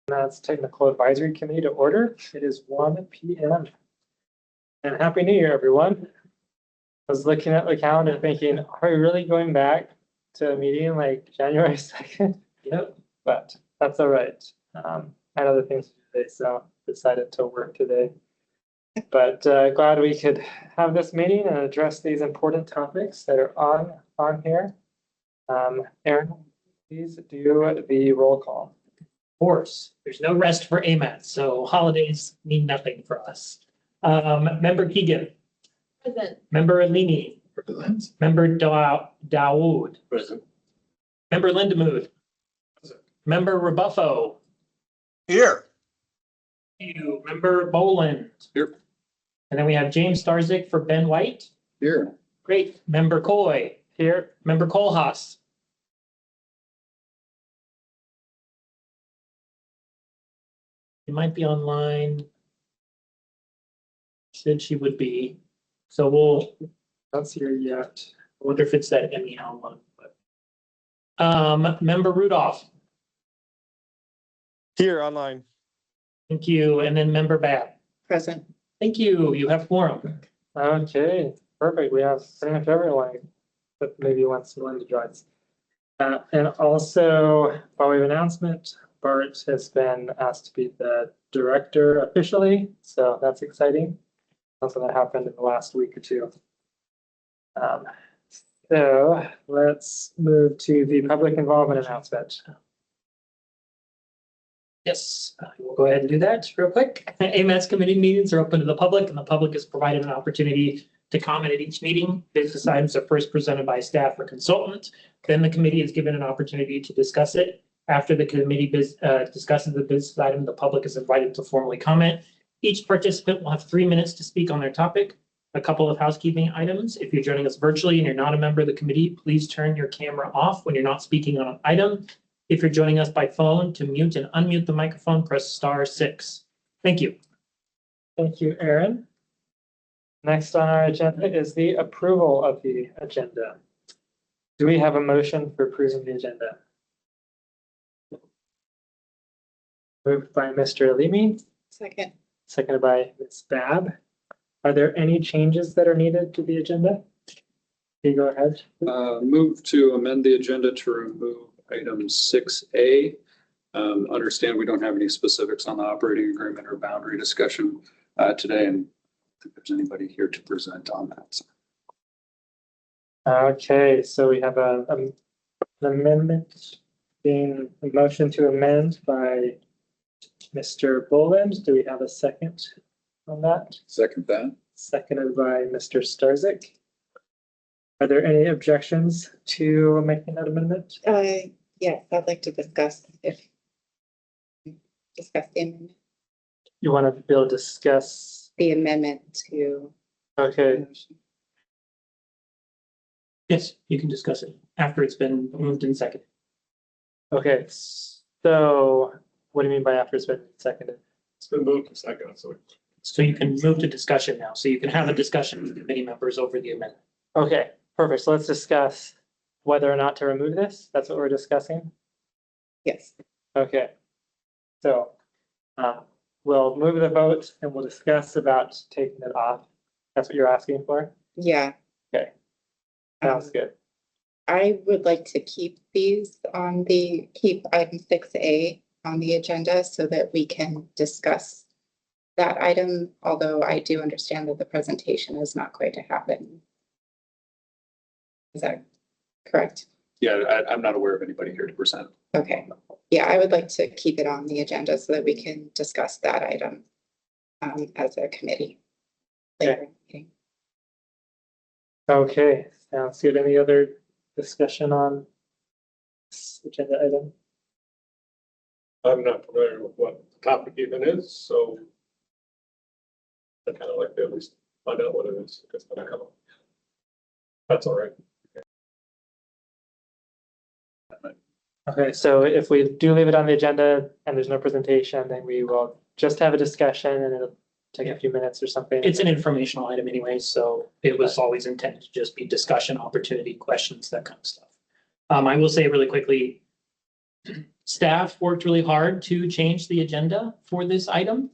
That's Technical Advisory Committee to order. It is 1 p.m. And Happy New Year, everyone. I was looking at the calendar thinking, are we really going back to a meeting like January 2nd? Yep. But that's all right. I had other things to do today, so decided to work today. But glad we could have this meeting and address these important topics that are on here. Aaron, please do the roll call. Course, there's no rest for AMATS, so holidays mean nothing for us. Member Keegan. Present. Member Alini. Present. Member Dawood. Present. Member Lindemood. Present. Member Rebuffo. Here. You. Member Boland. Here. And then we have James Starzik for Ben White. Here. Great. Member Coy. Here. Member Kohlhaas. You might be online. Said she would be. So we'll, Not here yet. I wonder if it's that anyhow one, but. Member Rudolph. Here online. Thank you. And then member Bab. Present. Thank you. You have quorum. Okay, perfect. We have pretty much everyone, but maybe once Linda joins. And also, by way of announcement, Bart has been asked to be the director officially, so that's exciting. Also, that happened in the last week or two. So let's move to the public involvement announcement. Yes, we'll go ahead and do that real quick. AMATS committee meetings are open to the public and the public is provided an opportunity to comment at each meeting. Business items are first presented by staff or consultant. Then the committee is given an opportunity to discuss it. After the committee discusses the business item, the public is invited to formally comment. Each participant will have 3 minutes to speak on their topic. A couple of housekeeping items. If you're joining us virtually and you're not a member of the committee, please turn your camera off when you're not speaking on an item. If you're joining us by phone, to mute and unmute the microphone, press *6. Thank you. Thank you, Aaron. Next on our agenda is the approval of the agenda. Do we have a motion for approving the agenda? Moved by Mr. Alimi, Second. seconded by Ms. Bab. Are there any changes that are needed to the agenda? You go ahead. Move to amend the agenda to remove item 6A. Understand we don't have any specifics on the operating agreement or boundary discussion today, and I don't think there's anybody here to present on that. Okay, so we have an amendment being a motion to amend by Mr. Boland. Do we have a second on that? Second that. Seconded by Mr. Starzik. Are there any objections to making that amendment? Yes, I'd like to discuss the amendment. You want to be able to discuss? The amendment to. Okay, Yes, you can discuss it after it's been moved and seconded. okay. So what do you mean by after it's been seconded? It's been moved to second, so. So you can move to discussion now. So you can have a discussion with committee members over the amendment. Okay, perfect. So let's discuss whether or not to remove this. That's what we're discussing. Yes. Okay. So we'll move the vote and we'll discuss about taking it off. That's what you're asking for? Yeah. Okay. Sounds good. I would like to keep item 6A on the agenda so that we can discuss that item, although I do understand that the presentation is not going to happen. Is that correct? Yeah, I'm not aware of anybody here to present. Okay. Yeah, I would like to keep it on the agenda so that we can discuss that item as a committee later in the meeting. Okay, sounds good. Any other discussion on this agenda item? I'm not familiar with what the topic even is, so I kind of like to at least find out what it is, because then I come up. That's all right. Okay, so if we do leave it on the agenda and there's no presentation, then we will just have a discussion and it'll take a few minutes or something. It's an informational item anyway, so it was always intended to just be discussion, opportunity, questions, that kind of stuff. I will say really quickly, Staff worked really hard to change the agenda for this item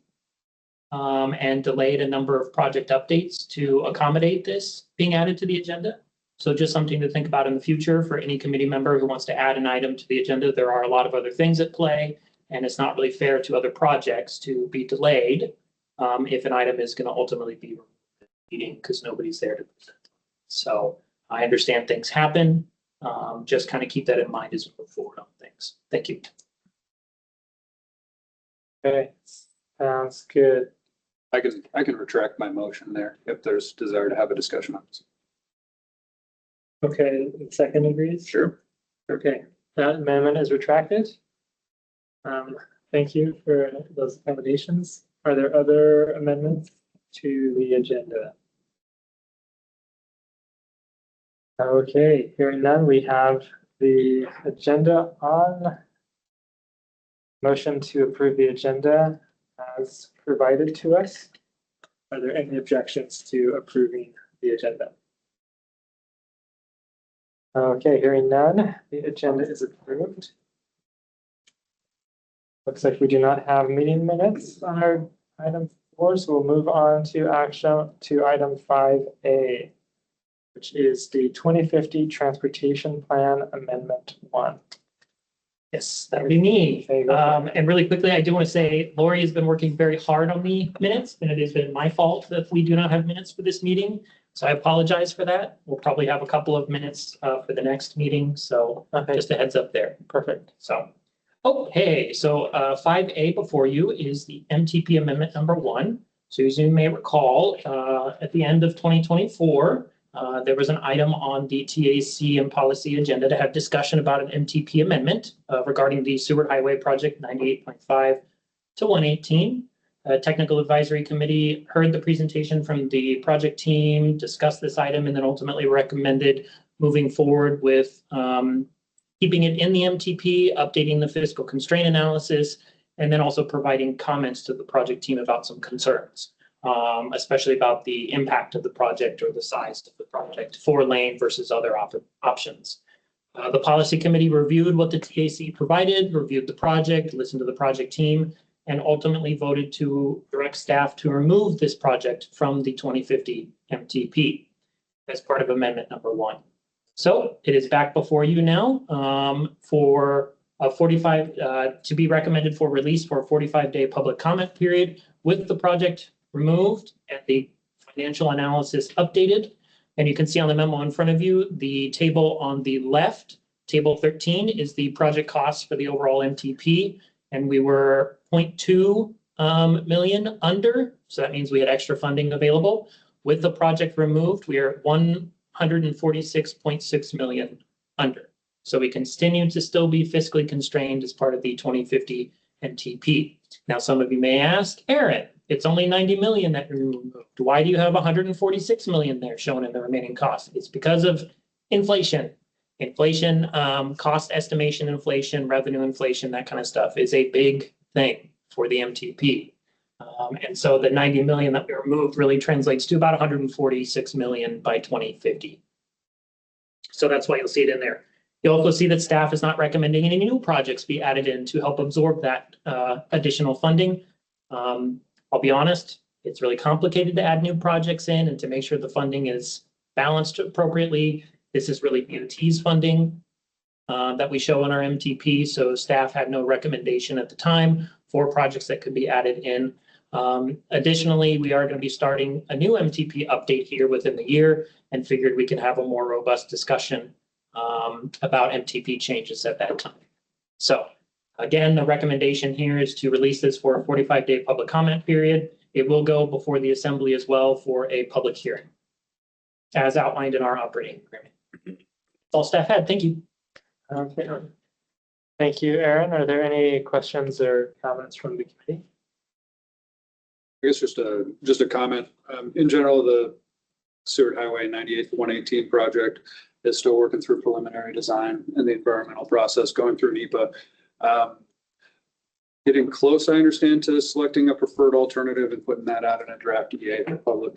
and delayed a number of project updates to accommodate this being added to the agenda. So just something to think about in the future for any committee member who wants to add an item to the agenda. There are a lot of other things at play, and it's not really fair to other projects to be delayed if an item is going to ultimately be meeting because nobody's there to present. So I understand things happen. Just kind of keep that in mind as we move forward on things. Thank you. Okay, sounds good. I can retract my motion there if there's desire to have a discussion on this. Okay, the second agrees? Sure. Okay, that amendment is retracted. Thank you for those accommodations. Are there other amendments to the agenda? Okay, hearing none, we have the agenda on. Motion to approve the agenda as provided to us. Are there any objections to approving the agenda? Okay, hearing none, the agenda is approved. Looks like we do not have meeting minutes on our item 4, so we'll move on to action to item 5A, which is the 2050 Transportation Plan Amendment 1. Yes, that would be me. There you go. And really quickly, I do want to say Lori has been working very hard on the minutes, and it has been my fault that we do not have minutes for this meeting. So I apologize for that. We'll probably have a couple of minutes for the next meeting. So Okay, just a heads up there. perfect. So, okay, so 5A before you is the MTP Amendment number 1. So as you may recall, at the end of 2024, there was an item on the TAC and policy agenda to have discussion about an MTP amendment regarding the Seward Highway Project 98.5 to 118. Technical Advisory Committee heard the presentation from the project team, discussed this item, and then ultimately recommended moving forward with keeping it in the MTP, updating the fiscal constraint analysis, and then also providing comments to the project team about some concerns. Especially about the impact of the project or the size of the project, 4-lane versus other options. The policy committee reviewed what the TAC provided, reviewed the project, listened to the project team, and ultimately voted to direct staff to remove this project from the 2050 MTP as part of amendment number 1. So it is back before you now for a 45 to be recommended for release for a 45-day public comment period with the project removed and the financial analysis updated. And you can see on the memo in front of you, the table on the left, table 13 is the project cost for the overall MTP. And we were 0.2 million under. So that means we had extra funding available. With the project removed, we are 146.6 million under. So we continue to still be fiscally constrained as part of the 2050 MTP. Now, some of you may ask, Aaron, it's only 90 million that you removed. Why do you have 146 million there shown in the remaining costs? It's because of inflation. Inflation, cost estimation inflation, revenue inflation, that kind of stuff is a big thing for the MTP. And so the 90 million that we removed really translates to about 146 million by 2050. So that's why you'll see it in there. You'll also see that staff is not recommending any new projects be added in to help absorb that additional funding. I'll be honest, it's really complicated to add new projects in and to make sure the funding is balanced appropriately. This is really DOT's funding that we show in our MTP. So staff had no recommendation at the time for projects that could be added in. Additionally, we are going to be starting a new MTP update here within the year and figured we can have a more robust discussion about MTP changes at that time. So again, the recommendation here is to release this for a 45-day public comment period. It will go before the assembly as well for a public hearing, as outlined in our operating agreement. That's all staff had. Thank you. Okay. Thank you, Aaron. Are there any questions or comments from the committee? I guess just a comment. In general, the Seward Highway 98 to 118 project is still working through preliminary design and the environmental process going through NEPA. Getting close, I understand, to selecting a preferred alternative and putting that out in a draft EA for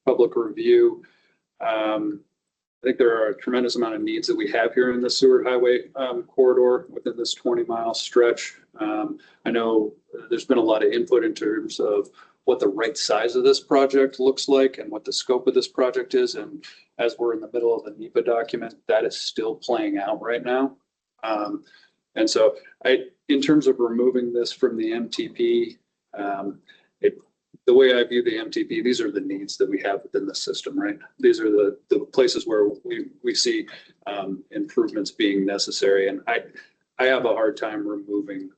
public review. I think there are a tremendous amount of needs that we have here in the Seward Highway corridor within this 20-mile stretch. I know there's been a lot of input in terms of what the right size of this project looks like and what the scope of this project is. And as we're in the middle of the NEPA document, that is still playing out right now. And so in terms of removing this from the MTP, the way I view the MTP, these are the needs that we have within the system, right? These are the places where we see improvements being necessary. And I have a hard time removing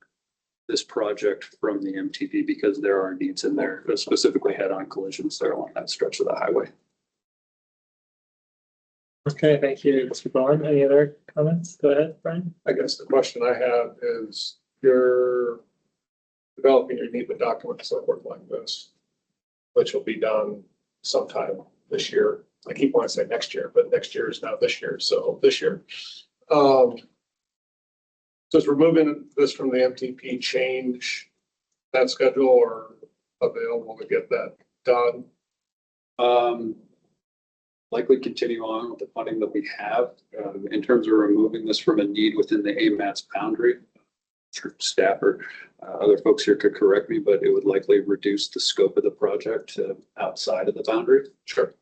this project from the MTP because there are needs in there, specifically head-on collisions there along that stretch of the highway. Okay, thank you, Mr. Bowen. Any other comments? Go ahead, Brian. I guess the question I have is, you're developing your NEPA document, so forth like this, which will be done sometime this year. I keep wanting to say next year, but next year is now this year, so this year. Does removing this from the MTP change that schedule or available to get that done? Likely continue on with the funding that we have. In terms of removing this from a need within the AMATS boundary, sure staff or other folks here could correct me, but it would likely reduce the scope of the project outside of the boundary. Sure.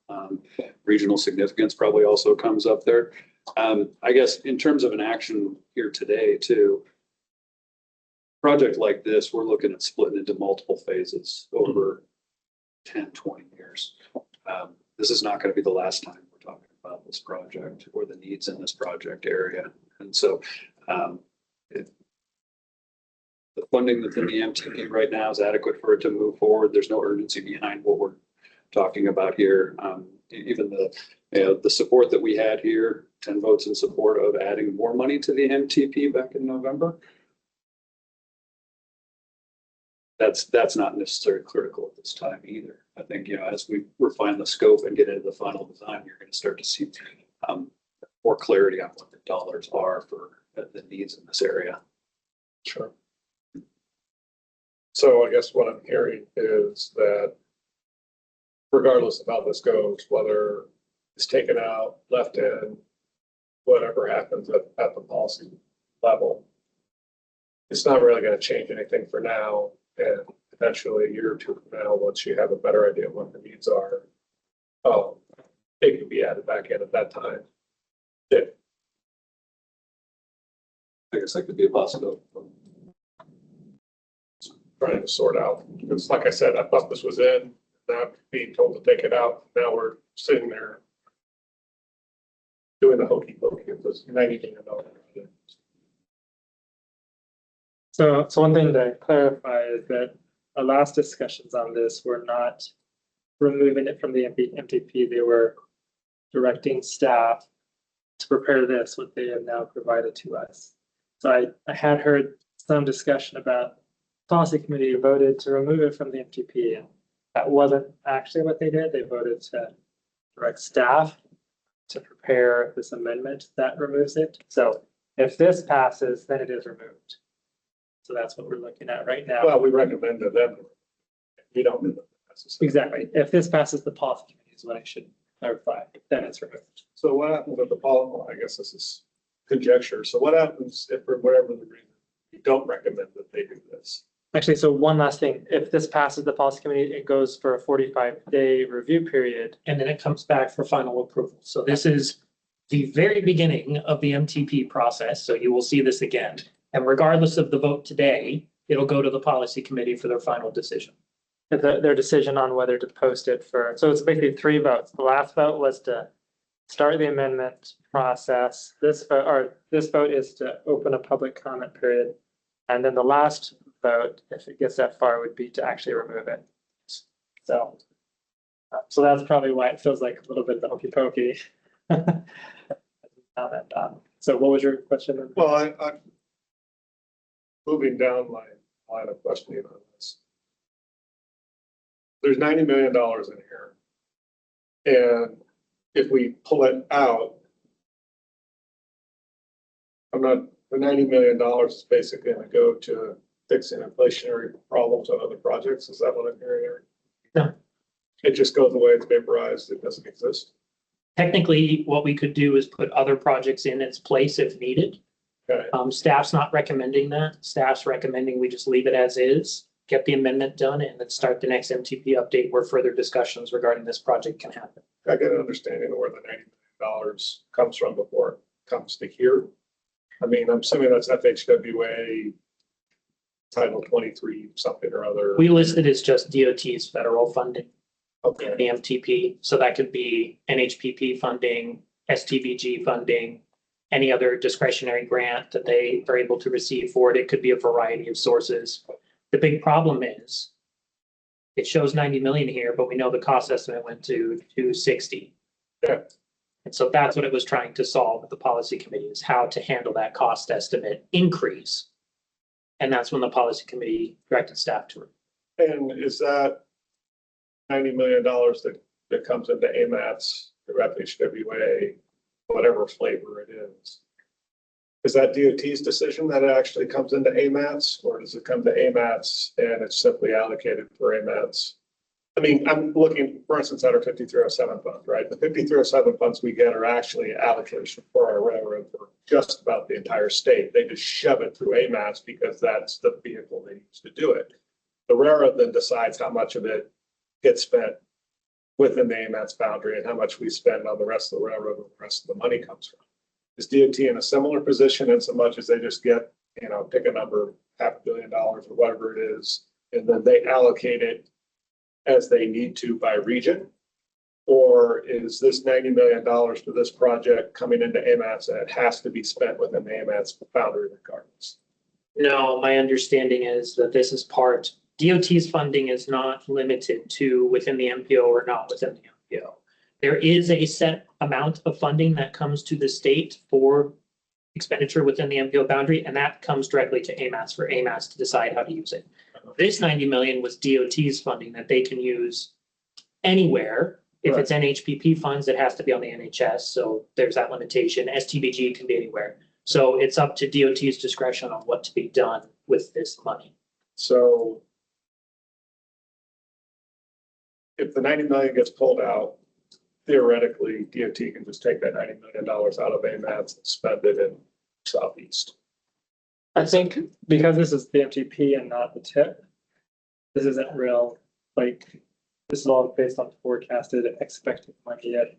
Regional significance probably also comes up there. I guess in terms of an action here today too, project like this, we're looking at splitting into multiple phases over 10, 20 years. This is not going to be the last time we're talking about this project or the needs in this project area. And so the funding that's in the MTP right now is adequate for it to move forward. There's no urgency behind what we're talking about here. Even the support that we had here, 10 votes in support of adding more money to the MTP back in November. That's not necessarily critical at this time either. I think, as we refine the scope and get into the final design, you're going to start to see more clarity on what the dollars are for the needs in this area. Sure. So I guess what I'm hearing is that regardless of how this goes, whether it's taken out, left in, whatever happens at the policy level, it's not really going to change anything for now. And eventually a year or two from now, once you have a better idea of what the needs are, it could be added back in at that time. Yeah. I guess that could be a possibility. Trying to sort out, because like I said, I thought this was in, now being told to take it out. Now we're sitting there doing the hokey pokey of this $90 million project. So one thing to clarify is that our last discussions on this were not removing it from the MTP. They were directing staff to prepare this, what they have now provided to us. So I had heard some discussion about policy committee voted to remove it from the MTP, and that wasn't actually what they did. They voted to direct staff to prepare this amendment that removes it. So if this passes, then it is removed. So that's what we're looking at right now. Well, we recommend to them. We don't. Exactly. If this passes the policy committee is what I should clarify, then it's removed. So what happens with the policy? I guess this is conjecture. So what happens if for whatever the reason you don't recommend that they do this? Actually, so one last thing, if this passes the policy committee, it goes for a 45-day review period. And then it comes back for final approval. So this is the very beginning of the MTP process. So you will see this again. And regardless of the vote today, it'll go to the policy committee for their final decision. Their decision on whether to post it for, so it's basically 3 votes. The last vote was to start the amendment process. This vote is to open a public comment period. And then the last vote, if it gets that far, would be to actually remove it. So that's probably why it feels like a little bit of the hokey pokey. So what was your question? Well, I'm moving down my line of questioning on this. There's $90 million in here. And if we pull it out, the $90 million is basically going to go to fixing inflationary problems on other projects. Is that what I'm hearing here? No. It just goes away, it's vaporized, it doesn't exist. Technically, what we could do is put other projects in its place if needed. Okay, Staff's not recommending that. Staff's recommending we just leave it as is, get the amendment done, and then start the next MTP update where further discussions regarding this project can happen. I get an understanding of where the $90 million comes from before it comes to here. I mean, I'm assuming that's FHWA Title 23, something or other. We listed as just DOT's federal funding, Okay, the MTP. So that could be NHPP funding, STBG funding, any other discretionary grant that they are able to receive for it. It could be a variety of sources. The big problem is it shows 90 million here, but we know the cost estimate went to 260. Yeah. And so that's what it was trying to solve with the policy committee, is how to handle that cost estimate increase. And that's when the policy committee directed staff to. and is that $90 million that comes into AMATS or FHWA, whatever flavor it is? Is that DOT's decision that it actually comes into AMATS, or does it come to AMATS and it's simply allocated for AMATS? I mean, I'm looking, for instance, at our 5307 funds, right? The 5307 funds we get are actually allocation for our railroad for just about the entire state. They just shove it through AMATS because that's the vehicle they use to do it. The railroad then decides how much of it gets spent within the AMATS boundary and how much we spend on the rest of the railroad where the rest of the money comes from. Is DOT in a similar position in so much as they just get, pick a number, $500 million or whatever it is, and then they allocate it as they need to by region? Or is this $90 million for this project coming into AMATS and it has to be spent within the AMATS boundary regardless? No, my understanding is that this is part, DOT's funding is not limited to within the MPO or not within the MPO. There is a set amount of funding that comes to the state for expenditure within the MPO boundary, and that comes directly to AMATS for AMATS to decide how to use it. This 90 million was DOT's funding that they can use anywhere. If it's NHPP funds, it has to be on the NHS, so there's that limitation. STBG can be anywhere. So it's up to DOT's discretion on what to be done with this money. So if the 90 million gets pulled out, theoretically, DOT can just take that $90 million out of AMATS and spend it in Southeast. I think because this is the MTP and not the tip, this isn't real, this is all based on forecasted expected money yet.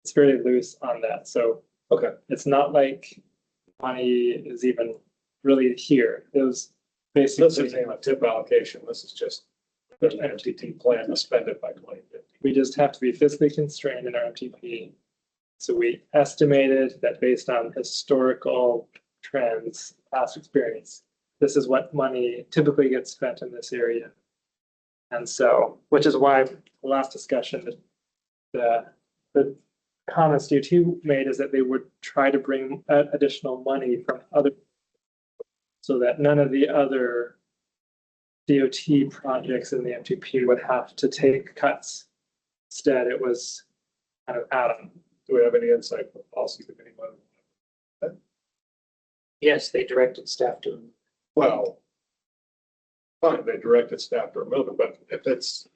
It's very loose on that, so. Okay. It's not like money is even really here. It was This basically, isn't a tip allocation. This is just an MTT plan to spend it by 2050. we just have to be fiscally constrained in our MTP. So we estimated that based on historical trends, past experience, this is what money typically gets spent in this area. And so, which is why the last discussion, the comments DOT made is that they would try to bring additional money from other, so that none of the other DOT projects in the MTP would have to take cuts. Instead, it was kind of add-on. Do we have any insight from the policy committee? Yes, they directed staff to. Well, fine, they directed staff to remove it, but if it's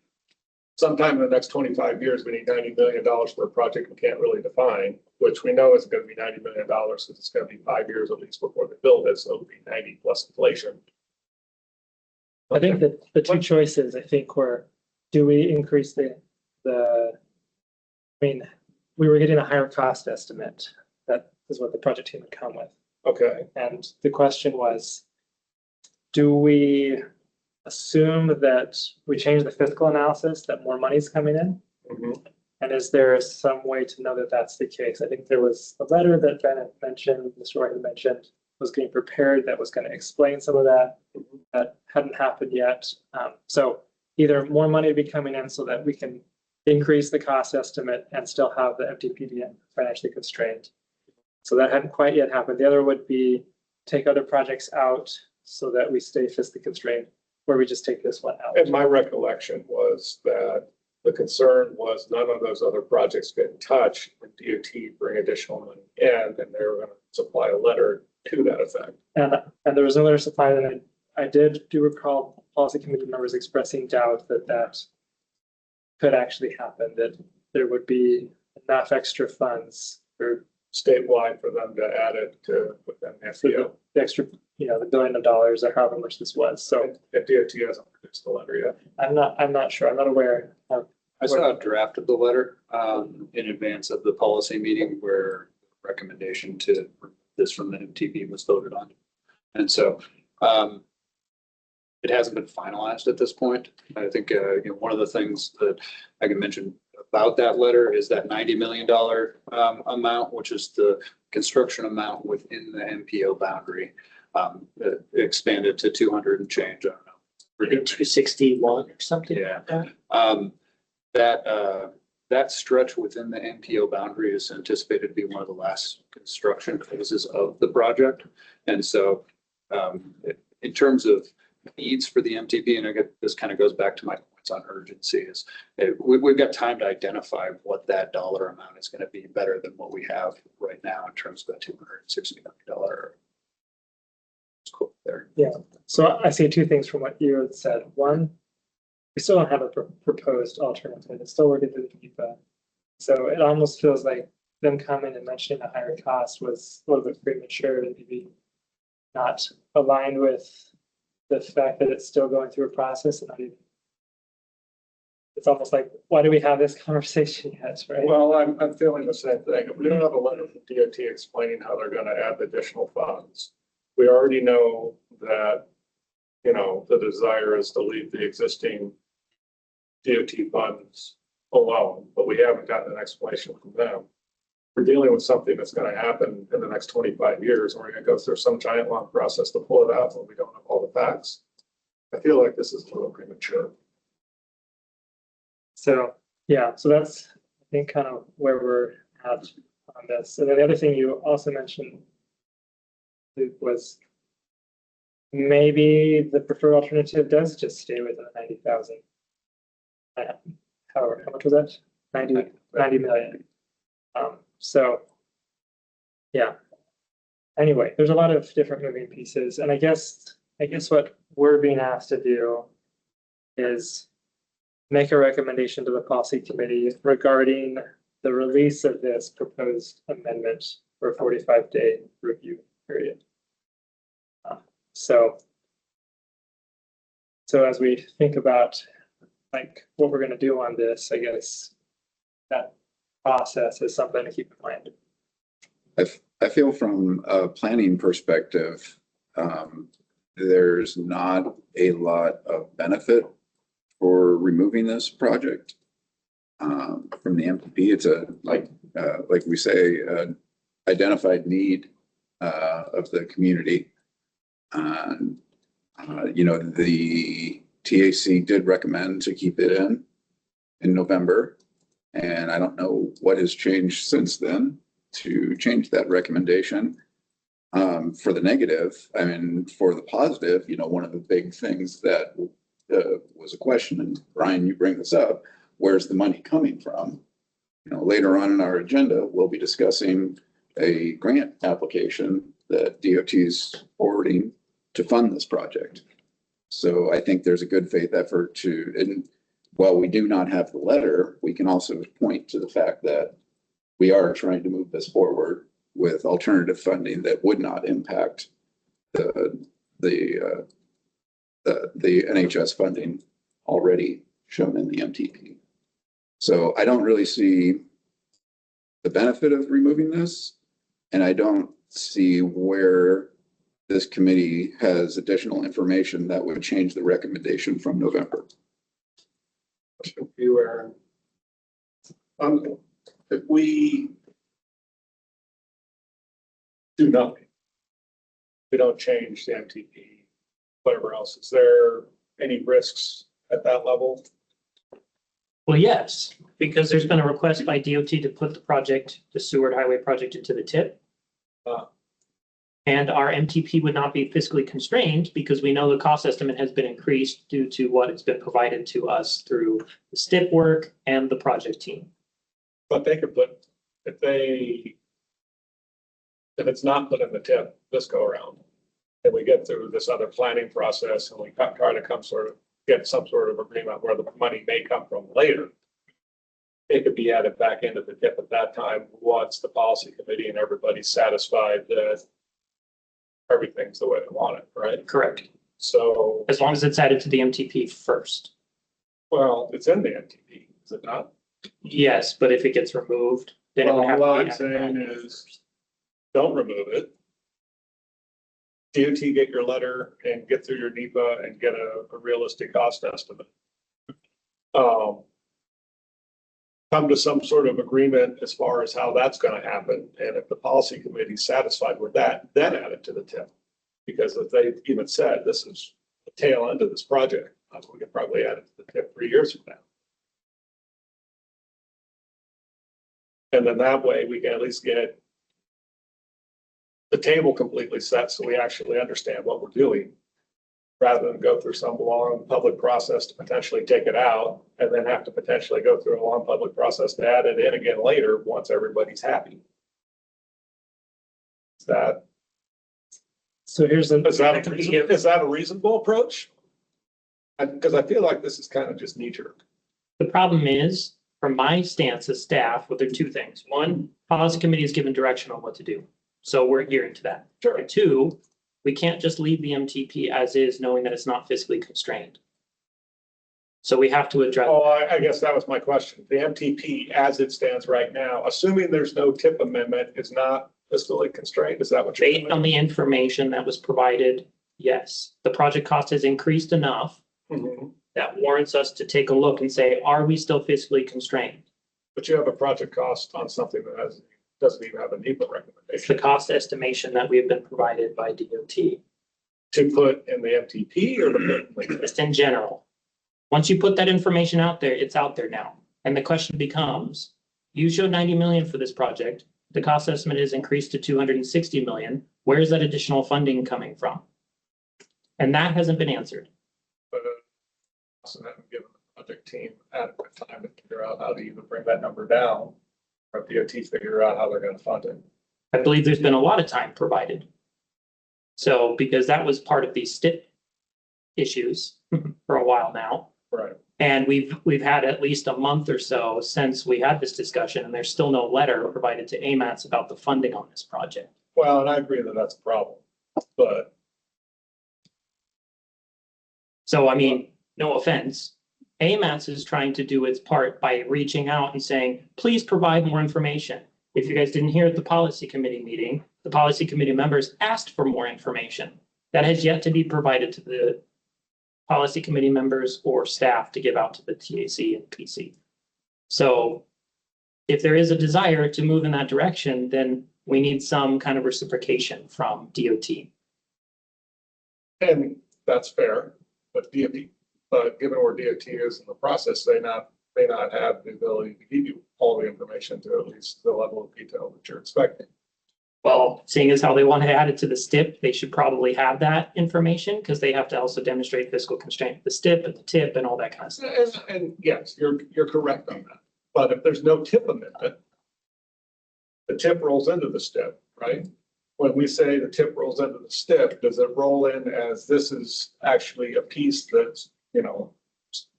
sometime in the next 25 years, we need $90 million for a project we can't really define, which we know is going to be $90 million because it's going to be 5 years at least before they build it. So it'll be 90 plus inflation. I think that the two choices, I think, were, do we increase we were getting a higher cost estimate. That is what the project team had come with. Okay. And the question was, do we assume that we change the fiscal analysis, that more money's coming in? Mhm. And is there some way to know that that's the case? I think there was a letter that Bennett mentioned, Mr. White mentioned, was getting prepared that was going to explain some of that. That hadn't happened yet. So either more money to be coming in so that we can increase the cost estimate and still have the MTP financially constrained. So that hadn't quite yet happened. The other would be take other projects out so that we stay fiscally constrained, or we just take this one out. And my recollection was that the concern was none of those other projects get touched when DOT bring additional money in, and they were going to supply a letter to that effect. And there was another supply that I do recall policy committee members expressing doubt that could actually happen, that there would be enough extra funds for statewide for them to add it to within the FPO. the extra, the $1 billion or however much this was. So If DOT hasn't produced the letter yet. I'm not sure. I'm not aware of. I saw a draft of the letter in advance of the policy meeting where recommendation to remove this from the MTP was voted on. And so it hasn't been finalized at this point. I think one of the things that I can mention about that letter is that $90 million amount, which is the construction amount within the MPO boundary, expanded to 200 and change. I don't know. 261 or something Yeah. like that. That stretch within the MPO boundary is anticipated to be one of the last construction phases of the project. And so in terms of needs for the MTP, and I get this kind of goes back to my points on urgency, is we've got time to identify what that dollar amount is going to be better than what we have right now in terms of that $260 million. It's cool there. Yeah. So I see two things from what you had said. One, we still don't have a proposed alternative. It's still working through the PIPA. So it almost feels like them coming and mentioning a higher cost was a little bit premature and maybe not aligned with the fact that it's still going through a process. And it's almost like, why do we have this conversation yet, right? Well, I'm feeling the same thing. If we don't have a letter from DOT explaining how they're gonna add the additional funds, we already know that, the desire is to leave the existing DOT funds alone, but we haven't gotten an explanation from them. We're dealing with something that's gonna happen in the next 25 years, and we're gonna go through some giant long process to pull it out when we don't have all the facts. I feel like this is a little premature. So, yeah, so that's, I think, kind of where we're at on this. And then the other thing you also mentioned was maybe the preferred alternative does just stay within the 90,000. How much was that? 90 million. So, yeah. Anyway, there's a lot of different moving pieces, and I guess what we're being asked to do is make a recommendation to the policy committee regarding the release of this proposed amendment for a 45-day review period. So as we think about what we're going to do on this, I guess that process is something to keep in mind. I feel from a planning perspective, there's not a lot of benefit for removing this project from the MTP. It's like we say, identified need of the community. The TAC did recommend to keep it in November, and I don't know what has changed since then to change that recommendation. For the negative, for the positive, one of the big things that was a question, and Brian, you bring this up, where's the money coming from? Later on in our agenda, we'll be discussing a grant application that DOT is forwarding to fund this project. So I think there's a good faith effort and while we do not have the letter, we can also point to the fact that we are trying to move this forward with alternative funding that would not impact the NHS funding already shown in the MTP. So I don't really see the benefit of removing this, and I don't see where this committee has additional information that would change the recommendation from November. You, Aaron. If we do nothing, we don't change the MTP, whatever else, is there any risks at that level? Well, yes, because there's been a request by DOT to put the Seward Highway project into the TIP. And our MTP would not be fiscally constrained because we know the cost estimate has been increased due to what has been provided to us through the STIP work and the project team. But they could put, if it's not put in the TIP this go around, and we get through this other planning process and we try to get some sort of agreement where the money may come from later, it could be added back into the tip at that time, once the policy committee and everybody's satisfied that everything's the way they want it, right? Correct. So, As long as it's added to the MTP first. well, it's in the MTP, is it not? Yes, but if it gets removed, then it would Well, have what to I'm be saying added back in is- first. Don't remove it. DOT, get your letter and get through your NEPA and get a realistic cost estimate. Come to some sort of agreement as far as how that's gonna happen, and if the policy committee's satisfied with that, then add it to the tip. Because as they even said, this is the tail end of this project, we could probably add it to the tip 3 years from now. And then that way, we can at least get the table completely set, so we actually understand what we're doing, rather than go through some long public process to potentially take it out, and then have to potentially go through a long public process to add it in again later, once everybody's happy. Is that, So here's the, is that a reasonable approach? Because I feel like this is kind of just knee jerk. The problem is, from my stance as staff, well, there are two things. One, policy committee is given direction on what to do. So we're adhering to that. Sure. And two, we can't just leave the MTP as is, knowing that it's not fiscally constrained. So we have to address, Oh, I guess that was my question. The MTP as it stands right now, assuming there's no tip amendment, is not fiscally constrained. Is that what you're based on saying? the information that was provided, yes. The project cost has increased enough Mhm. that warrants us to take a look and say, are we still fiscally constrained? But you have a project cost on something that doesn't even have a NEPA It's the recommendation cost estimation that we have been provided by DOT, to put in the MTP or to put in the. just in general. Once you put that information out there, it's out there now. And the question becomes, you showed 90 million for this project. The cost estimate is increased to 260 million. Where is that additional funding coming from? And that hasn't been answered. But also haven't given the project team adequate time to figure out how to even bring that number down. Or DOT figure out how they're gonna fund it. I believe there's been a lot of time provided. So, because that was part of these STIP issues for a while now. Right. And we've had at least a month or so since we had this discussion, and there's still no letter provided to AMATS about the funding on this project. Well, and I agree that that's a problem, but So, I mean, no offense. AMATS is trying to do its part by reaching out and saying, please provide more information. If you guys didn't hear at the policy committee meeting, the policy committee members asked for more information. That has yet to be provided to the policy committee members or staff to give out to the TAC and PC. So if there is a desire to move in that direction, then we need some kind of reciprocation from DOT. and that's fair, but given where DOT is in the process, they may not have the ability to give you all the information to at least the level of detail that you're expecting. Well, seeing as how they want to add it to the STIP, they should probably have that information because they have to also demonstrate fiscal constraint, the STIP and the TIP and all that kind of stuff. And yes, you're correct on that. But if there's no tip amendment, the tip rolls into the STIP, right? When we say the tip rolls into the STIP, does it roll in as this is actually a piece that's,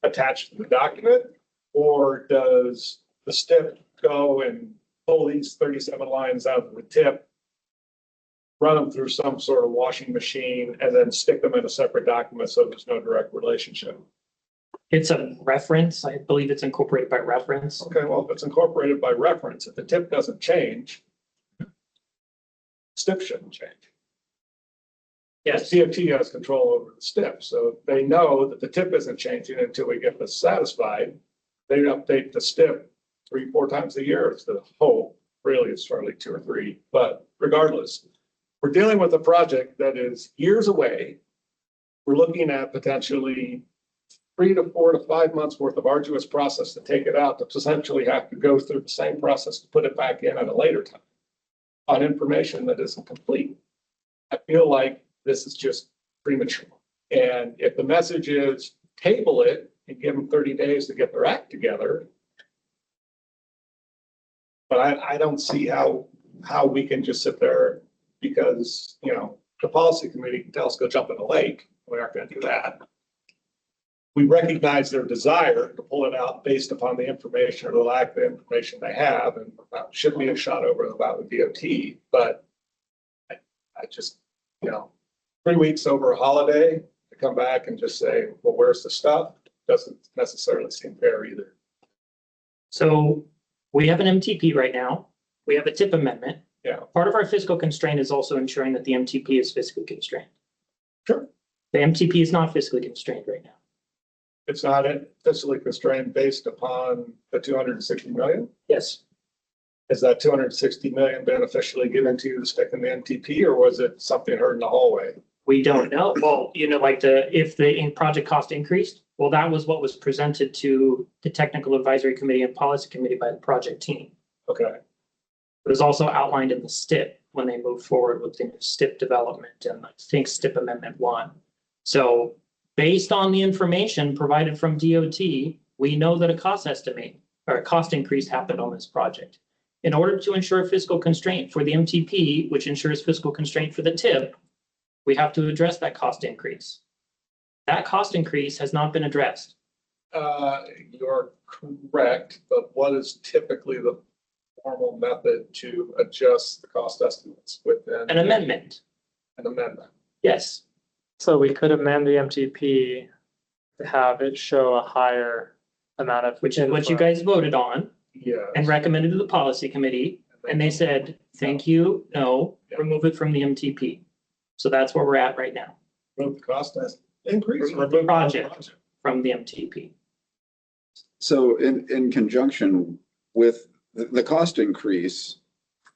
attached to the document? Or does the STIP go and pull these 37 lines out of the tip, run them through some sort of washing machine, and then stick them in a separate document so there's no direct relationship? It's a reference. I believe it's incorporated by reference. Okay, well, if it's incorporated by reference, if the tip doesn't change, STIP shouldn't change. Yes, DOT has control over the STIP, so they know that the tip isn't changing until we get this satisfied. They update the STIP 3-4 times a year is the hope. Really, it's probably 2 or 3, but regardless, we're dealing with a project that is years away. We're looking at potentially 3 to 4 to 5 months worth of arduous process to take it out, to essentially have to go through the same process to put it back in at a later time on information that isn't complete. I feel like this is just premature. And if the message is table it and give them 30 days to get their act together, but I don't see how we can just sit there because, the policy committee can tell us go jump in the lake. We aren't going to do that. we recognize their desire to pull it out based upon the information or the lack of information they have, and that should be a shot over about the DOT, but I just, 3 weeks over a holiday to come back and just say, well, where's the stuff? Doesn't necessarily seem fair either. So we have an MTP right now. We have a TIP amendment. Yeah. Part of our fiscal constraint is also ensuring that the MTP is fiscally constrained. Sure. The MTP is not fiscally constrained right now. It's not fiscally constrained based upon the 260 million. Yes. Is that 260 million beneficially given to you to stick in the MTP, or was it something heard in the hallway? We don't know. Well, if the project cost increased, well, that was what was presented to the technical advisory committee and policy committee by the project team. Okay. It was also outlined in the STIP when they moved forward with the STIP development and I think STIP Amendment 1. So based on the information provided from DOT, we know that a cost estimate or a cost increase happened on this project. In order to ensure fiscal constraint for the MTP, which ensures fiscal constraint for the TIP, we have to address that cost increase. That cost increase has not been addressed. You're correct, but what is typically the formal method to adjust the cost estimates within An amendment, an amendment? yes. So we could amend the MTP to have it show a higher amount of. Which is what you guys voted on Yes. and recommended to the policy committee. And they said, thank you, no, remove it from the MTP. So that's where we're at right now Remove the cost increase. Remove the project. from the MTP. So in conjunction with the cost increase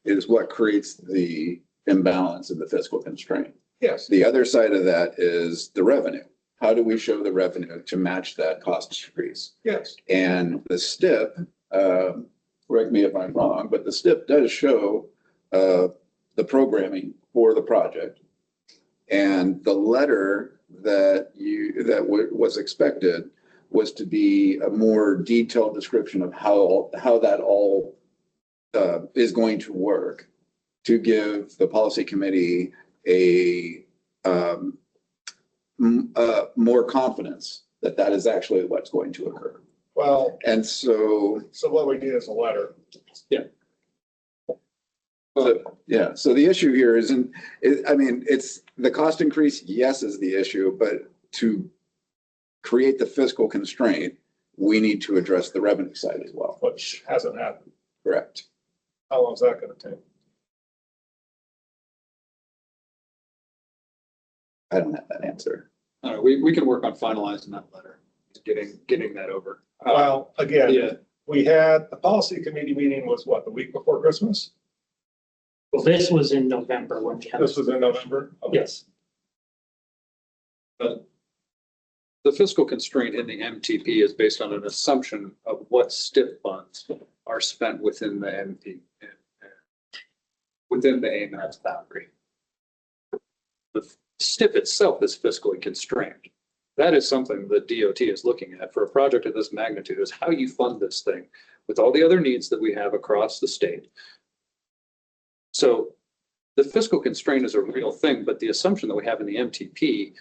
is what creates the imbalance of the fiscal constraint. Yes. The other side of that is the revenue. How do we show the revenue to match that cost increase? Yes. And the STIP, correct me if I'm wrong, but the STIP does show the programming for the project. And the letter that was expected was to be a more detailed description of how that all is going to work, to give the policy committee a more confidence that that is actually what's going to occur. Well, And so, what we need is a letter. so the issue here it's the cost increase, yes, is the issue, but to create the fiscal constraint, we need to address the revenue side as well. Which hasn't happened. Correct. How long is that going to take? I don't have that answer. We can work on finalizing that letter, getting that over. Well, again, Yeah. we had, the policy committee meeting was what, the week before Christmas? Well, this was in November when we had. This was in November? Okay. Yes. The fiscal constraint in the MTP is based on an assumption of what STIP funds are spent within the MP, within the AMATS boundary. The STIP itself is fiscally constrained. That is something that DOT is looking at for a project of this magnitude, is how you fund this thing with all the other needs that we have across the state. So the fiscal constraint is a real thing, but the assumption that we have in the MTP,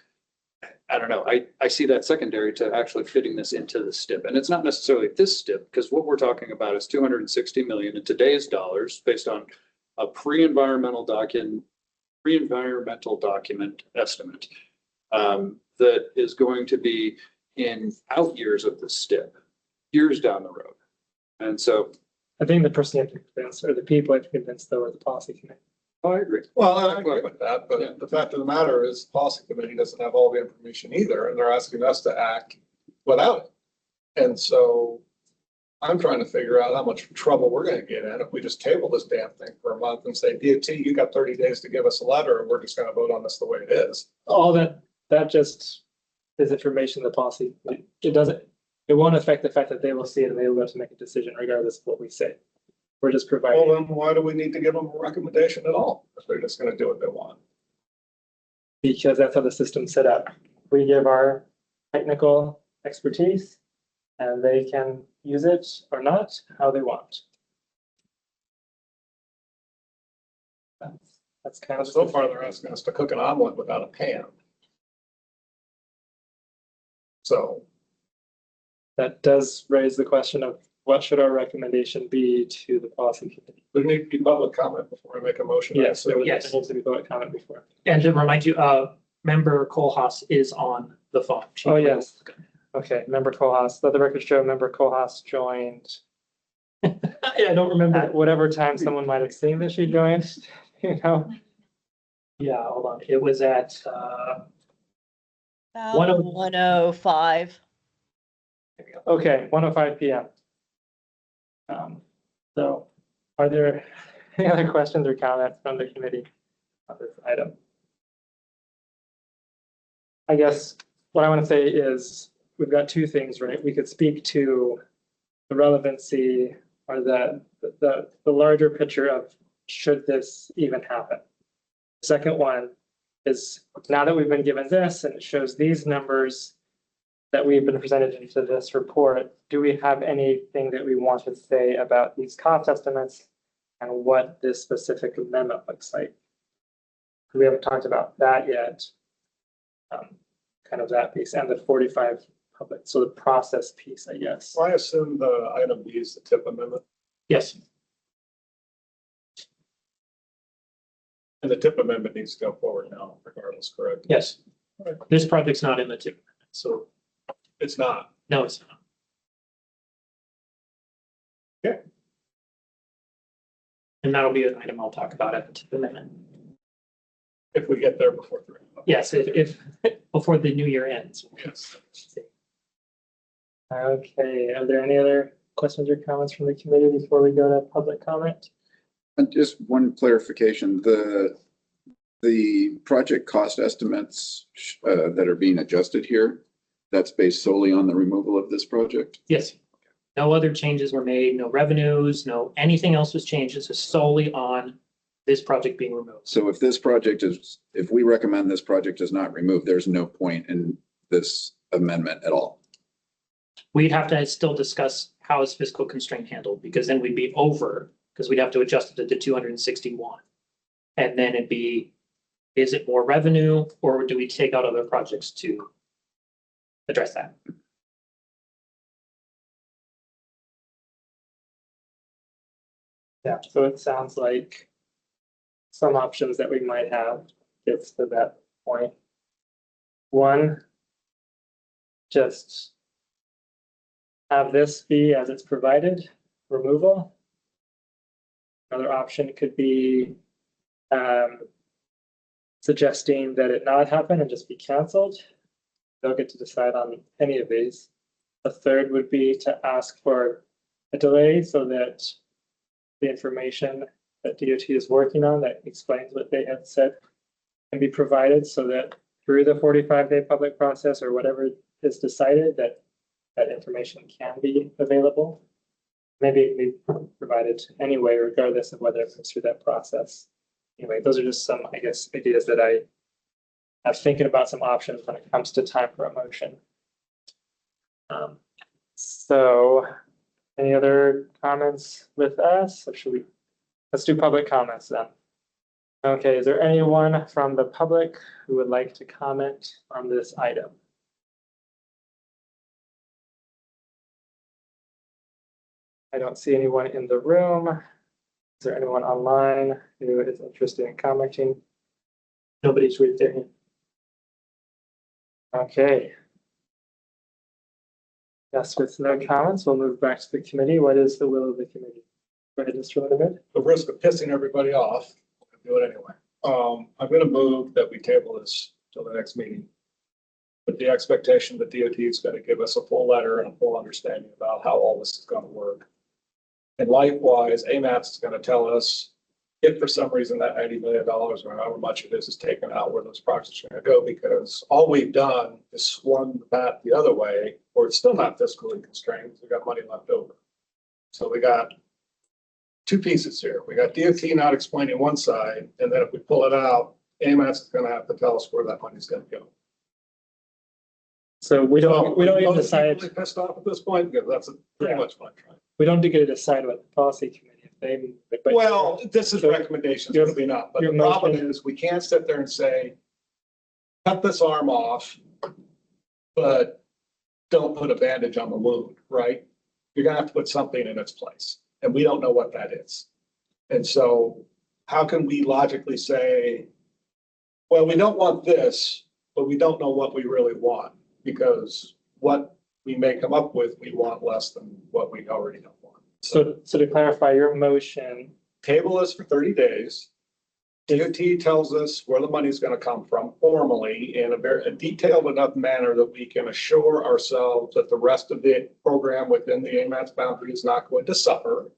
I don't know, I see that secondary to actually fitting this into the STIP. And it's not necessarily this STIP, because what we're talking about is 260 million in today's dollars based on a pre-environmental document estimate that is going to be in out years of the STIP, years down the road. And so I think the person you have to convince, or the people you have to convince, though, are the policy committee. I agree. Well, I agree with that, Yeah. but the fact of the matter is, the policy committee doesn't have all the information either, and they're asking us to act without it. And so I'm trying to figure out how much trouble we're gonna get in if we just table this damn thing for a month and say, DOT, you got 30 days to give us a letter, and we're just gonna vote on this the way it is. All that just is information, the policy, it won't affect the fact that they will see it and they will have to make a decision regardless of what we say. We're just Well, providing. then why do we need to give them a recommendation at all if they're just gonna do what they want? Because that's how the system's set up. We give our technical expertise and they can use it or not how they want. That's kind of. So far, they're asking us to cook an omelet without a pan. So that does raise the question of what should our recommendation be to the policy committee? There need to be public comment before I make a motion. Yes, there Yes. needs to be public comment before. And to remind you, member Kohlhaas is on the phone. She Oh, will- yes. Okay, member Kohlhaas, let the record show member Kohlhaas joined I don't remember. at whatever time someone might have seen that she joined, you know? Yeah, hold on. It was at, About 1:00 1:05. Okay, 1:05 PM. So are there any other questions or comments from the committee on this item? I guess what I want to say is we've got two things, right? We could speak to the relevancy or the larger picture of should this even happen? Second one is now that we've been given this and it shows these numbers that we've been presented into this report, do we have anything that we want to say about these cost estimates and what this specific amendment looks like? We haven't talked about that yet. Kind of that piece and the 45 public, so the process piece, I guess. So I assume the item B is the tip amendment, yes, and the tip amendment needs to go forward now regardless, correct? yes. This project's not in the tip, so It's not. no, it's not. Okay. And that'll be an item I'll talk about at the tip amendment. If we get there before 3. Yes, if before the new year ends. Yes. Okay, are there any other questions or comments from the committee before we go to public comment? And just one clarification, the project cost estimates that are being adjusted here, that's based solely on the removal of this project? Yes. No other changes were made, no revenues, no, anything else was changed. This is solely on this project being removed. So if this project is, if we recommend this project is not removed, there's no point in this amendment at all. We'd have to still discuss how is fiscal constraint handled, because then we'd be over, because we'd have to adjust it to 261. And then it'd be, is it more revenue or do we take out other projects to address that? Yeah, so it sounds like some options that we might have gets to that point. One, just have this be as it's provided, removal. Another option could be suggesting that it not happen and just be canceled. They'll get to decide on any of these. A third would be to ask for a delay so that the information that DOT is working on that explains what they had said can be provided so that through the 45-day public process or whatever is decided that that information can be available. Maybe it can be provided anyway, regardless of whether it goes through that process. Anyway, those are just some, I guess, ideas that I have thinking about some options when it comes to time for a motion. So any other comments with us? Or should we, let's do public comments then. Okay, is there anyone from the public who would like to comment on this item? I don't see anyone in the room. Is there anyone online who is interested in commenting? Nobody's raised their hand. Okay. Yes, with no comments, we'll move back to the committee. What is the will of the committee? Go ahead, Mr. Lindemann. The risk of pissing everybody off, I'll do it anyway. I'm gonna move that we table this till the next meeting. With the expectation that DOT is gonna give us a full letter and a full understanding about how all this is gonna work. And likewise, AMATS is gonna tell us if for some reason that $90 million or however much it is taken out, where those projects are gonna go, because all we've done is swung the bat the other way, or it's still not fiscally constrained, we got money left over. So we got two pieces here. We got DOT not explaining one side, and then if we pull it out, AMATS is gonna have to tell us where that money's gonna go. So we don't even I'm decide, really pissed off at this point, because that's pretty Yeah. much what I'm trying. we don't get to decide what the policy committee, if they. but- Well, this is So recommendations, your- maybe not, but your the problem motion- is we can't sit there and say, cut this arm off, but don't put a bandage on the wound, right? You're gonna have to put something in its place, and we don't know what that is. And so how can we logically say, well, we don't want this, but we don't know what we really want, because what we may come up with, we want less than what we already don't want. So to clarify your motion, Table is for 30 days. DOT tells us where the money's gonna come from formally in a detailed enough manner that we can assure ourselves that the rest of the program within the AMATS boundary is not going to suffer.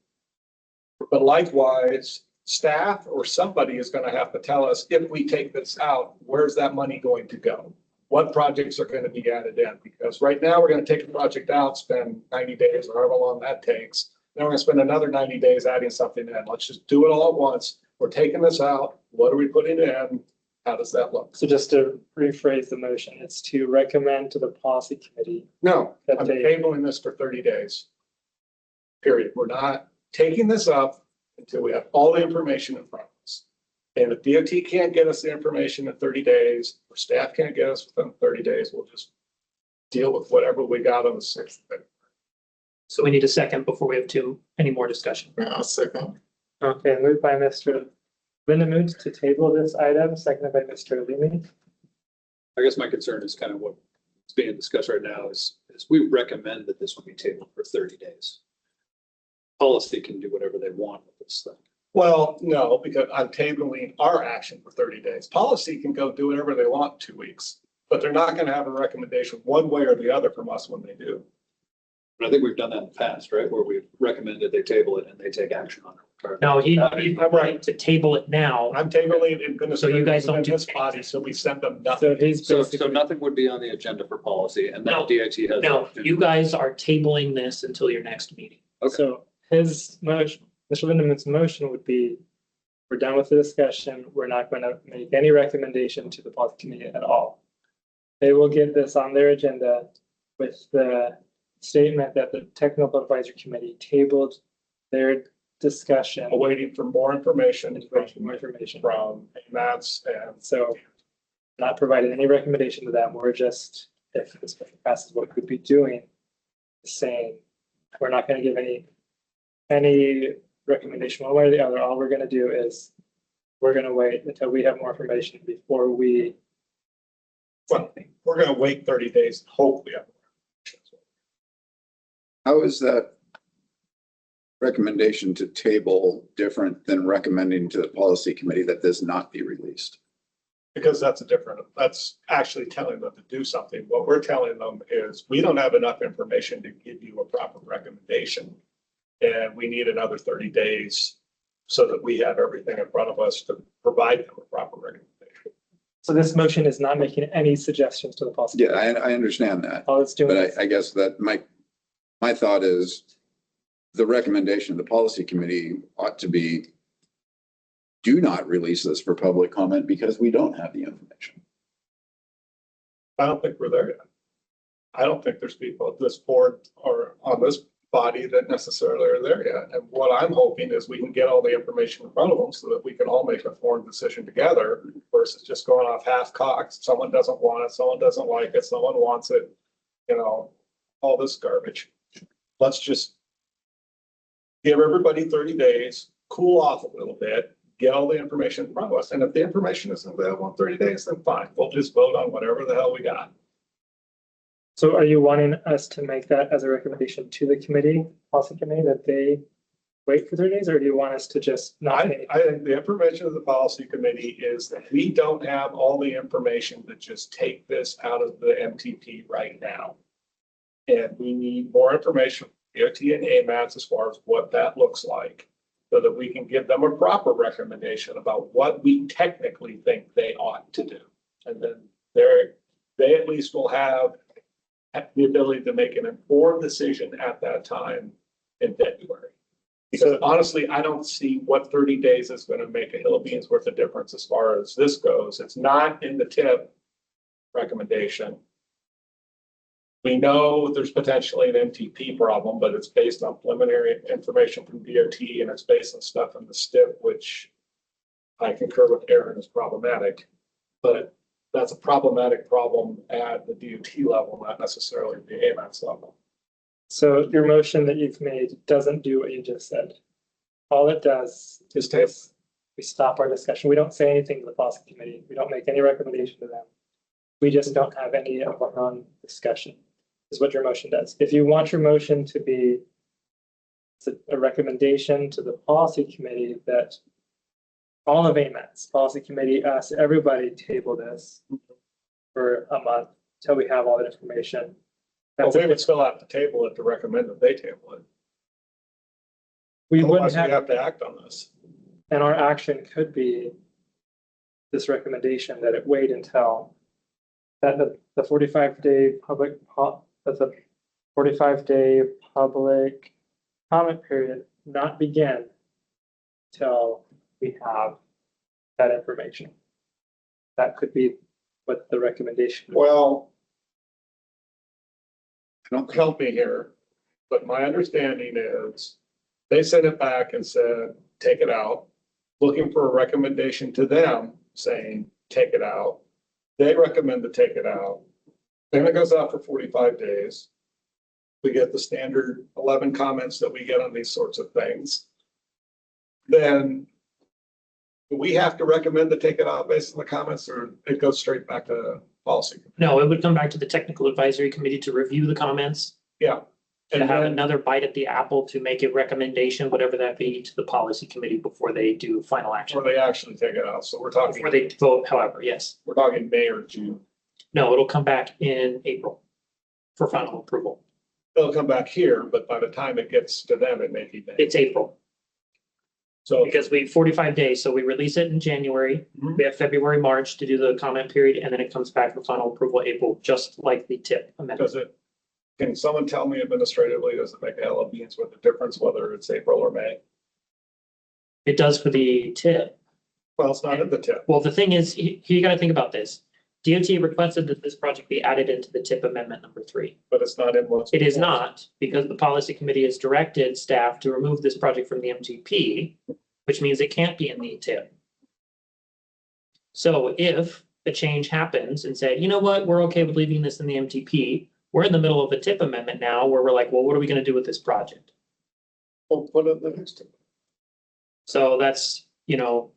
But likewise, staff or somebody is gonna have to tell us, if we take this out, where's that money going to go? What projects are gonna be added in? Because right now, we're gonna take a project out, spend 90 days or however long that takes. Then we're gonna spend another 90 days adding something in. Let's just do it all at once. We're taking this out. What are we putting in? How does that look? so just to rephrase the motion, it's to recommend to the policy committee. No, That I'm they- tabling this for 30 days. Period. We're not taking this up until we have all the information in front of us. And if DOT can't get us the information in 30 days, or staff can't get us within 30 days, we'll just deal with whatever we got on the 6th. So we need a second before we have any more discussion. I'll second. Okay, moved by Mr. Lindemoot to table this item, seconded by Mr. Leamy. I guess my concern is kind of what's being discussed right now is we recommend that this will be tabled for 30 days. Policy can do whatever they want with this thing. Well, no, because I'm tabling our action for 30 days. Policy can go do whatever they want in 2 weeks, but they're not going to have a recommendation one way or the other from us when they do. But I think we've done that in the past, right? Where we've recommended they table it and they take action on it. No, he's I'm right. to table it now. I'm tabling it and gonna. So you guys don't do this body, so we send them So nothing. he's So basically, nothing would be on the agenda for policy and then No, DOT has. No, you guys are tabling this until your next meeting. Okay. so his motion, Mr. Lindemoot's motion would be, we're done with the discussion. We're not going to make any recommendation to the policy committee at all. They will get this on their agenda with the statement that the technical advisory committee tabled their discussion. Waiting for more information More information. from AMATS and So not providing any recommendation to them. We're just, if this passes, what we'd be doing is saying, we're not going to give any recommendation one way or the other. All we're going to do is we're going to wait until we have more information before we. well, we're gonna wait 30 days, and hope we have more information. How is that recommendation to table different than recommending to the policy committee that this not be released? Because that's actually telling them to do something. What we're telling them is, we don't have enough information to give you a proper recommendation. And we need another 30 days so that we have everything in front of us to provide them a proper recommendation. So this motion is not making any suggestions to the policy. Yeah, I understand that, All it's doing but is, I guess that my thought is the recommendation of the policy committee ought to be, do not release this for public comment because we don't have the information. I don't think we're there yet. I don't think there's people at this board or on this body that necessarily are there yet. And what I'm hoping is we can get all the information in front of them so that we can all make an informed decision together versus just going off half-cocked. Someone doesn't want it, someone doesn't like it, someone wants it, all this garbage. Let's just give everybody 30 days, cool off a little bit, get all the information in front of us. And if the information isn't available in 30 days, then fine. We'll just vote on whatever the hell we got. so are you wanting us to make that as a recommendation to the committee, policy committee, that they wait for 30 days, or do you want us to just not? I think the information of the policy committee is that we don't have all the information to just take this out of the MTP right now. And we need more information from DOT and AMATS as far as what that looks like, so that we can give them a proper recommendation about what we technically think they ought to do. And then they at least will have the ability to make an informed decision at that time in February. Because honestly, I don't see what 30 days is going to make a hill of beans worth of difference as far as this goes. It's not in the tip recommendation. We know there's potentially an MTP problem, but it's based on preliminary information from DOT and it's based on stuff in the STIP, which I concur with Aaron is problematic. But that's a problematic problem at the DOT level, not necessarily the AMATS level. So your motion that you've made doesn't do what you just said. All it does Is table. is we stop our discussion. We don't say anything to the policy committee. We don't make any recommendation to them. We just don't have any of our own discussion, is what your motion does. If you want your motion to be a recommendation to the policy committee that all of AMATS policy committee asks everybody table this for a month until we have all the information. Well, That's we it. would still have to table it to recommend that they table it. We wouldn't Otherwise, we have, have to act on this. and our action could be this recommendation that it wait until that the 45-day public, that's a 45-day public comment period not begin till we have that information. That could be what the recommendation. Well, I don't help me here, but my understanding is they sent it back and said, take it out, looking for a recommendation to them saying, take it out. They recommend to take it out. Then it goes out for 45 days. We get the standard 11 comments that we get on these sorts of things. Then do we have to recommend to take it out based on the comments, or it goes straight back to policy? No, it would come back to the technical advisory committee to review the comments, Yeah. to And have then, another bite at the apple to make a recommendation, whatever that be, to the policy committee before they do final action. or they actually take it out. So we're talking, Before they vote, however, yes. we're talking May or June. No, it'll come back in April for final approval. They'll come back here, but by the time it gets to them, it may be May. It's April So because 45 days. So we release it in January. Mhm. We have February, March to do the comment period, and then it comes back for final approval April, just like the tip amendment. does it, can someone tell me administratively, does it make a hell of a beans with the difference whether it's April or May? It does for the tip. Well, it's not in the tip. Well, the thing is, you got to think about this. DOT requested that this project be added into the tip amendment number 3. But it's not in what's. It is not, because the policy committee has directed staff to remove this project from the MTP, which means it can't be in the tip. So if a change happens and say, you know what, we're okay with leaving this in the MTP, we're in the middle of a tip amendment now where we're like, well, what are we going to do with this project? We'll put it in the next tip. So that's, that'll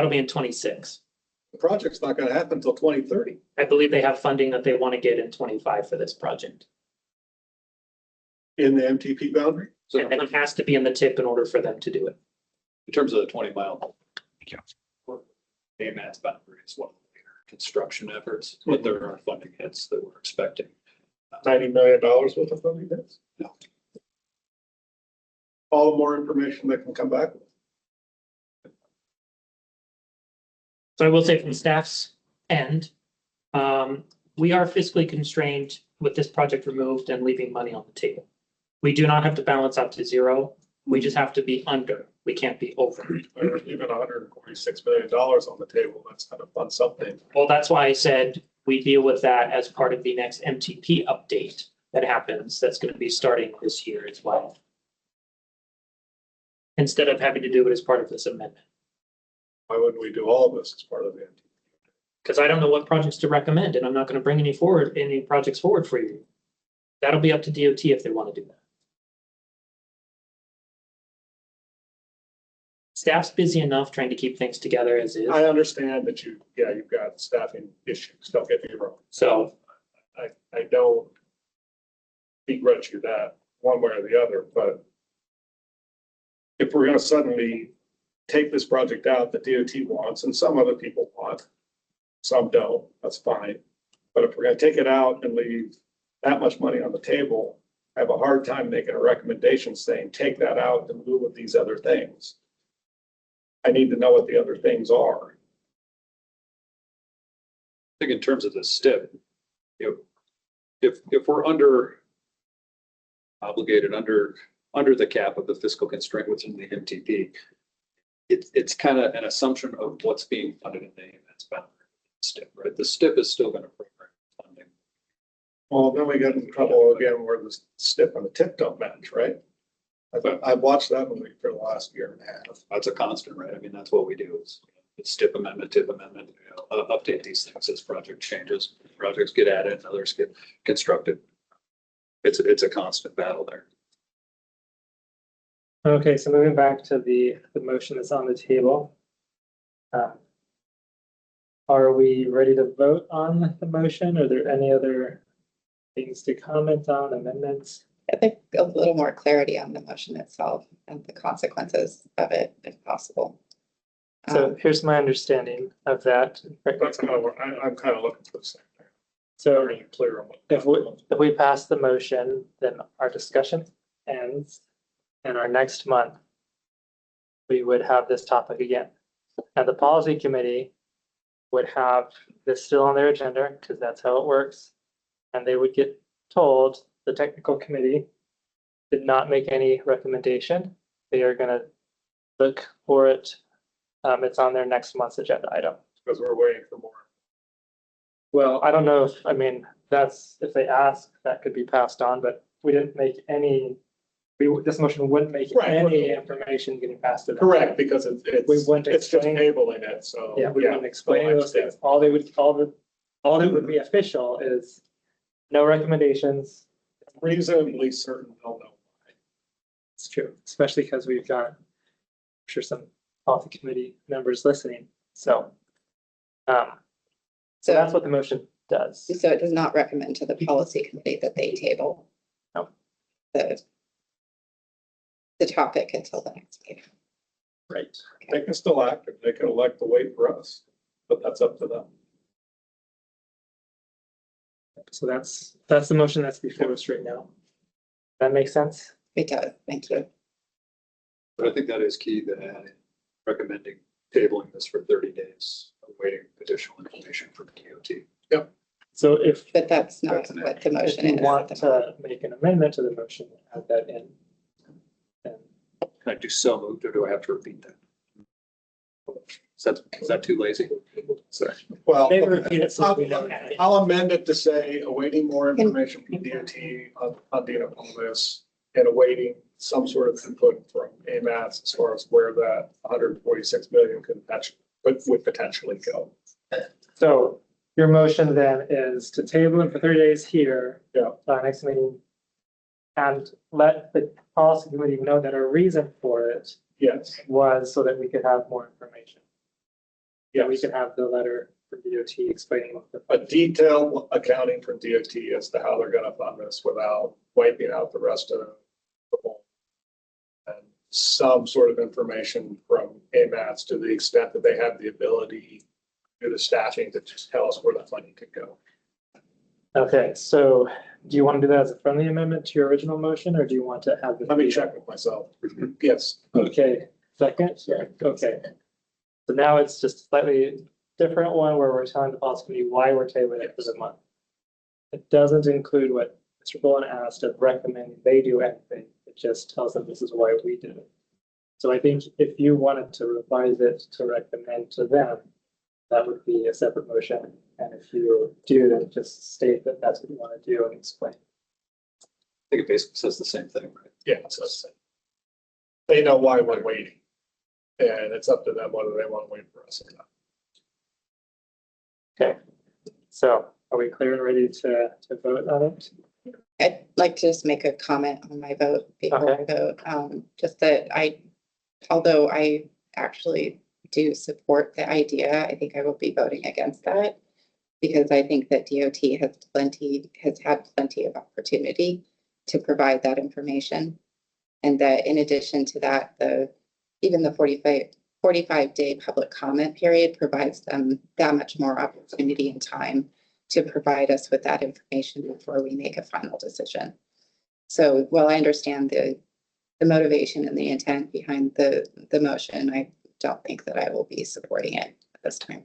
be in 26. The project's not gonna happen until 2030. I believe they have funding that they want to get in 25 for this project. In the MTP boundary? So And then it has to be in the tip in order for them to do it. in terms of the 20-mile. AMATS boundary is one of the bigger construction efforts, but there are funding hits that we're expecting. $90 million worth of funding hits? No. All the more information they can come back with. So I will say from staff's end, we are fiscally constrained with this project removed and leaving money on the table. We do not have to balance out to zero. We just have to be under. We can't be over. Or even $146 million on the table, that's kind of fun something. Well, that's why I said we deal with that as part of the next MTP update that happens. That's going to be starting this year as well. Instead of having to do it as part of this amendment. Why wouldn't we do all of this as part of the MTP? Because I don't know what projects to recommend, and I'm not going to bring any projects forward for you. That'll be up to DOT if they want to do that. Staff's busy enough trying to keep things together as is. I understand that you've got staffing issues, don't get me wrong. So I don't begrudge you that one way or the other, but if we're gonna suddenly take this project out that DOT wants and some other people want, some don't, that's fine. But if we're gonna take it out and leave that much money on the table, I have a hard time making a recommendation saying, take that out and move with these other things. I need to know what the other things are. I think in terms of the STIP, if we're obligated under the cap of the fiscal constraint within the MTP, it's kind of an assumption of what's being funded in the AMATS boundary STIP, right? The STIP is still going to program funding. Well, then we get in trouble again where the STIP and the tip don't match, right? I've watched that movie for the last year and a half. That's a constant, right? I mean, that's what we do is It's tip amendment, update these things as project changes, projects get added and others get constructed. It's a constant battle there. Okay, so moving back to the motion that's on the table. Are we ready to vote on the motion? Are there any other things to comment on, amendments? I think a little more clarity on the motion itself and the consequences of it, if possible. So here's my understanding of that. That's kind of what I'm kind of looking for the same thing. So Really clear on what. if we pass the motion, then our discussion ends, and our next month we would have this topic again. And the policy committee would have this still on their agenda, because that's how it works. And they would get told, the technical committee did not make any recommendation. They are gonna look for it. It's on their next month's agenda item. Because we're waiting for more. Well, I don't know if, I mean, that's, if they ask, that could be passed on, but we didn't make any, this motion wouldn't make Right. any information getting passed to them. Correct, because We wouldn't it's just explain- enabling it, so. Yeah, we wouldn't explain I those things. understand. All that would be official is no recommendations. Reasonably certain they'll know. It's true, especially because we've got, I'm sure, some policy committee members listening. So that's So, what the motion does. so it does not recommend to the policy committee that they table. No. The topic until the next meeting. Right. They can still act, they can elect to wait for us, but that's up to them. So that's the motion that's before us right now. That makes sense? It does, thank you. But I think that is key, that recommending tabling this for 30 days, awaiting additional information from DOT. So if But that's not That's an what the if motion you is. want to make an amendment to the motion, add that in. Then Can I do so moved, or do I have to repeat that? Is that too lazy? Sorry. Well, maybe repeat it so we know. I'll amend it to say awaiting more information from DOT on Dina Palmas and awaiting some sort of input from AMATS as far as where that 146 million would potentially go. So your motion then is to table it for 30 days here. Yeah. Our next meeting. And let the policy committee know that our reason for it Yes, was so that we could have more information. Yeah, we yes. can have the letter from DOT explaining what the. A detailed accounting from DOT as to how they're gonna fund this without wiping out the rest of the whole. And some sort of information from AMATS to the extent that they have the ability through the staffing to just tell us where that money could go. Okay, so do you want to do that as a friendly amendment to your original motion, or do you want to have? it Let me be- check with myself. Yes. Okay, second? Yeah. Okay. So now it's just a slightly different one where we're telling the policy committee why we're tabling it for the month. It doesn't include what Mr. Bullen asked of recommending they do anything. It just tells them this is why we did it. So I think if you wanted to revise it to recommend to them, that would be a separate motion. And if you do, then just state that that's what you want to do and explain. I think it basically says the same thing, right? Yeah, so they know why we're waiting. And it's up to them whether they want to wait for us or not. Okay, so are we clear and ready to vote on it? I'd like to just make a comment on my vote before I vote. Just that although I actually do support the idea, I think I will be voting against that. Because I think that DOT has had plenty of opportunity to provide that information. And that in addition to that, even the 45-day public comment period provides them that much more opportunity and time to provide us with that information before we make a final decision. So while I understand the motivation and the intent behind the motion, I don't think that I will be supporting it at this time.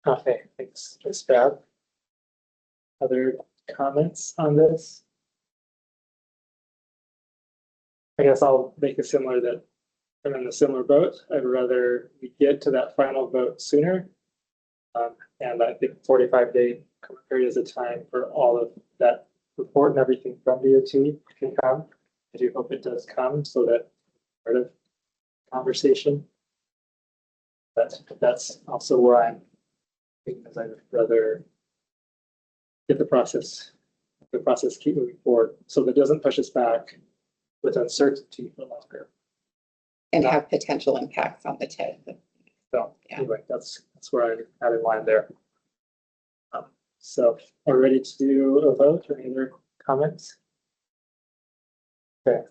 Okay, thanks, Ms. Stroud. Other comments on this? I guess I'll make a similar vote. I'd rather we get to that final vote sooner. And I think 45-day comment period is a time for all of that report and everything from DOT can come. I do hope it does come so that part of conversation. But that's also where I'm, because I'd rather get the process keep moving forward, so that doesn't push us back with uncertainty for longer. And have potential impacts on the TID. So Yeah. anyway, that's where I had in mind there. So are we ready to do a vote or any other comments? Okay,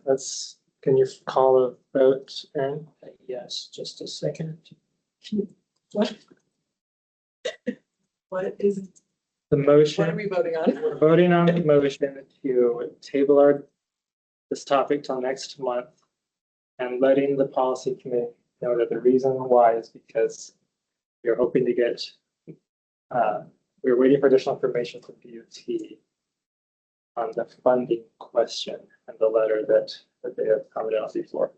can you call a vote, Aaron? Yes, just a second. What? What is, The what are motion, we voting on? we're voting on the motion to table this topic till next month and letting the policy committee know that the reason why is because we're hoping to get, we're waiting for additional information from DOT on the funding question and the letter that they have commented on before.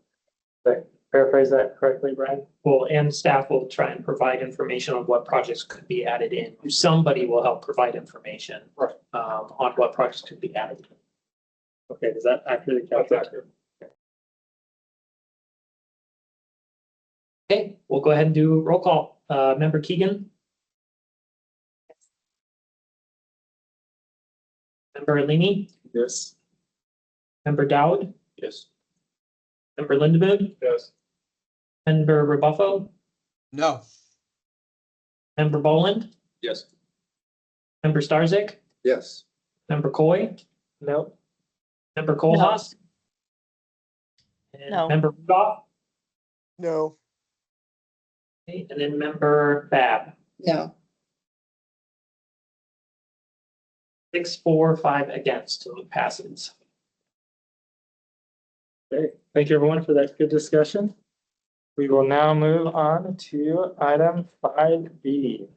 Did I paraphrase that correctly, Brian? Well, and staff will try and provide information on what projects could be added in. Somebody will help provide information. Right. On what projects could be added. Okay, is that accurately That's calculated? accurate. Okay, we'll go ahead and do roll call. Member Keegan? Member Alini? Yes. Member Dowd? Yes. Member Lindemood? Yes. Member Rebuffo? No. Member Boland? Yes. Member Starzyk? Yes. Member Coy? No. Member Kohlhaas? And No. Member Rudolph? No. Okay, and then member Fab. No, 6, 4, 5 against, so it passes. Okay, thank you everyone for that good discussion. We will now move on to item 5B,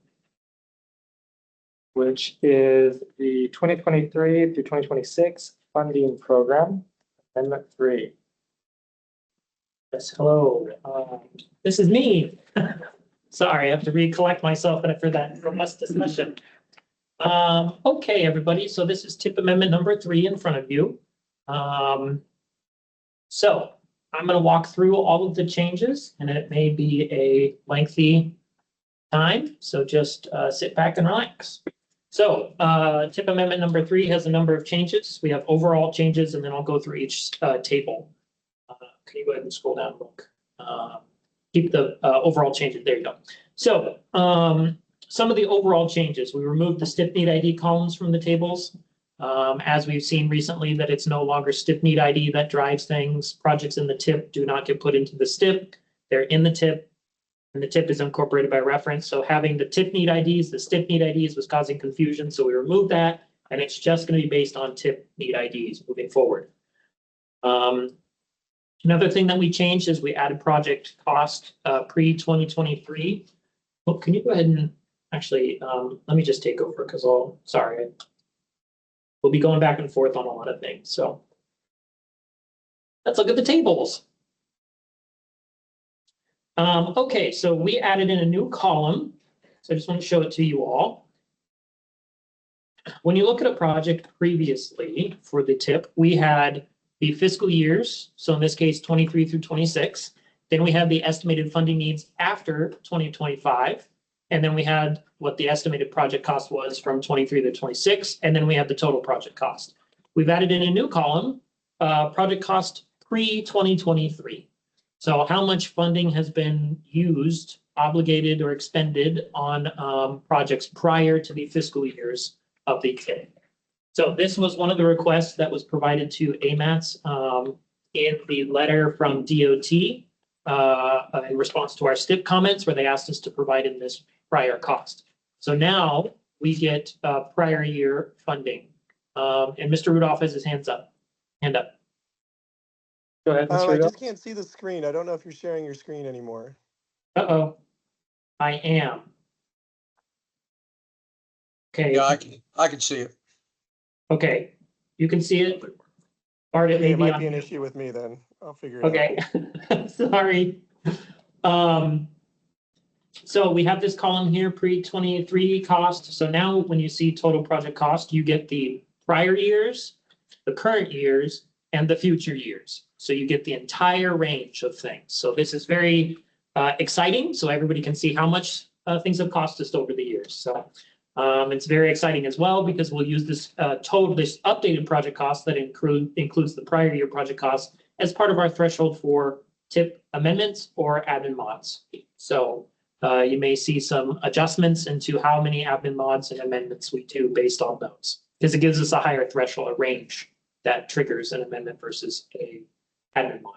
which is the 2023 through 2026 funding program, Amendment 3. Yes, hello. This is me. Sorry, I have to recollect myself after that robust discussion. Okay, everybody, so this is tip amendment number 3 in front of you. So I'm going to walk through all of the changes, and it may be a lengthy time, so just sit back and relax. So tip amendment number 3 has a number of changes. We have overall changes, and then I'll go through each table. Can you go ahead and scroll down and look? Keep the overall changes. There you go. So some of the overall changes, we removed the STIP need ID columns from the tables. As we've seen recently that it's no longer STIP need ID that drives things. Projects in the TIP do not get put into the STIP. They're in the TIP, and the TIP is incorporated by reference. So having the TIP need IDs, the STIP need IDs was causing confusion. So we removed that, and it's just going to be based on TIP need IDs moving forward. Another thing that we changed is we added project cost pre-2023. Well, can you go ahead and actually, let me just take over because sorry, we'll be going back and forth on a lot of things. So let's look at the tables. Okay, so we added in a new column. So I just want to show it to you all. When you look at a project previously for the TIP, we had the fiscal years, so in this case, 23 through 26. Then we had the estimated funding needs after 2025. And then we had what the estimated project cost was from 23 to 26. And then we have the total project cost. We've added in a new column, project cost pre-2023. So how much funding has been used, obligated, or expended on projects prior to the fiscal years of the TIP. So this was one of the requests that was provided to AMATS in the letter from DOT in response to our STIP comments, where they asked us to provide in this prior cost. So now we get prior year funding. And Mr. Rudolph has his hand up. Go ahead, Mr. I Rudolph. just can't see the screen. I don't know if you're sharing your screen anymore. Uh-oh, I am. Okay, Yeah, I can see it. okay, you can see it. Art, it Okay, may it be might be on. an issue with me then. I'll figure it out. Okay, sorry. So we have this column here, pre-23 cost. So now when you see total project cost, you get the prior years, the current years, and the future years. So you get the entire range of things. So this is very exciting, so everybody can see how much things have cost us over the years. So it's very exciting as well because we'll use this this updated project cost that includes the prior year project cost as part of our threshold for tip amendments or admin mods. So you may see some adjustments into how many admin mods and amendments we do based on those, because it gives us a higher threshold, a range that triggers an amendment versus a admin mod.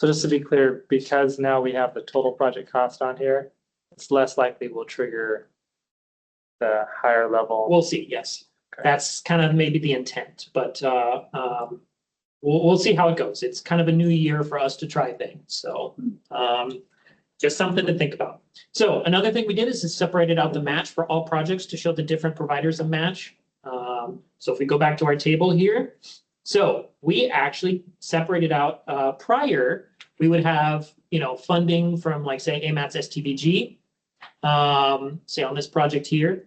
So just to be clear, because now we have the total project cost on here, it's less likely we'll trigger the higher level. We'll see, yes. That's kind of maybe the intent, but we'll see how it goes. It's kind of a new year for us to try things, so just something to think about. So another thing we did is separated out the match for all projects to show the different providers of match. So if we go back to our table here, so we actually separated out prior, we would have, funding from like say AMATS STBG, say on this project here.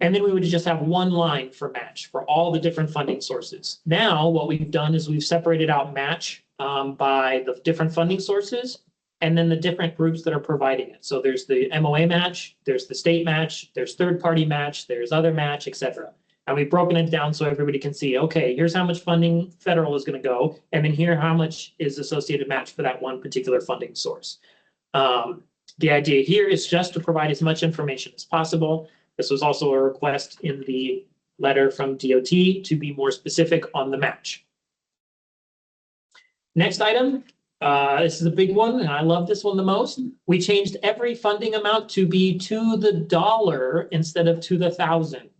And then we would just have one line for match for all the different funding sources. Now, what we've done is we've separated out match by the different funding sources and then the different groups that are providing it. So there's the MOA match, there's the state match, there's third-party match, there's other match, etc. And we've broken it down so everybody can see, okay, here's how much funding federal is going to go, and then here how much is associated match for that one particular funding source. The idea here is just to provide as much information as possible. This was also a request in the letter from DOT to be more specific on the match. Next item, this is a big one, and I love this one the most. We changed every funding amount to be to the dollar instead of to the thousands.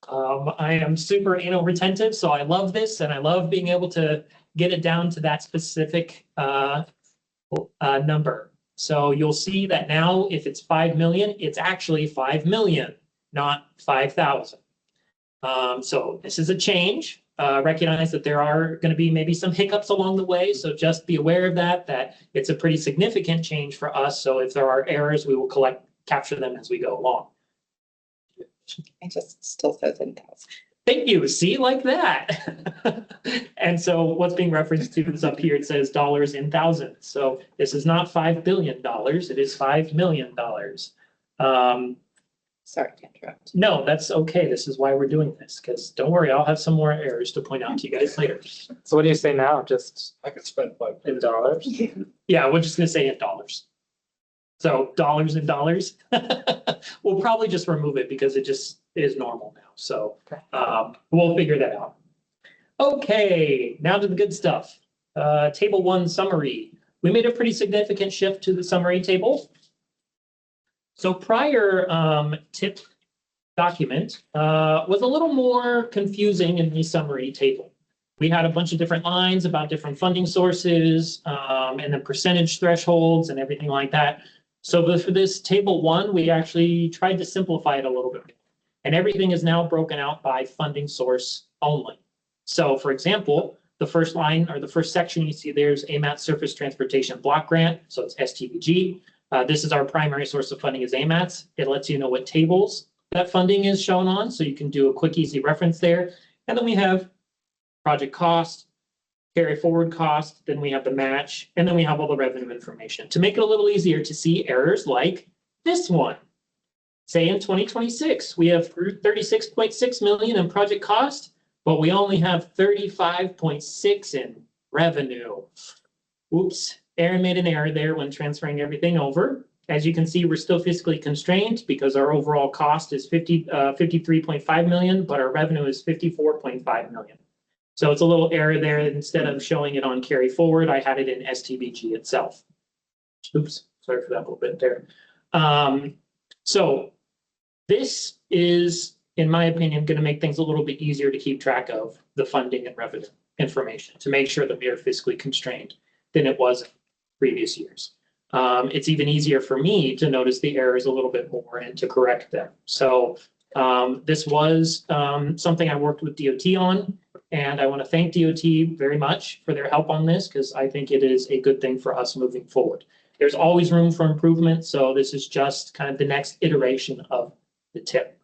I am super anal retentive, so I love this, and I love being able to get it down to that specific number. So you'll see that now if it's 5 million, it's actually 5 million, not 5,000. So this is a change. Recognize that there are going to be maybe some hiccups along the way. So just be aware of that it's a pretty significant change for us. So if there are errors, we will capture them as we go along. It just still says 10,000. Thank you. See, like that. And so what's being referenced to is up here, it says dollars in thousands. So this is not $5 billion. It is $5 million. Sorry to interrupt. No, that's okay. This is why we're doing this, because don't worry, I'll have some more errors to point out to you guys later. So what do you say now? Just I could spend $5 in dollars? Yeah, we're just going to say in dollars. So dollars in dollars. We'll probably just remove it because it just is normal now. So we'll figure that out. Okay, now to the good stuff. Table 1 summary. We made a pretty significant shift to the summary table. So prior tip document was a little more confusing in the summary table. We had a bunch of different lines about different funding sources and then percentage thresholds and everything like that. So for this table 1, we actually tried to simplify it a little bit. And everything is now broken out by funding source only. So for example, the first line or the first section you see there's AMATS Surface Transportation Block Grant. So it's STBG. This is our primary source of funding is AMATS. It lets you know what tables that funding is shown on. So you can do a quick, easy reference there. And then we have project cost, carry forward cost, then we have the match, and then we have all the revenue information to make it a little easier to see errors like this one. Say in 2026, we have 36.6 million in project cost, but we only have 35.6 in revenue. Oops, Aaron made an error there when transferring everything over. As you can see, we're still fiscally constrained because our overall cost is 53.5 million, but our revenue is 54.5 million. So it's a little error there. Instead of showing it on carry forward, I had it in STBG itself. Oops, sorry for that little bit there. So this is, in my opinion, going to make things a little bit easier to keep track of the funding and revenue information to make sure that we are fiscally constrained than it was in previous years. It's even easier for me to notice the errors a little bit more and to correct them. So this was something I worked with DOT on, and I want to thank DOT very much for their help on this because I think it is a good thing for us moving forward. There's always room for improvement, so this is just kind of the next iteration of the tip.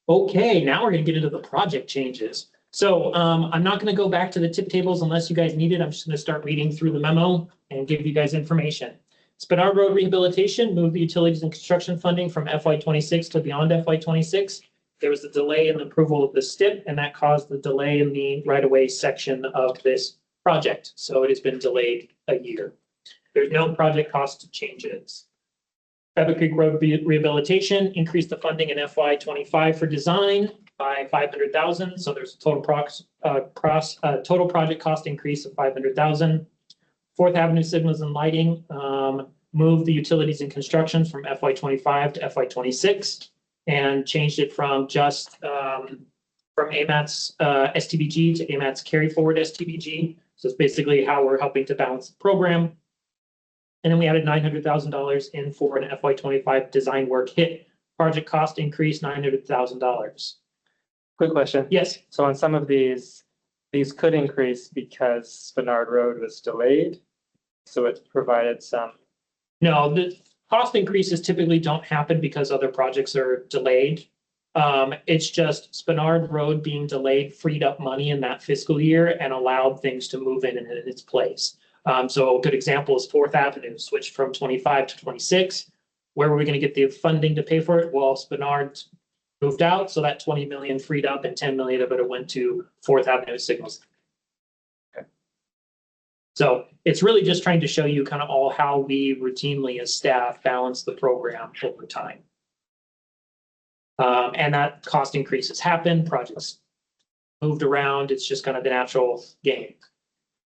Okay, now we're going to get into the project changes. So I'm not going to go back to the tip tables unless you guys need it. I'm just going to start reading through the memo and give you guys information. Spinard Road rehabilitation moved the utilities and construction funding from FY26 to beyond FY26. There was a delay in the approval of the STIP, and that caused the delay in the right-of-way section of this project. So it has been delayed a year. There's no project cost changes. Pebble Creek Road rehabilitation increased the funding in FY25 for design by 500,000. So there's a total total project cost increase of 500,000. Fourth Avenue signals and lighting moved the utilities and construction from FY25 to FY26 and changed it from just from AMATS STBG to AMATS carry forward STBG. So it's basically how we're helping to balance the program. And then we added $900,000 in for an FY25 design work hit. Project cost increased $900,000. Quick question. Yes. So on some of these could increase because Spenard Road was delayed. So it provided some. No, the cost increases typically don't happen because other projects are delayed. It's just Spenard Road being delayed freed up money in that fiscal year and allowed things to move in its place. So a good example is Fourth Avenue switched from 25 to 26. Where were we going to get the funding to pay for it? Well, Spenard moved out, so that 20 million freed up and 10 million of it went to Fourth Avenue signals. Okay. So it's really just trying to show you kind of all how we routinely as staff balance the program over time. And that cost increases happen, projects moved around. It's just kind of the natural game.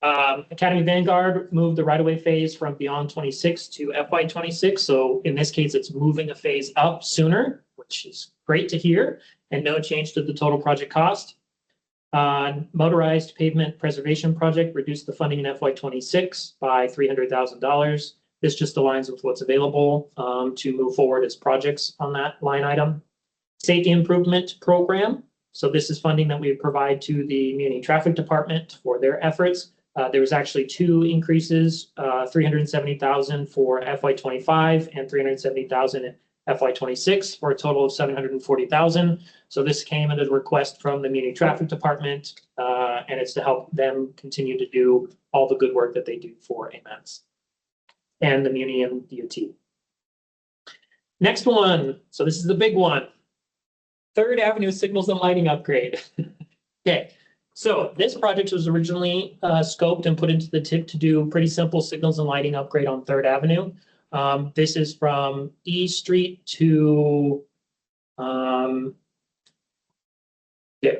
Academy Vanguard moved the right-of-way phase from beyond 26 to FY26. So in this case, it's moving a phase up sooner, which is great to hear, and no change to the total project cost. Motorized pavement preservation project reduced the funding in FY26 by $300,000. This just aligns with what's available to move forward as projects on that line item. Safety improvement program. So this is funding that we provide to the Muni Traffic Department for their efforts. There was actually two increases, 370,000 for FY25 and 370,000 in FY26 for a total of 740,000. So this came at a request from the Muni Traffic Department, and it's to help them continue to do all the good work that they do for AMATS and the Muni and DOT. Next one. So this is the big one. Third Avenue signals and lighting upgrade. Okay. So this project was originally scoped and put into the tip to do pretty simple signals and lighting upgrade on Third Avenue. This is from E Street to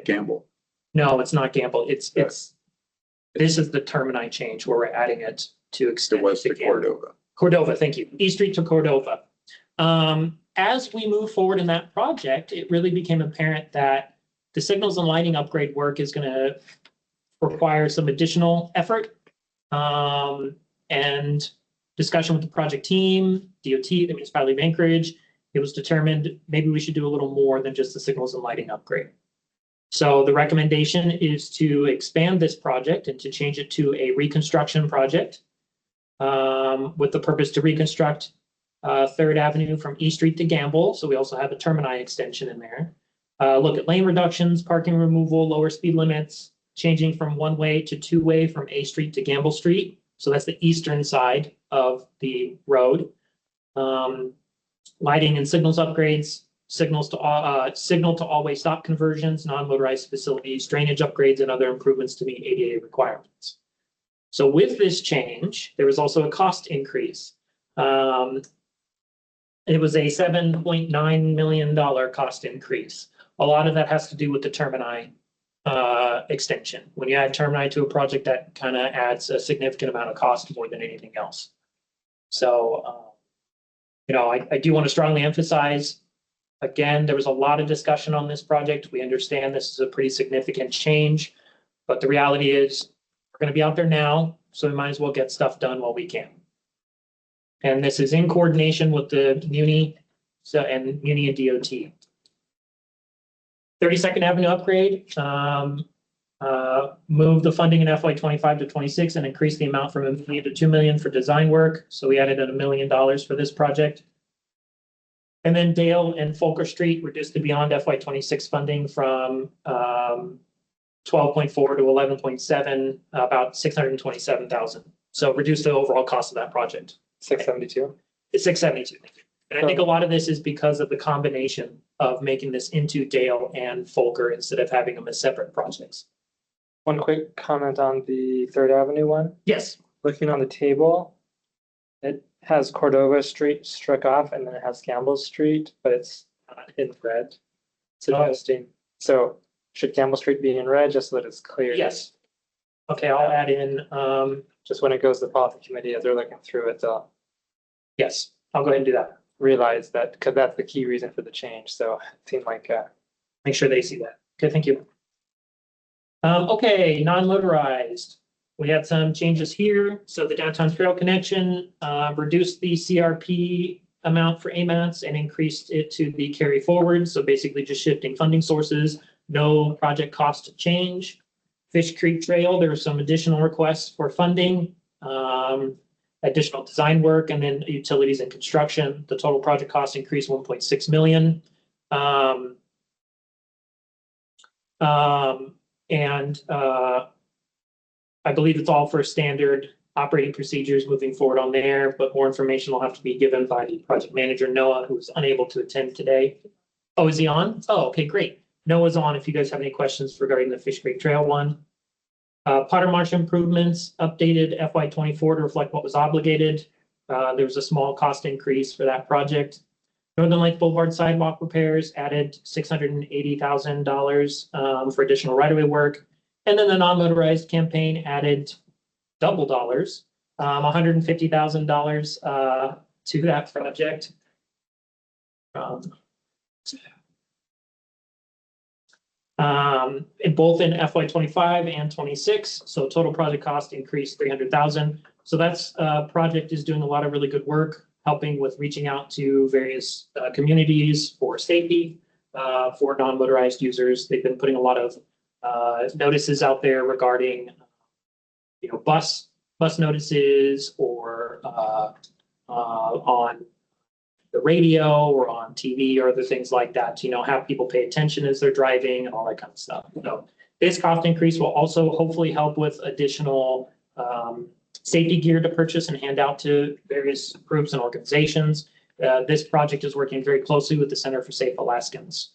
Gamble. No, it's not Gamble. It's this is the termini change where we're adding it to extend It was to to Cordova. Cordova, thank you. E Street to Cordova. As we move forward in that project, it really became apparent that the signals and lighting upgrade work is going to require some additional effort and discussion with the project team, DOT, the municipality of Anchorage. It was determined maybe we should do a little more than just the signals and lighting upgrade. So the recommendation is to expand this project and to change it to a reconstruction project with the purpose to reconstruct Third Avenue from E Street to Gamble. So we also have a termini extension in there. Look at lane reductions, parking removal, lower speed limits, changing from one-way to two-way from A Street to Gamble Street. So that's the eastern side of the road. Lighting and signals upgrades, signal to all-way stop conversions, non-motorized facilities, drainage upgrades, and other improvements to meet ADA requirements. So with this change, there was also a cost increase. It was a $7.9 million cost increase. A lot of that has to do with the termini extension. When you add termini to a project, that kind of adds a significant amount of cost more than anything else. So, I do want to strongly emphasize, again, there was a lot of discussion on this project. We understand this is a pretty significant change, but the reality is we're going to be out there now, so we might as well get stuff done while we can. And this is in coordination with the Muni and Muni and DOT. 32nd Avenue upgrade, moved the funding in FY25 to 26 and increased the amount from $1 million to $2 million for design work. So we added $1 million for this project. And then Dale and Folker Street reduced the beyond FY26 funding from 12.4 to 11.7, about 627,000. So reduce the overall cost of that project. 672. It's 672. And I think a lot of this is because of the combination of making this into Dale and Folker instead of having them as separate projects. One quick comment on the Third Avenue one. Yes. Looking on the table, it has Cordova Street struck off and then it has Campbell Street, but it's not in red. Suggesting, so should Campbell Street be in red just so that it's clear? Yes. Okay, I'll add in, Just when it goes to the policy committee, as they're looking through it, they'll yes, I'll go ahead and do that. realize that, because that's the key reason for the change. So it seemed like, Make sure they see that. Okay, thank you. Okay, non-motorized. We had some changes here. So the downtown trail connection, reduced the CRP amount for AMATS and increased it to the carry forward. So basically just shifting funding sources, no project cost change. Fish Creek Trail, there were some additional requests for funding, additional design work, and then utilities and construction. The total project cost increased 1.6 million. I believe it's all for standard operating procedures moving forward on there, but more information will have to be given by the project manager, Noah, who is unable to attend today. Oh, is he on? Oh, okay, great. Noah's on if you guys have any questions regarding the Fish Creek Trail one. Potter Marsh improvements updated FY24 to reflect what was obligated. There was a small cost increase for that project. Northern Lights Boulevard sidewalk repairs added $680,000 for additional right-of-way work. And then the non-motorized campaign added double dollars, $150,000 to that project. Both in FY25 and 26. So total project cost increased 300,000. So that's project is doing a lot of really good work, helping with reaching out to various communities for safety, for non-motorized users. They've been putting a lot of notices out there regarding, bus notices or on the radio or on TV or other things like that to, have people pay attention as they're driving and all that kind of stuff. So this cost increase will also hopefully help with additional safety gear to purchase and hand out to various groups and organizations. This project is working very closely with the Center for Safe Alaskans.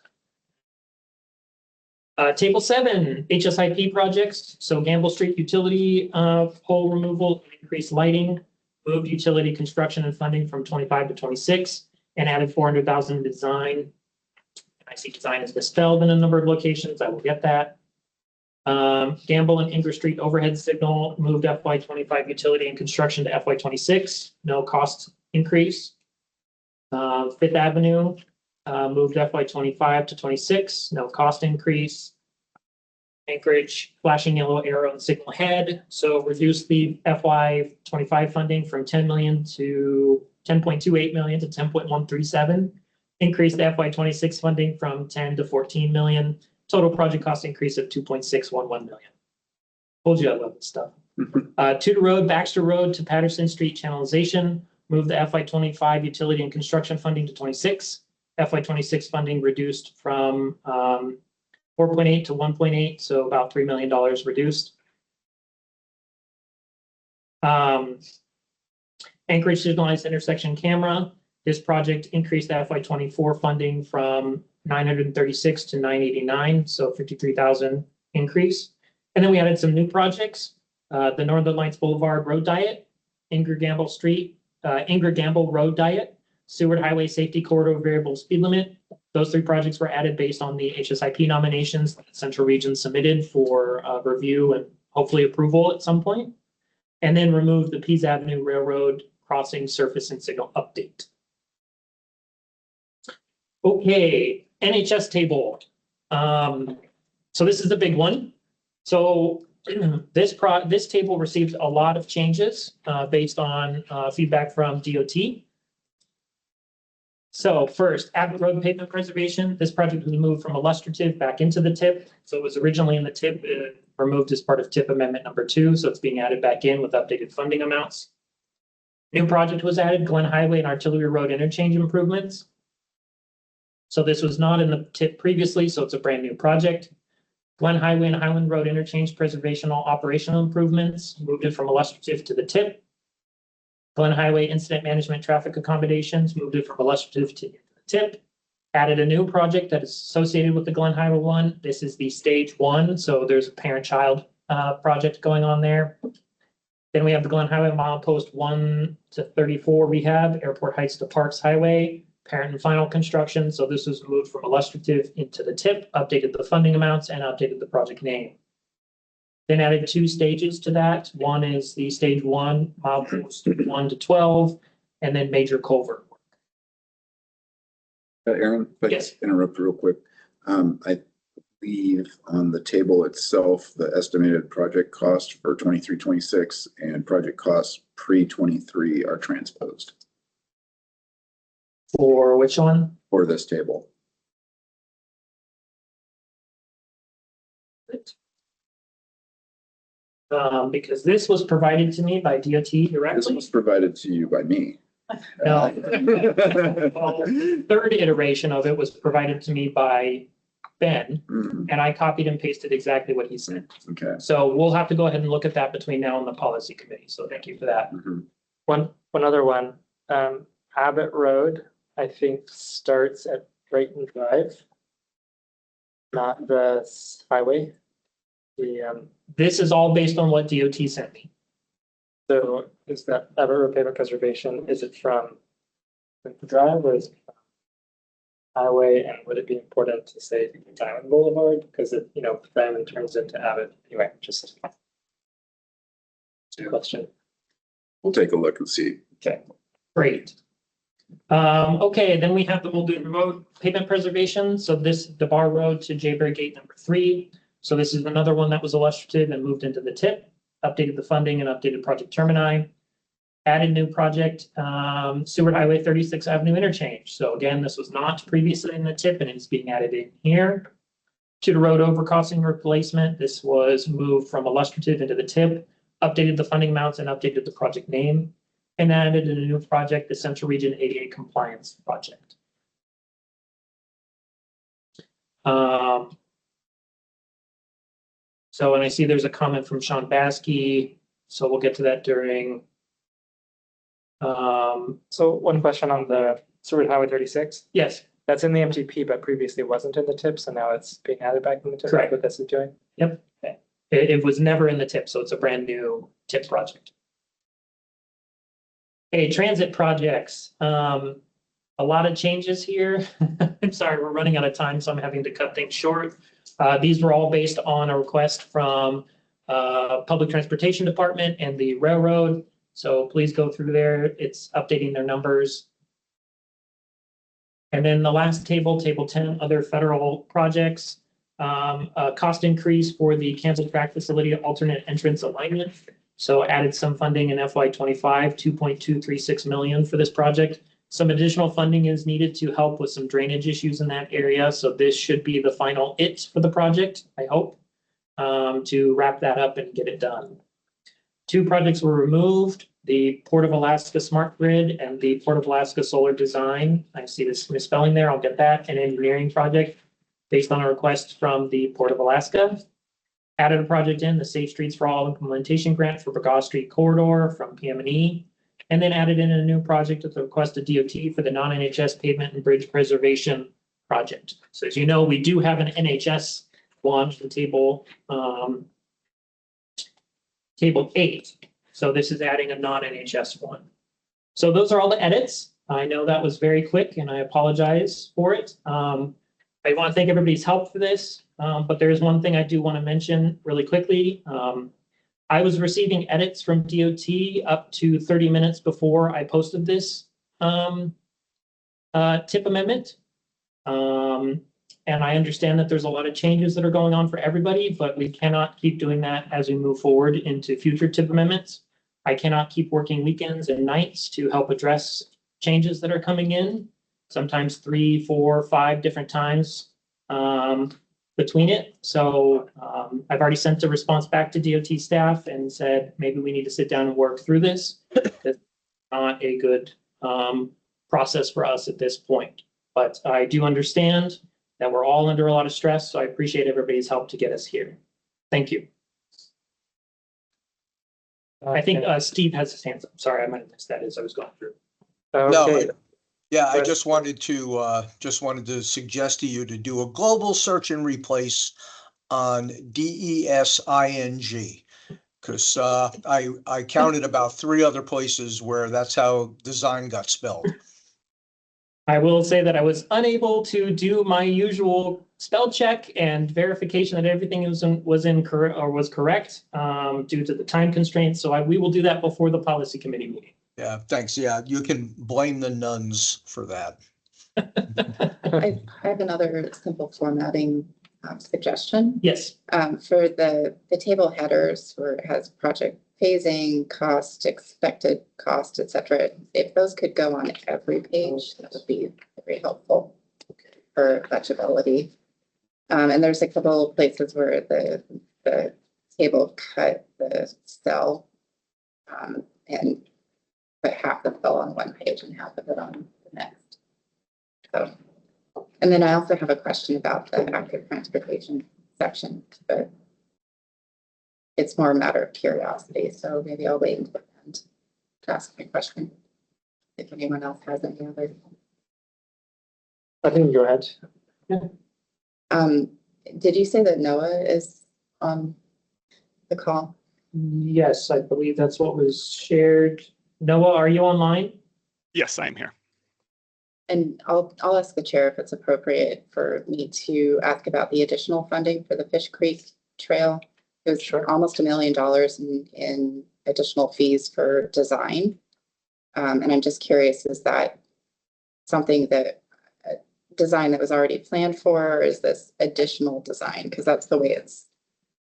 Table 7, HSIP projects. So Gamble Street utility pole removal, increased lighting, moved utility construction and funding from 25 to 26, and added 400,000 design. I see design is misspelled in a number of locations. I will get that. Gamble and Inger Street overhead signal moved FY25 utility and construction to FY26. No cost increase. Fifth Avenue moved FY25 to 26. No cost increase. Anchorage flashing yellow arrow and signal head. So reduced the FY25 funding from 10 million to 10.28 million to 10.137. Increased the FY26 funding from 10 to 14 million. Total project cost increase of 2.611 million. Told you I love this stuff. Tudor Road, Baxter Road to Patterson Street channelization. Moved the FY25 utility and construction funding to 26. FY26 funding reduced from 4.8 to 1.8, so about $3 million reduced. Anchorage signalized intersection camera. This project increased the FY24 funding from 936 to 989, so 53,000 increase. And then we added some new projects. The Northern Lights Boulevard Road Diet, Inger Gamble Road Diet, Seward Highway Safety Corridor Variable Speed Limit. Those 3 projects were added based on the HSIP nominations that Central Region submitted for review and hopefully approval at some point. And then removed the Pease Avenue Railroad Crossing Surface and Signal Update. Okay, NHS table. So this is the big one. So this table received a lot of changes based on feedback from DOT. So first, Abbott Road pavement preservation. This project was moved from illustrative back into the TIP. So it was originally in the TIP, removed as part of TIP amendment number 2. So it's being added back in with updated funding amounts. New project was added, Glen Highway and Artillery Road interchange improvements. So this was not in the TIP previously, so it's a brand new project. Glen Highway and Highland Road interchange preservational operational improvements, moved it from illustrative to the tip. Glen Highway incident management traffic accommodations, moved it from illustrative to the tip. Added a new project that is associated with the Glen Highway one. This is the stage one, so there's a parent-child project going on there. Then we have the Glen Highway milepost 1 to 34 rehab, Airport Heights to Parks Highway, parent and final construction. So this was moved from illustrative into the tip, updated the funding amounts and updated the project name. Then added 2 stages to that. One is the stage 1, milepost 1 to 12, and then major culvert. Aaron, if I Yes. could interrupt real quick. I believe on the table itself, the estimated project cost for 23-26 and project costs pre-23 are transposed For which one? for this table. Because this was provided to me by DOT This directly. was provided to you by me. No. Well, third iteration of it was provided to me by Ben, Mhm, and I copied and pasted exactly what he said. okay. So we'll have to go ahead and look at that between now and the policy committee. So thank you for that. Mhm. One other one, Abbott Road, I think starts at Drayton Drive. Not the highway. This is all based on what DOT sent me. So is that Abbott Road pavement preservation, is it from the drive or is it from highway? And would it be important to say Diamond Boulevard? Because it, Diamond turns into Abbott. Anyway, just a question. We'll take a look and see. Okay, great. Okay, then we have the Muldoon Road pavement preservation. So this, DeBar Road to Jayberry Gate number 3. So this is another one that was illustrative and moved into the tip, updated the funding and updated project termini. Added new project, Seward Highway 36th Avenue interchange. So again, this was not previously in the tip and it's being added in here. To the road overcrossing replacement, this was moved from illustrative into the tip, updated the funding amounts and updated the project name, and added in a new project, the Central Region 88 compliance project. So, and I see there's a comment from Sean Baskey, so we'll get to that during. So one question on the Seward Highway 36. Yes, That's in the MTP, but previously wasn't in the tip, so now it's being added back in the tip. Correct. What this is doing. it was never in the tip, so it's a brand new tip project. Okay, transit projects. A lot of changes here. I'm sorry, we're running out of time, so I'm having to cut things short. These were all based on a request from Public Transportation Department and the railroad. So please go through there. It's updating their numbers. And then the last table, table 10, other federal projects. A cost increase for the Kansas track facility alternate entrance alignment. So added some funding in FY25, 2.236 million for this project. Some additional funding is needed to help with some drainage issues in that area. So this should be the final it for the project, I hope, to wrap that up and get it done. 2 projects were removed, the Port of Alaska Smart Grid and the Port of Alaska Solar Design. I see this misspelling there, I'll get that, an engineering project based on a request from the Port of Alaska. Added a project in, the Safe Streets for All implementation grant for Burgaw Street corridor from PM&E. And then added in a new project at the request of DOT for the non-NHS pavement and bridge preservation project. So as you know, we do have an NHS one in table 8. So this is adding a non-NHS one. So those are all the edits. I know that was very quick and I apologize for it. I want to thank everybody's help for this, but there is one thing I do want to mention really quickly. I was receiving edits from DOT up to 30 minutes before I posted this tip amendment. And I understand that there's a lot of changes that are going on for everybody, but we cannot keep doing that as we move forward into future tip amendments. I cannot keep working weekends and nights to help address changes that are coming in, sometimes 3, 4, 5 different times between it. So I've already sent a response back to DOT staff and said, maybe we need to sit down and work through this. It's not a good process for us at this point, but I do understand. that we're all under a lot of stress. So I appreciate everybody's help to get us here. Thank you. I think Steve has his hands up. Sorry, I might have missed that as I was going through. Okay. Yeah, I But- just wanted to suggest to you to do a global search and replace on DESING. Because I counted about 3 other places where that's how design got spelled. I will say that I was unable to do my usual spell check and verification that everything was correct due to the time constraints. So we will do that before the policy committee meeting. Yeah, thanks. Yeah, you can blame the nuns for that. I have another simple formatting suggestion. Yes, For the table headers where it has project phasing, cost, expected cost, et cetera. If those could go on every page, that would be very helpful for legibility. And there's a couple of places where the table cut the cell and put half the cell on one page and half of it on the next. So, and then I also have a question about the active transportation section, but it's more a matter of curiosity, so maybe I'll wait until the end to ask my question. If anyone else has any other. I think go ahead. Did you say that Noah is on the call? yes, I believe that's what was shared. Noah, are you online? Yes, I'm here. And I'll ask the chair if it's appropriate for me to ask about the additional funding for the Fish Creek Trail. It was almost $1 million in additional fees for design. And I'm just curious, is that something that design that was already planned for, or is this additional design? Because that's the way it's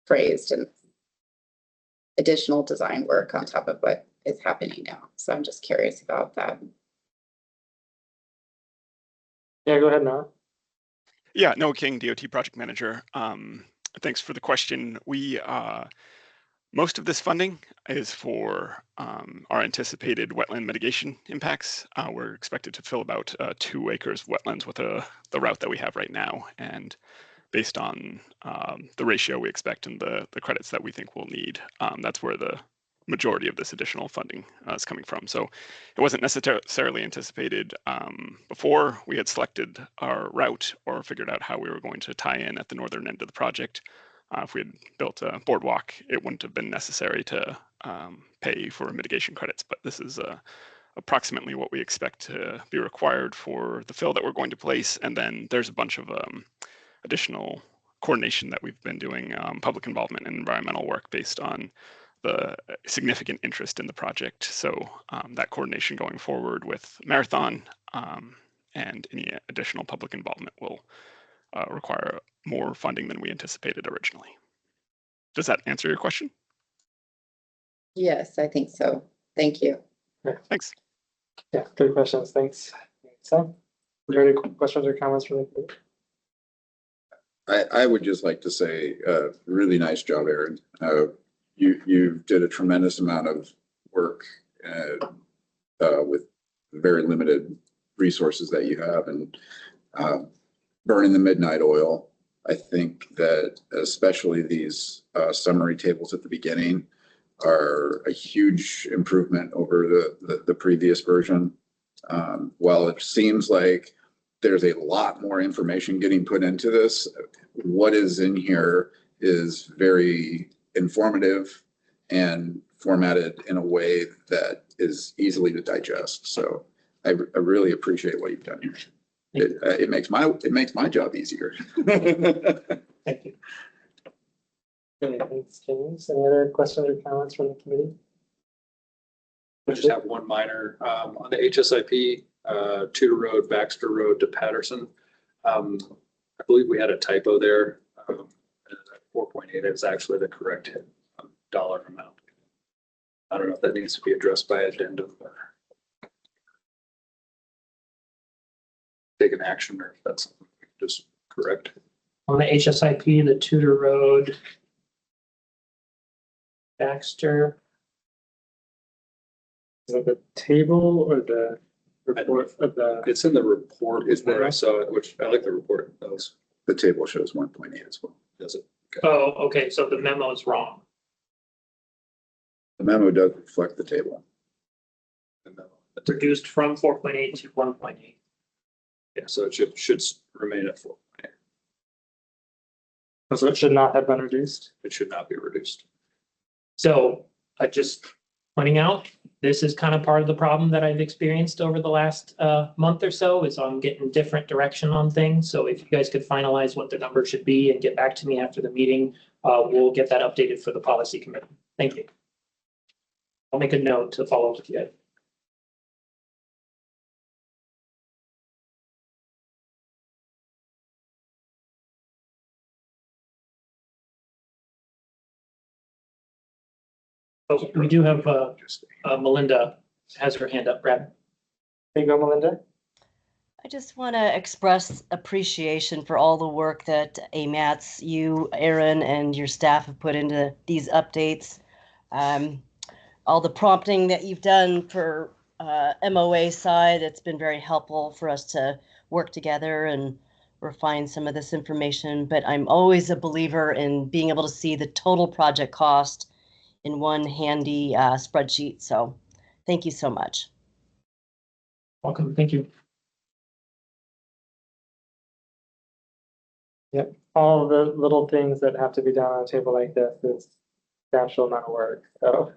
phrased, and additional design work on top of what is happening now. So I'm just curious about that. Yeah, go ahead, Noah. Yeah, Noah King, DOT project manager. Thanks for the question. Most of this funding is for our anticipated wetland mitigation impacts. We're expected to fill about 2 acres of wetlands with the route that we have right now. And based on the ratio we expect and the credits that we think we'll need, that's where the majority of this additional funding is coming from. So it wasn't necessarily anticipated before we had selected our route or figured out how we were going to tie in at the northern end of the project. If we had built a boardwalk, it wouldn't have been necessary to pay for mitigation credits, but this is approximately what we expect to be required for the fill that we're going to place. And then there's a bunch of additional coordination that we've been doing, public involvement and environmental work based on the significant interest in the project. So that coordination going forward with Marathon and any additional public involvement will require more funding than we anticipated originally. Does that answer your question? Yes, I think so. Thank you. Thanks. Yeah, good questions. Thanks. So, are there any questions or comments from the group? I would just like to say, really nice job, Aaron. You did a tremendous amount of work with very limited resources that you have, and burning the midnight oil. I think that especially these summary tables at the beginning are a huge improvement over the previous version. While it seems like there's a lot more information getting put into this, what is in here is very informative and formatted in a way that is easily to digest. So I really appreciate what you've done here. It makes my job easier. Thank you. Okay, thanks, James. Any other questions or comments from the committee? I just have one minor on the HSIP, Tudor Road, Baxter Road to Patterson. I believe we had a typo there. 4.8 is actually the correct dollar amount. I don't know if that needs to be addressed by addendum or take an action, or if that's something we can just correct. On the HSIP, the Tudor Road, Baxter. Is it the table or the report of the, It's in the report, Is there? where I saw it, which I like the report. That was, The table shows 1.8 as well. does it? Oh, okay, so the memo is wrong. The memo does reflect the table. Reduced from 4.8 to 1.8. Yeah, so it should remain at 4. so it should not have been reduced. It should not be reduced. So just pointing out, this is kind of part of the problem that I've experienced over the last month or so is I'm getting different direction on things. So if you guys could finalize what the number should be and get back to me after the meeting, we'll get that updated for the policy committee. Thank you. I'll make a note to follow up with you guys. Oh, we do have Melinda has her hand up, Brad. There you go, Melinda. I just want to express appreciation for all the work that AMATS, you, Aaron, and your staff have put into these updates. All the prompting that you've done for MOA side, it's been very helpful for us to work together and refine some of this information. But I'm always a believer in being able to see the total project cost in one handy spreadsheet. So thank you so much. Welcome. Thank you. Yep, all the little things that have to be done on a table like this is substantial amount of work, so.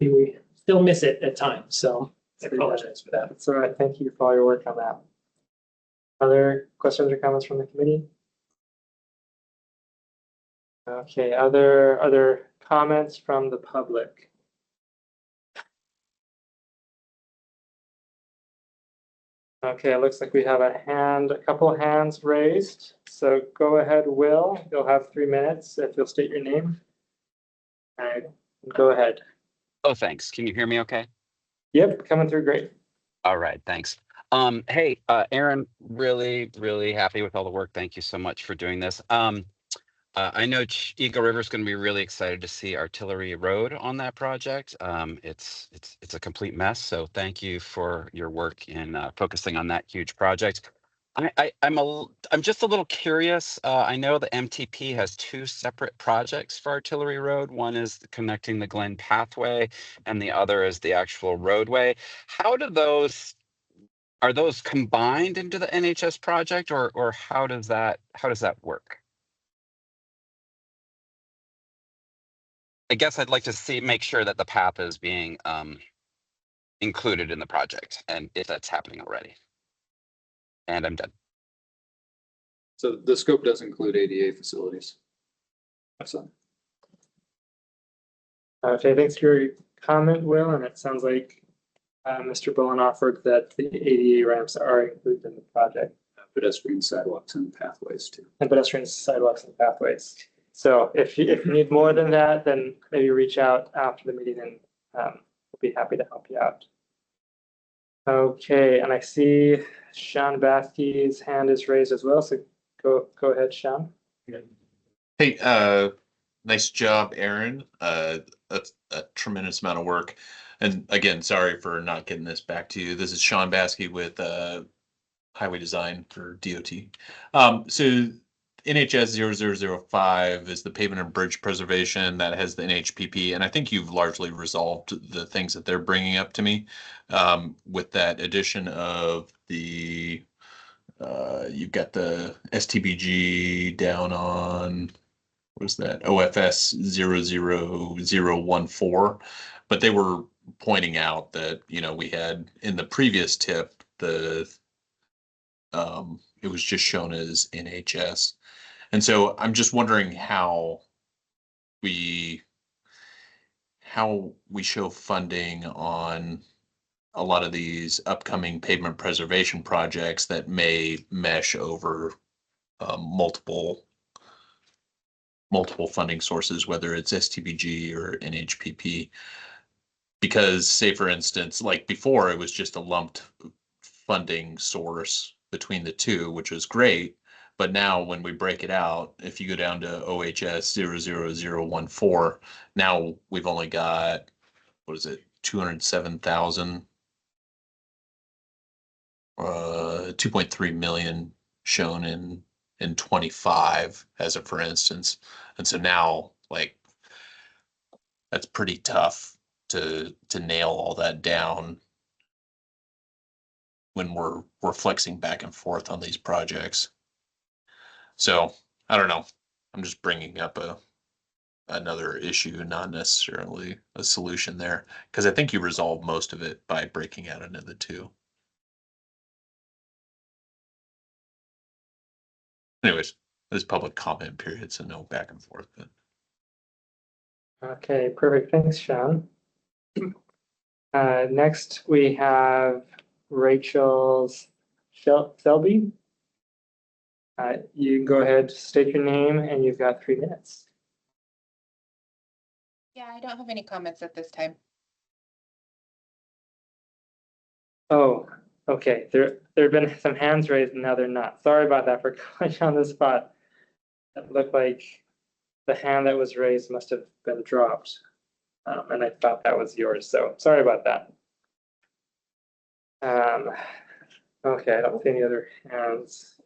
We still miss it at times, so I apologize for that. That's all right, thank you for all your work on that. Other questions or comments from the committee? Okay, other comments from the public? Okay, it looks like we have a couple of hands raised. So go ahead, Will. You'll have 3 minutes if you'll state your name. All right, go ahead. Oh, thanks. Can you hear me okay? Yep, coming through great. All right, thanks. Hey, Aaron, really happy with all the work. Thank you so much for doing this. I know Eagle River is going to be really excited to see Artillery Road on that project. It's a complete mess, so thank you for your work in focusing on that huge project. I'm just a little curious. I know the MTP has 2 separate projects for Artillery Road. One is connecting the Glen Pathway, and the other is the actual roadway. How do those are those combined into the NHS project, or how does that work? I guess I'd like to make sure that the path is being included in the project, and if that's happening already. And I'm done. So the scope does include ADA facilities. That's all. Okay, thanks for your comment, Will, and it sounds like Mr. Bowen offered that the ADA ramps are included in the project. Pedestrian sidewalks and pathways too. And pedestrian sidewalks and pathways. So if you need more than that, then maybe reach out after the meeting and we'll be happy to help you out. Okay, and I see Sean Baskey's hand is raised as well, so go ahead, Sean. Hey, nice job, Aaron. That's a tremendous amount of work. And again, sorry for not getting this back to you. This is Sean Baskey with Highway Design for DOT. So NHS 0005 is the pavement and bridge preservation that has the NHPP, and I think you've largely resolved the things that they're bringing up to me with that addition of the you've got the STBG down on what is that OFS 00014, but they were pointing out that we had in the previous tip it was just shown as NHS. And so I'm just wondering how we show funding on a lot of these upcoming pavement preservation projects that may mesh over multiple funding sources, whether it's STBG or NHPP. Because say, for instance, like before, it was just a lumped funding source between the two, which was great. But now when we break it out, if you go down to OHS 00014, now we've only got, what is it, 207,000 2.3 million shown in 25 as a for instance. And so now like that's pretty tough to nail all that down when we're flexing back and forth on these projects. So I don't know. I'm just bringing up another issue, not necessarily a solution there, because I think you resolve most of it by breaking out into the two. Anyways, there's public comment period, so no back and forth. But Okay, perfect. Thanks, Sean. Next we have Rachel Selby. You can go ahead, state your name, and you've got 3 minutes. Yeah, I don't have any comments at this time. Oh, okay. There have been some hands raised and now they're not. Sorry about that for calling you on the spot. It looked like the hand that was raised must have been dropped. And I thought that was yours, so sorry about that. Okay, I don't see any other hands.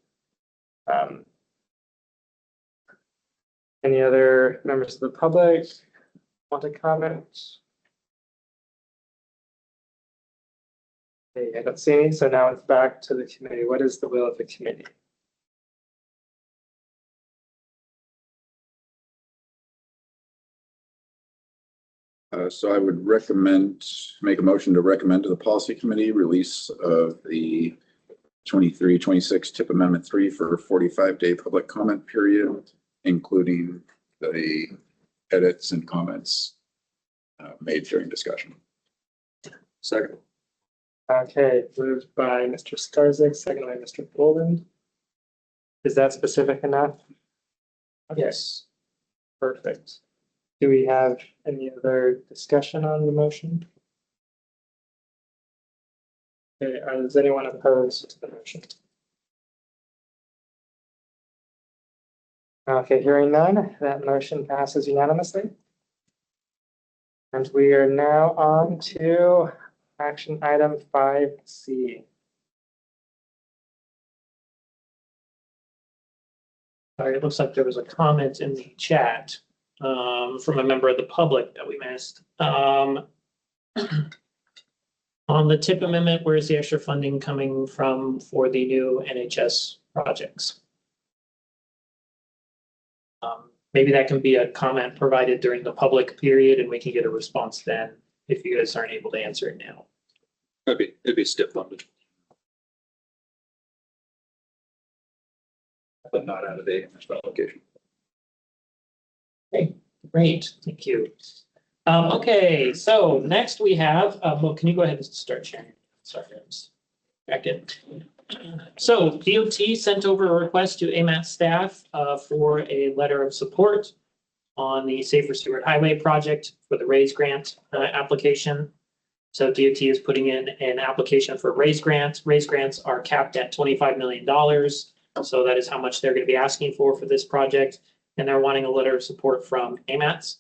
Any other members of the public want to comment? Okay, I don't see any, so now it's back to the committee. What is the will of the committee? So I would make a motion to recommend to the policy committee release of the 23-26 tip amendment 3 for a 45-day public comment period, including the edits and comments made during discussion. Second. Okay, moved by Mr. Skarzik, second by Mr. Boland. Is that specific enough? Yes. Perfect. Do we have any other discussion on the motion? Okay, is anyone opposed to the motion? Okay, hearing none, that motion passes unanimously. And we are now on to action item 5C. All right, it looks like there was a comment in the chat from a member of the public that we missed. On the tip amendment, where is the extra funding coming from for the new NHS projects? Maybe that can be a comment provided during the public period and we can get a response then if you guys aren't able to answer it now. It'd be stip funded. But not out of the allocation. Okay, great, thank you. Okay, so next we have, well, can you go ahead and start sharing? Sorry, I was back in. So DOT sent over a request to AMATS staff for a letter of support on the Safer Seward Highway project for the RAISE grant application. So DOT is putting in an application for RAISE grants. RAISE grants are capped at $25 million. So that is how much they're going to be asking for this project. And they're wanting a letter of support from AMATS.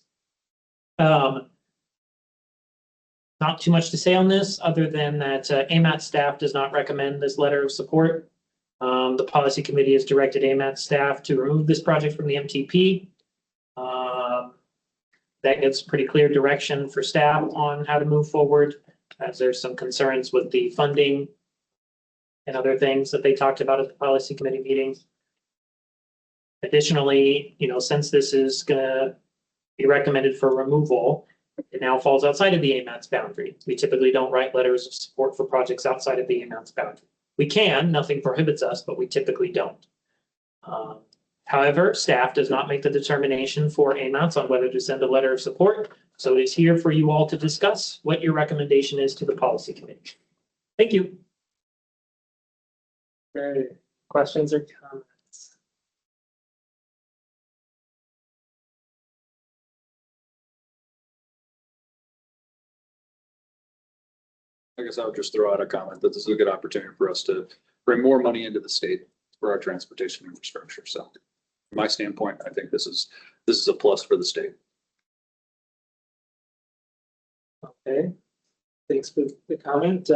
Not too much to say on this other than that AMATS staff does not recommend this letter of support. The policy committee has directed AMATS staff to remove this project from the MTP. That gives pretty clear direction for staff on how to move forward, as there's some concerns with the funding and other things that they talked about at the policy committee meetings. Additionally, since this is going to be recommended for removal, it now falls outside of the AMATS boundary. We typically don't write letters of support for projects outside of the AMATS boundary. We can, nothing prohibits us, but we typically don't. However, staff does not make the determination for AMATS on whether to send a letter of support. So it is here for you all to discuss what your recommendation is to the policy committee. Thank you. Great. Questions or comments? I guess I would just throw out a comment that this is a good opportunity for us to bring more money into the state for our transportation infrastructure. So from my standpoint, I think this is a plus for the state. Okay, thanks for the comment.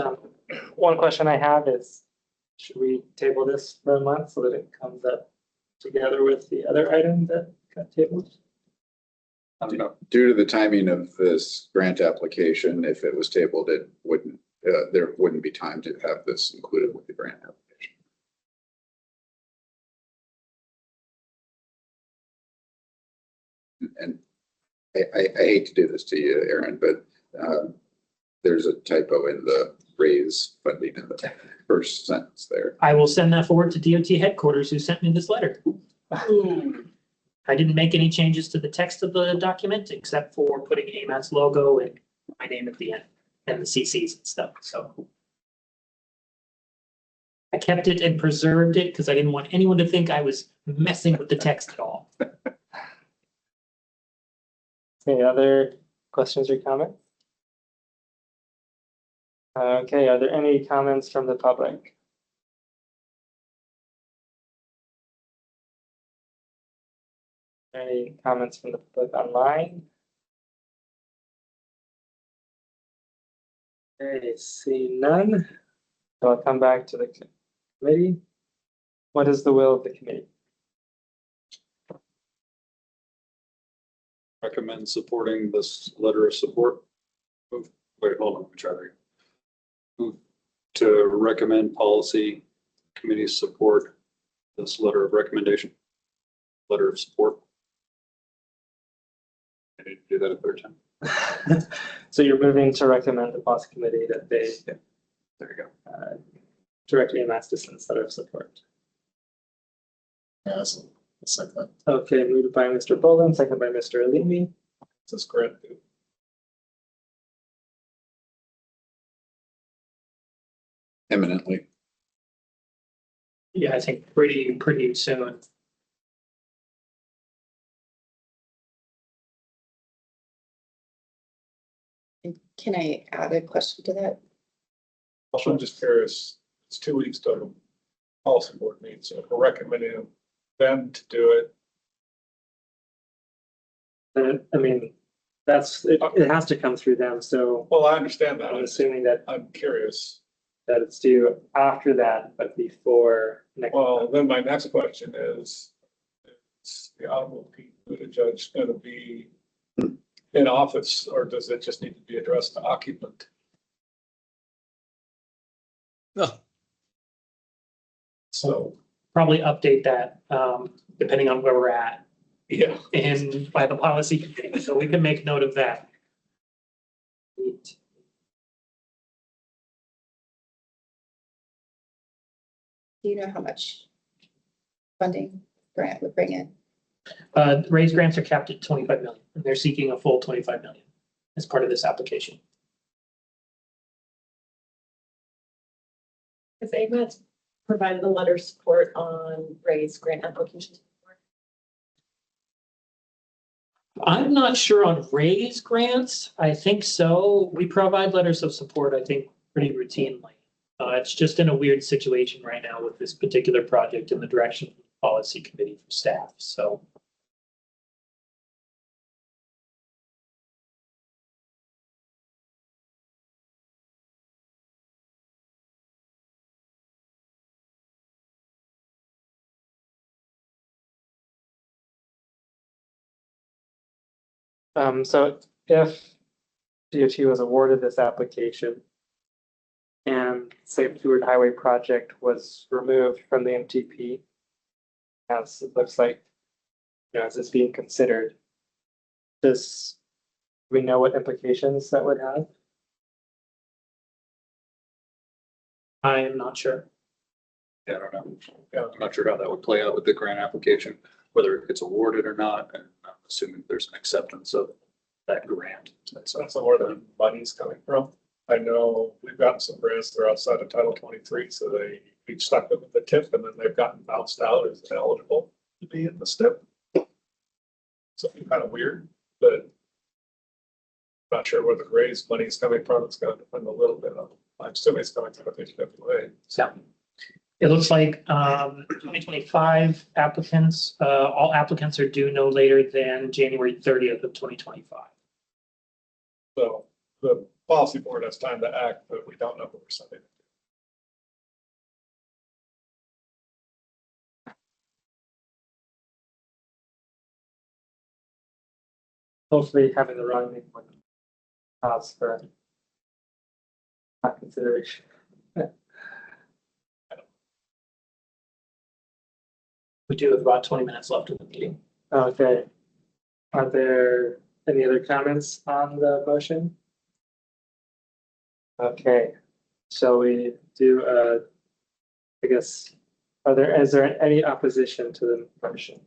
One question I have is, should we table this for a month so that it comes up together with the other item that got tabled? I don't know. Due to the timing of this grant application, if it was tabled, it wouldn't, there wouldn't be time to have this included with the grant application. And I hate to do this to you, Aaron, but there's a typo in the raise funding in the first sentence there. I will send that forward to DOT headquarters who sent me this letter. I didn't make any changes to the text of the document except for putting AMATS logo and my name at the end and the CCs and stuff, so. I kept it and preserved it because I didn't want anyone to think I was messing with the text at all. Any other questions or comments? Okay, are there any comments from the public? Any comments from the public online? Okay, see none. So I'll come back to the committee. What is the will of the committee? Recommend supporting this letter of support. Wait, hold on, let me try that again. Move to recommend policy committee support this letter of recommendation, letter of support. I need to do that a third time. So you're moving to recommend the policy committee that they There you go. direct AMATS to send letter of support. Yes, second. Okay, moved by Mr. Boland, second by Mr. Alimi. This is grant. Eminently. Yeah, I think pretty soon. Can I add a question to that? Also, I'm just curious, it's 2 weeks to policy board meeting, so if we're recommending them to do it. And I mean, it has to come through them, so Well, I understand that. I'm assuming that I'm curious. it's due after that, but before next. Well, then my next question is the Honorable Pete Buttigieg going to be in office, or does it just need to be addressed to occupant? No, So, Probably update that, depending on where we're at yeah. and by the policy committee, so we can make note of that. Do you know how much funding grant would bring in? Raise grants are capped at 25 million, and they're seeking a full 25 million as part of this application. Has AMATS provided a letter of support on raised grant applications? I'm not sure on raise grants. I think so. We provide letters of support, I think, pretty routinely. It's just in a weird situation right now with this particular project in the direction of the policy committee for staff, so. So if DOT was awarded this application and say Seward Highway project was removed from the MTP, as it looks like, as it's being considered, do we know what implications that would have? I am not sure. Yeah, I don't know. Yeah, I'm not sure how that would play out with the grant application, whether it gets awarded or not, and I'm assuming there's an acceptance of that grant. That's where the money's coming from. I know we've gotten some grants that are outside of Title 23, so we stuck them in the TIP and then they've gotten bounced out as eligible to be in the STIP. Something kind of weird, but not sure where the raised money is coming from. It's going to depend a little bit on, I'm assuming it's coming from the HWA. So it looks like 2025 applicants, all applicants are due no later than January 30th of 2025. So the policy board has time to act, but we don't know what we're sending. hopefully having the wrong name would cause for not consideration. We do have about 20 minutes left in the meeting. Okay. Are there any other comments on the motion? Okay, shall we do, I guess, is there any opposition to the motion?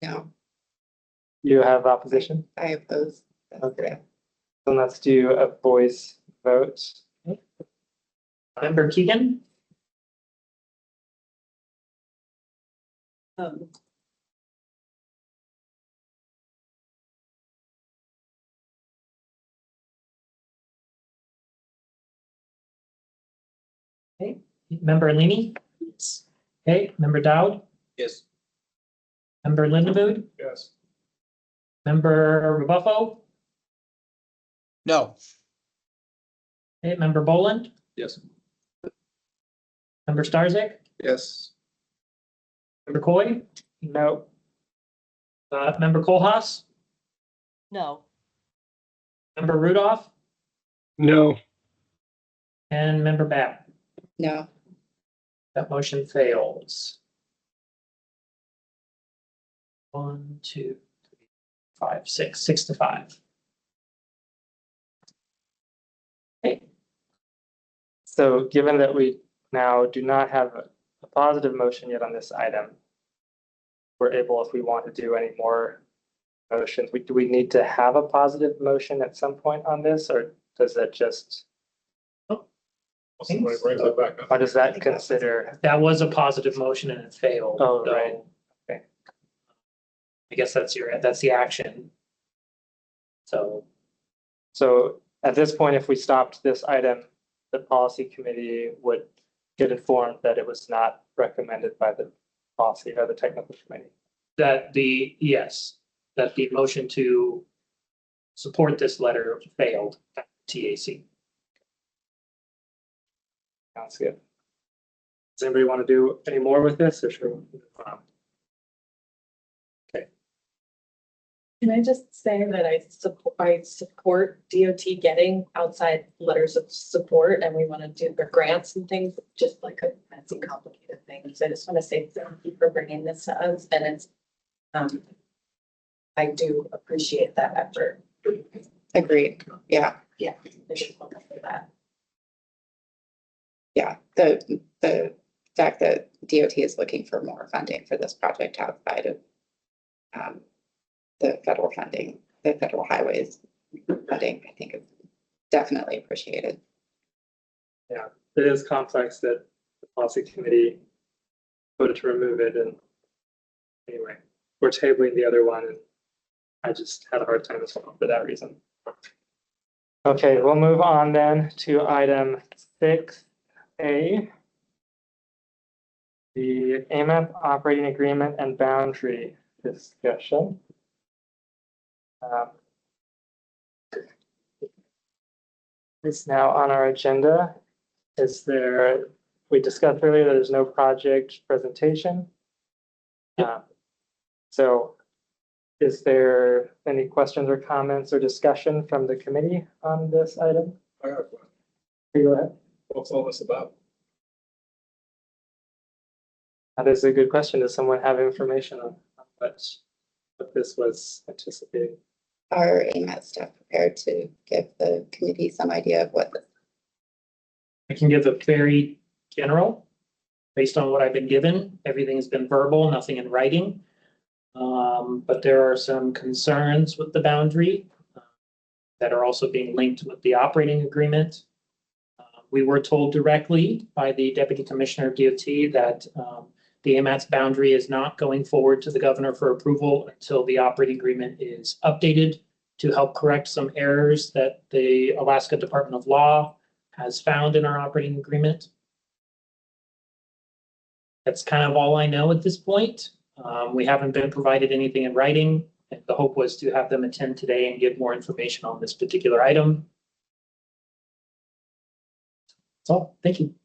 No, You have opposition? I oppose. Okay. Then let's do a voice vote. Member Keegan, okay, member Leamy, okay, member Dowd, Yes. member Lindamood, Yes. member Rebuffo, No, okay, member Boland, Yes. member Starzak, Yes. member Coy, No. member Kohlhaas, No. member Rudolph, No. and member Bab. No, That motion fails. 1, 2, 3, 5, 6, 6-5. Okay, So given that we now do not have a positive motion yet on this item, we're able, if we want to do any more motions, do we need to have a positive motion at some point on this, or does that just, Somebody brings it back up. or does that consider? that was a positive motion and it failed. Oh, so right. Okay. I guess that's the action. So So at this point, if we stopped this item, the policy committee would get informed that it was not recommended by the policy or the technical committee. that the motion to support this letter failed at TAC. Sounds good. Does anybody want to do any more with this, or should we move on? Can I just say that I support DOT getting outside letters of support, and we want to do the grants and things, just like a fancy complicated things. I just want to say thank you for bringing this to us, and it's, I do appreciate that effort. agreed. Yeah, Yeah, I should look up for that. yeah. The fact that DOT is looking for more funding for this project outside of the federal funding, the federal highways funding, I think is definitely appreciated. Yeah, it is complex that the policy committee voted to remove it, and anyway, we're tabling the other one, and I just had a hard time as well for that reason. Okay, we'll move on then to item 6A. The AMAP operating agreement and boundary discussion. It's now on our agenda. We discussed earlier that there's no project presentation. So is there any questions or comments or discussion from the committee on this item? I got a question. Go ahead. What's all this about? That is a good question. Does someone have information on what this was anticipating? Are AMAT staff prepared to give the committee some idea of what the I can give a very general, based on what I've been given. Everything's been verbal, nothing in writing. But there are some concerns with the boundary that are also being linked with the operating agreement. We were told directly by the Deputy Commissioner of DOT that the AMATS boundary is not going forward to the governor for approval until the operating agreement is updated to help correct some errors that the Alaska Department of Law has found in our operating agreement. That's kind of all I know at this point. We haven't been provided anything in writing. And the hope was to have them attend today and give more information on this particular item. That's all. Thank you.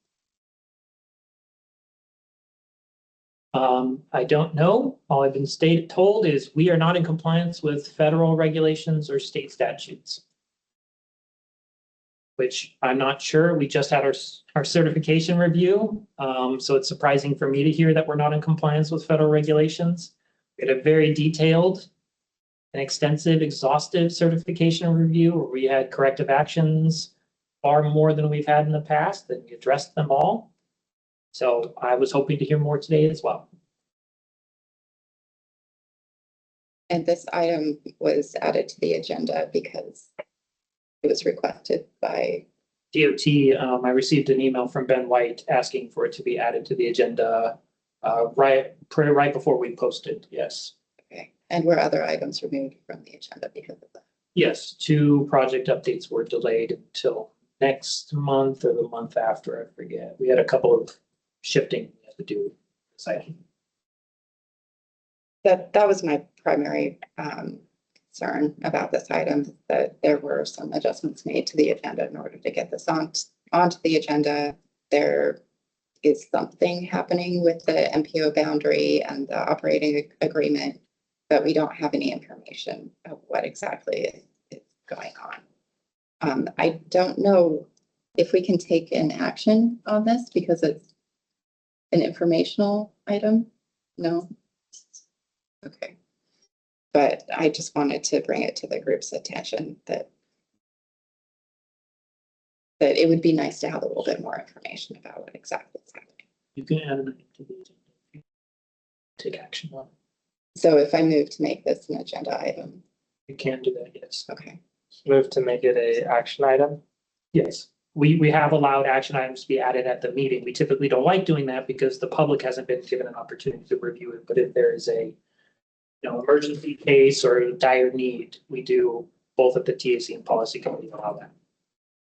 I don't know. All I've been told is we are not in compliance with federal regulations or state statutes. Which I'm not sure. We just had our certification review. So it's surprising for me to hear that we're not in compliance with federal regulations. We had a very detailed and extensive, exhaustive certification review where we had corrective actions far more than we've had in the past, and we addressed them all. So I was hoping to hear more today as well. And this item was added to the agenda because it was requested by DOT. I received an email from Ben White asking for it to be added to the agenda right before we posted. Yes. okay. And were other items removed from the agenda because of that? Yes, 2 project updates were delayed until next month or the month after, I forget. We had a couple of shifting we had to do this item. That was my primary concern about this item, that there were some adjustments made to the agenda in order to get this onto the agenda. There is something happening with the MPO boundary and the operating agreement, but we don't have any information of what exactly is going on. I don't know if we can take an action on this because it's an informational item. No? Okay. But I just wanted to bring it to the group's attention that it would be nice to have a little bit more information about what exactly is happening. You can add an item to the agenda. Take action on it. So if I move to make this an agenda item, You can do that, yes. okay. Move to make it a action item. Yes, we have allowed action items to be added at the meeting. We typically don't like doing that because the public hasn't been given an opportunity to review it. But if there is a emergency case or a dire need, we do both at the TAC and policy committee allow that.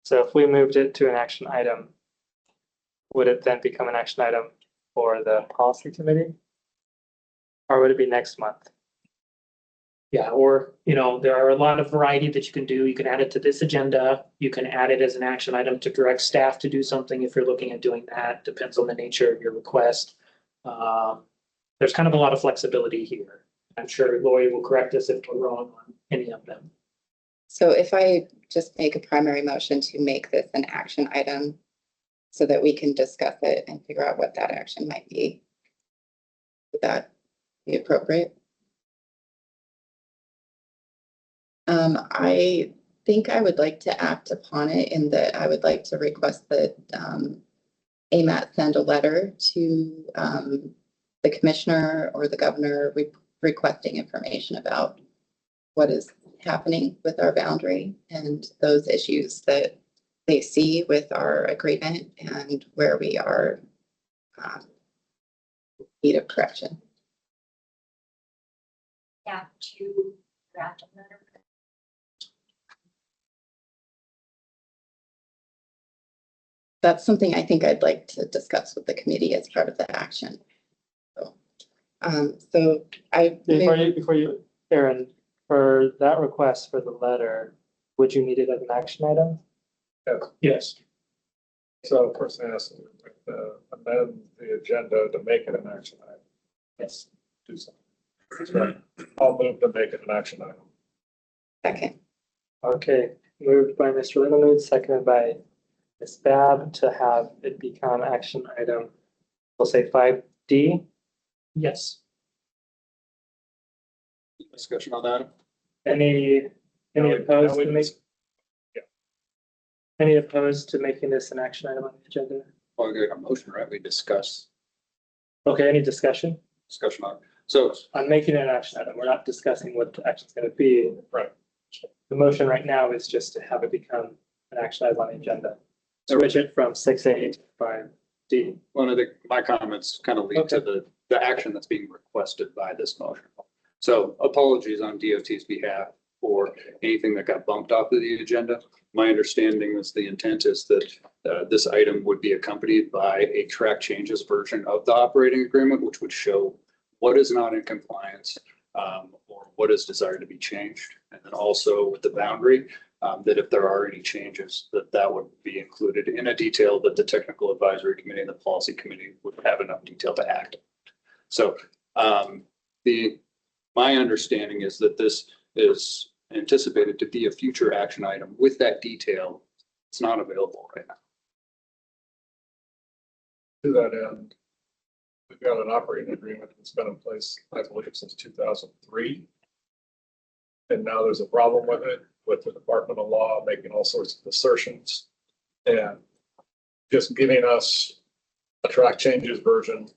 So if we moved it to an action item, would it then become an action item for the policy committee? Or would it be next month? Yeah, or, there are a lot of variety that you can do. You can add it to this agenda. You can add it as an action item to direct staff to do something if you're looking at doing that. Depends on the nature of your request. There's kind of a lot of flexibility here. I'm sure Lori will correct us if we're wrong on any of them. So if I just make a primary motion to make this an action item so that we can discuss it and figure out what that action might be, would that be appropriate? I think I would like to act upon it in that I would like to request that AMATS send a letter to the commissioner or the governor requesting information about what is happening with our boundary and those issues that they see with our agreement and where we are need of correction. Yeah, to draft a letter. That's something I think I'd like to discuss with the committee as part of the action. So Before you, Aaron, for that request for the letter, would you need it as an action item? Yes. So first thing has to amend the agenda to make it an action item. Yes. Do something. So I'll move to make it an action item. second, Okay, moved by Mr. Lindemood, seconded by Ms. Babb to have it become action item. We'll say 5D. Yes. Discussion on that? Any opposed to make? Yeah. Any opposed to making this an action item on the agenda? Well, we got a motion, right? We discuss Okay, any discussion on. So on making it an action item? We're not discussing what the action is going to be. Right. The motion right now is just to have it become an action item on the agenda. Switch it from 6A to 5D. one of my comments kind of lead to the action that's being requested by this motion. So apologies on DOT's behalf for anything that got bumped off of the agenda. My understanding is the intent is that this item would be accompanied by a track changes version of the operating agreement, which would show what is not in compliance or what is desired to be changed. And then also with the boundary, that if there are any changes, that would be included in a detail that the technical advisory committee and the policy committee would have enough detail to act. So my understanding is that this is anticipated to be a future action item with that detail. It's not available right now. To that end, we've got an operating agreement that's been in place, I believe, since 2003. And now there's a problem with it, with the Department of Law making all sorts of assertions and just giving us a track changes version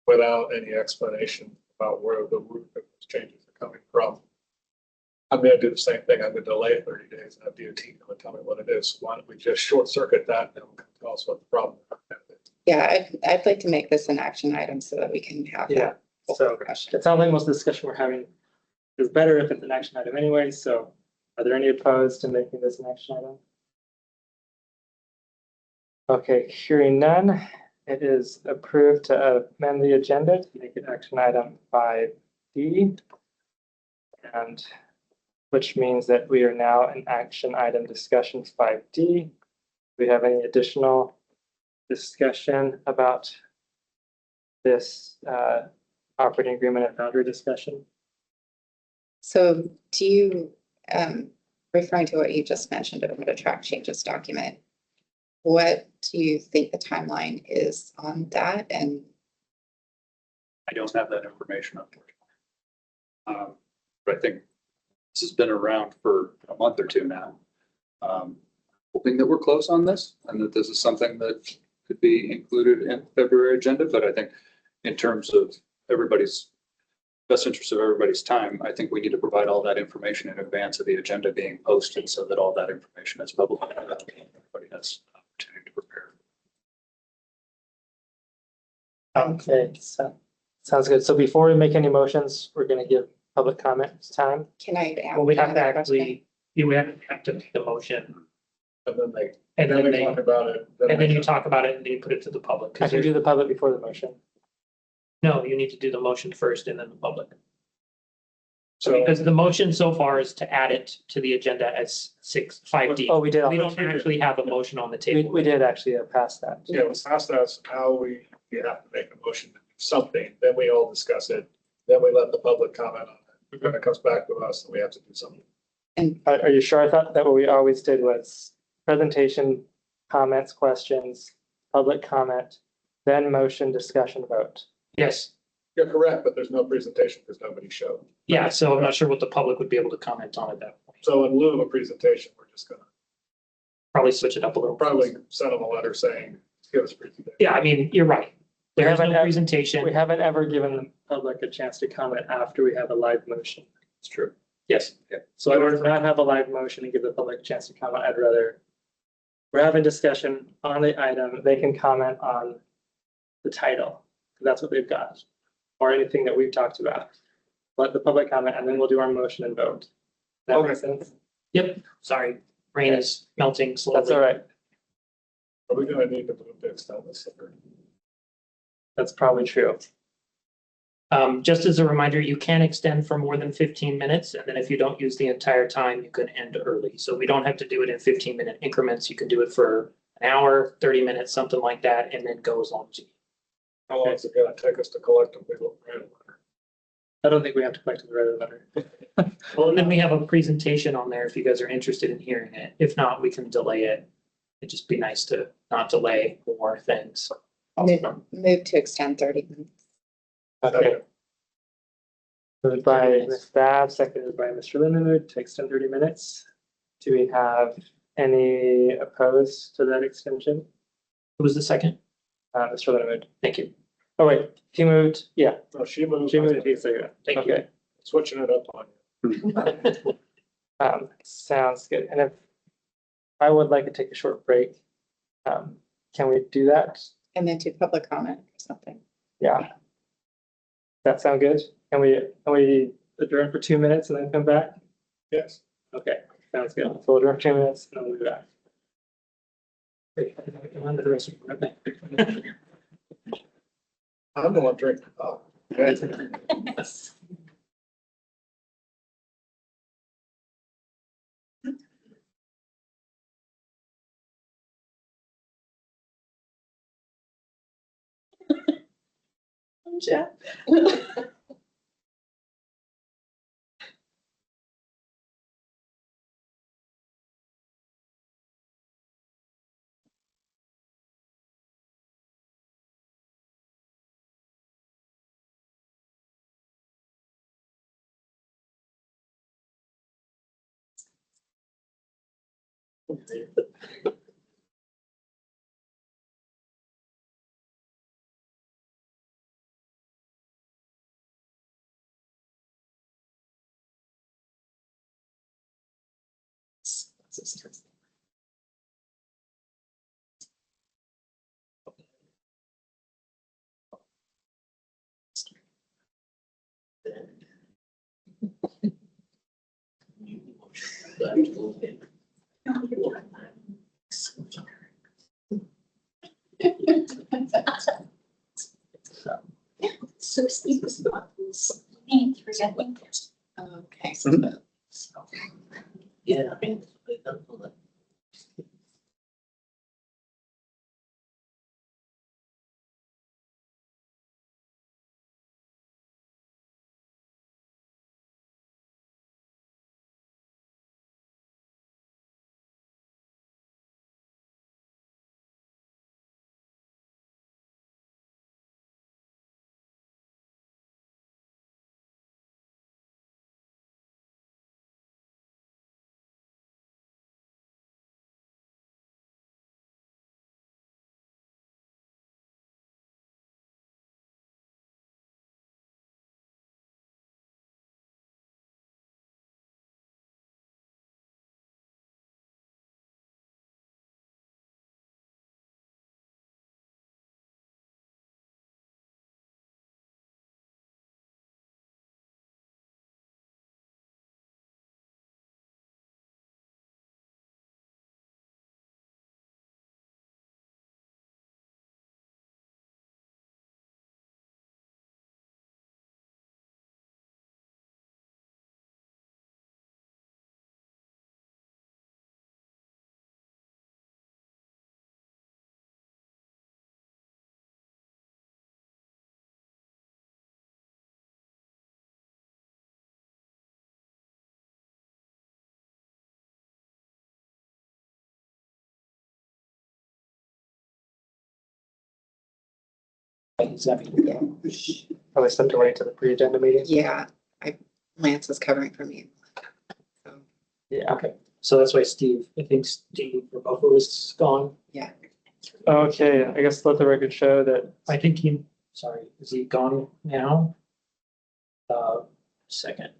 without any explanation about where the root of those changes are coming from. I'm going to do the same thing. I'm going to delay it 30 days and have DOT come and tell me what it is. Why don't we just short circuit that and tell us what the problem is? Yeah, I'd like to make this an action item so that we can have Yeah, that. so discussion. it sounds like most of the discussion we're having is better if it's an action item anyway, so are there any opposed to making this an action item? Okay, hearing none, it is approved to amend the agenda to make it action item 5D. And which means that we are now in action item discussion 5D. Do we have any additional discussion about this operating agreement and boundary discussion? So do you, referring to what you just mentioned about a track changes document, what do you think the timeline is on that? And I don't have that information, unfortunately. But I think this has been around for a month or two now. Hoping that we're close on this and that this is something that could be included in the February agenda. But I think in terms of everybody's best interest of everybody's time, I think we need to provide all that information in advance of the agenda being posted so that all that information is public. Everybody has an opportunity to prepare. Okay, so sounds good. So before we make any motions, we're going to give public comment time. can I? Well, we have to another question? actually, we have to make the motion And then they, and then they talk about it. and then you talk about it and then you put it to the public. I 'Cause can do the public before the motion. no, you need to do the motion first and then the public. So So because the motion so far is to add it to the agenda as 5D. Oh, we did. We don't actually have a motion on the We table. did actually pass that. yeah, it was asked us how we have to make a motion to do something, then we all discuss it, then we let the public comment on it. When it comes back to us, then we have to do something. And Are you sure? I thought that what we always did was presentation, comments, questions, public comment, then motion, discussion, vote. Yes, You're correct, but there's no presentation because nobody showed. yeah, so I'm not sure what the public would be able to comment on at that point. So in lieu of a presentation, we're just gonna Probably switch it up a little. probably send them a letter saying, give us a presentation. Yeah, I mean, you're right. There is haven't no had- presentation. We haven't ever given the public a chance to comment after we have a live motion. It's true. Yes, So I would not have a live motion and give the public a chance to comment. I'd rather, we're having discussion on the item. They can comment on the title. That's what they've got. Or anything that we've talked about. Let the public comment and then we'll do our motion and vote. That makes sense? yep, sorry, rain is melting slowly. That's all right. Are we gonna need to move to extend this? That's probably true. Just as a reminder, you can extend for more than 15 minutes, and then if you don't use the entire time, you can end early. So we don't have to do it in 15-minute increments. You can do it for an hour, 30 minutes, something like that, and then go as long as you. How long is it gonna take us to collectively look at it? I don't think we have to collect the red letter. Well, and then we have a presentation on there if you guys are interested in hearing it. If not, we can delay it. It'd just be nice to not delay more things. move to extend 30 minutes. Okay. Moved by Ms. Babb, seconded by Mr. Lindenwood to extend 30 minutes. Do we have any opposed to that extension? Who was the second? Mr. Lindenwood. Thank you. Oh, wait, he moved, yeah, No, she moved. she moved, he's there. Thank you. Okay, Switching it up on you. sounds good. And if I would like to take a short break, can we do that? And then do public comment or something. Yeah. That sound good? Can we adjourn for 2 minutes and then come back? Yes. Okay, sounds good. So we'll adjourn 2 minutes and then we'll be back. I'm the one drinking. Oh, good. Jeff. So Steve was not forgetting. Okay. Yeah. Probably sent away to the pre-agenda meeting. Yeah, Lance is covering for me. So, Yeah. Okay, so that's why Steve, I think Steve Rebuffer is gone. yeah. Okay, I guess let the record show that I think sorry, is he gone now? Second.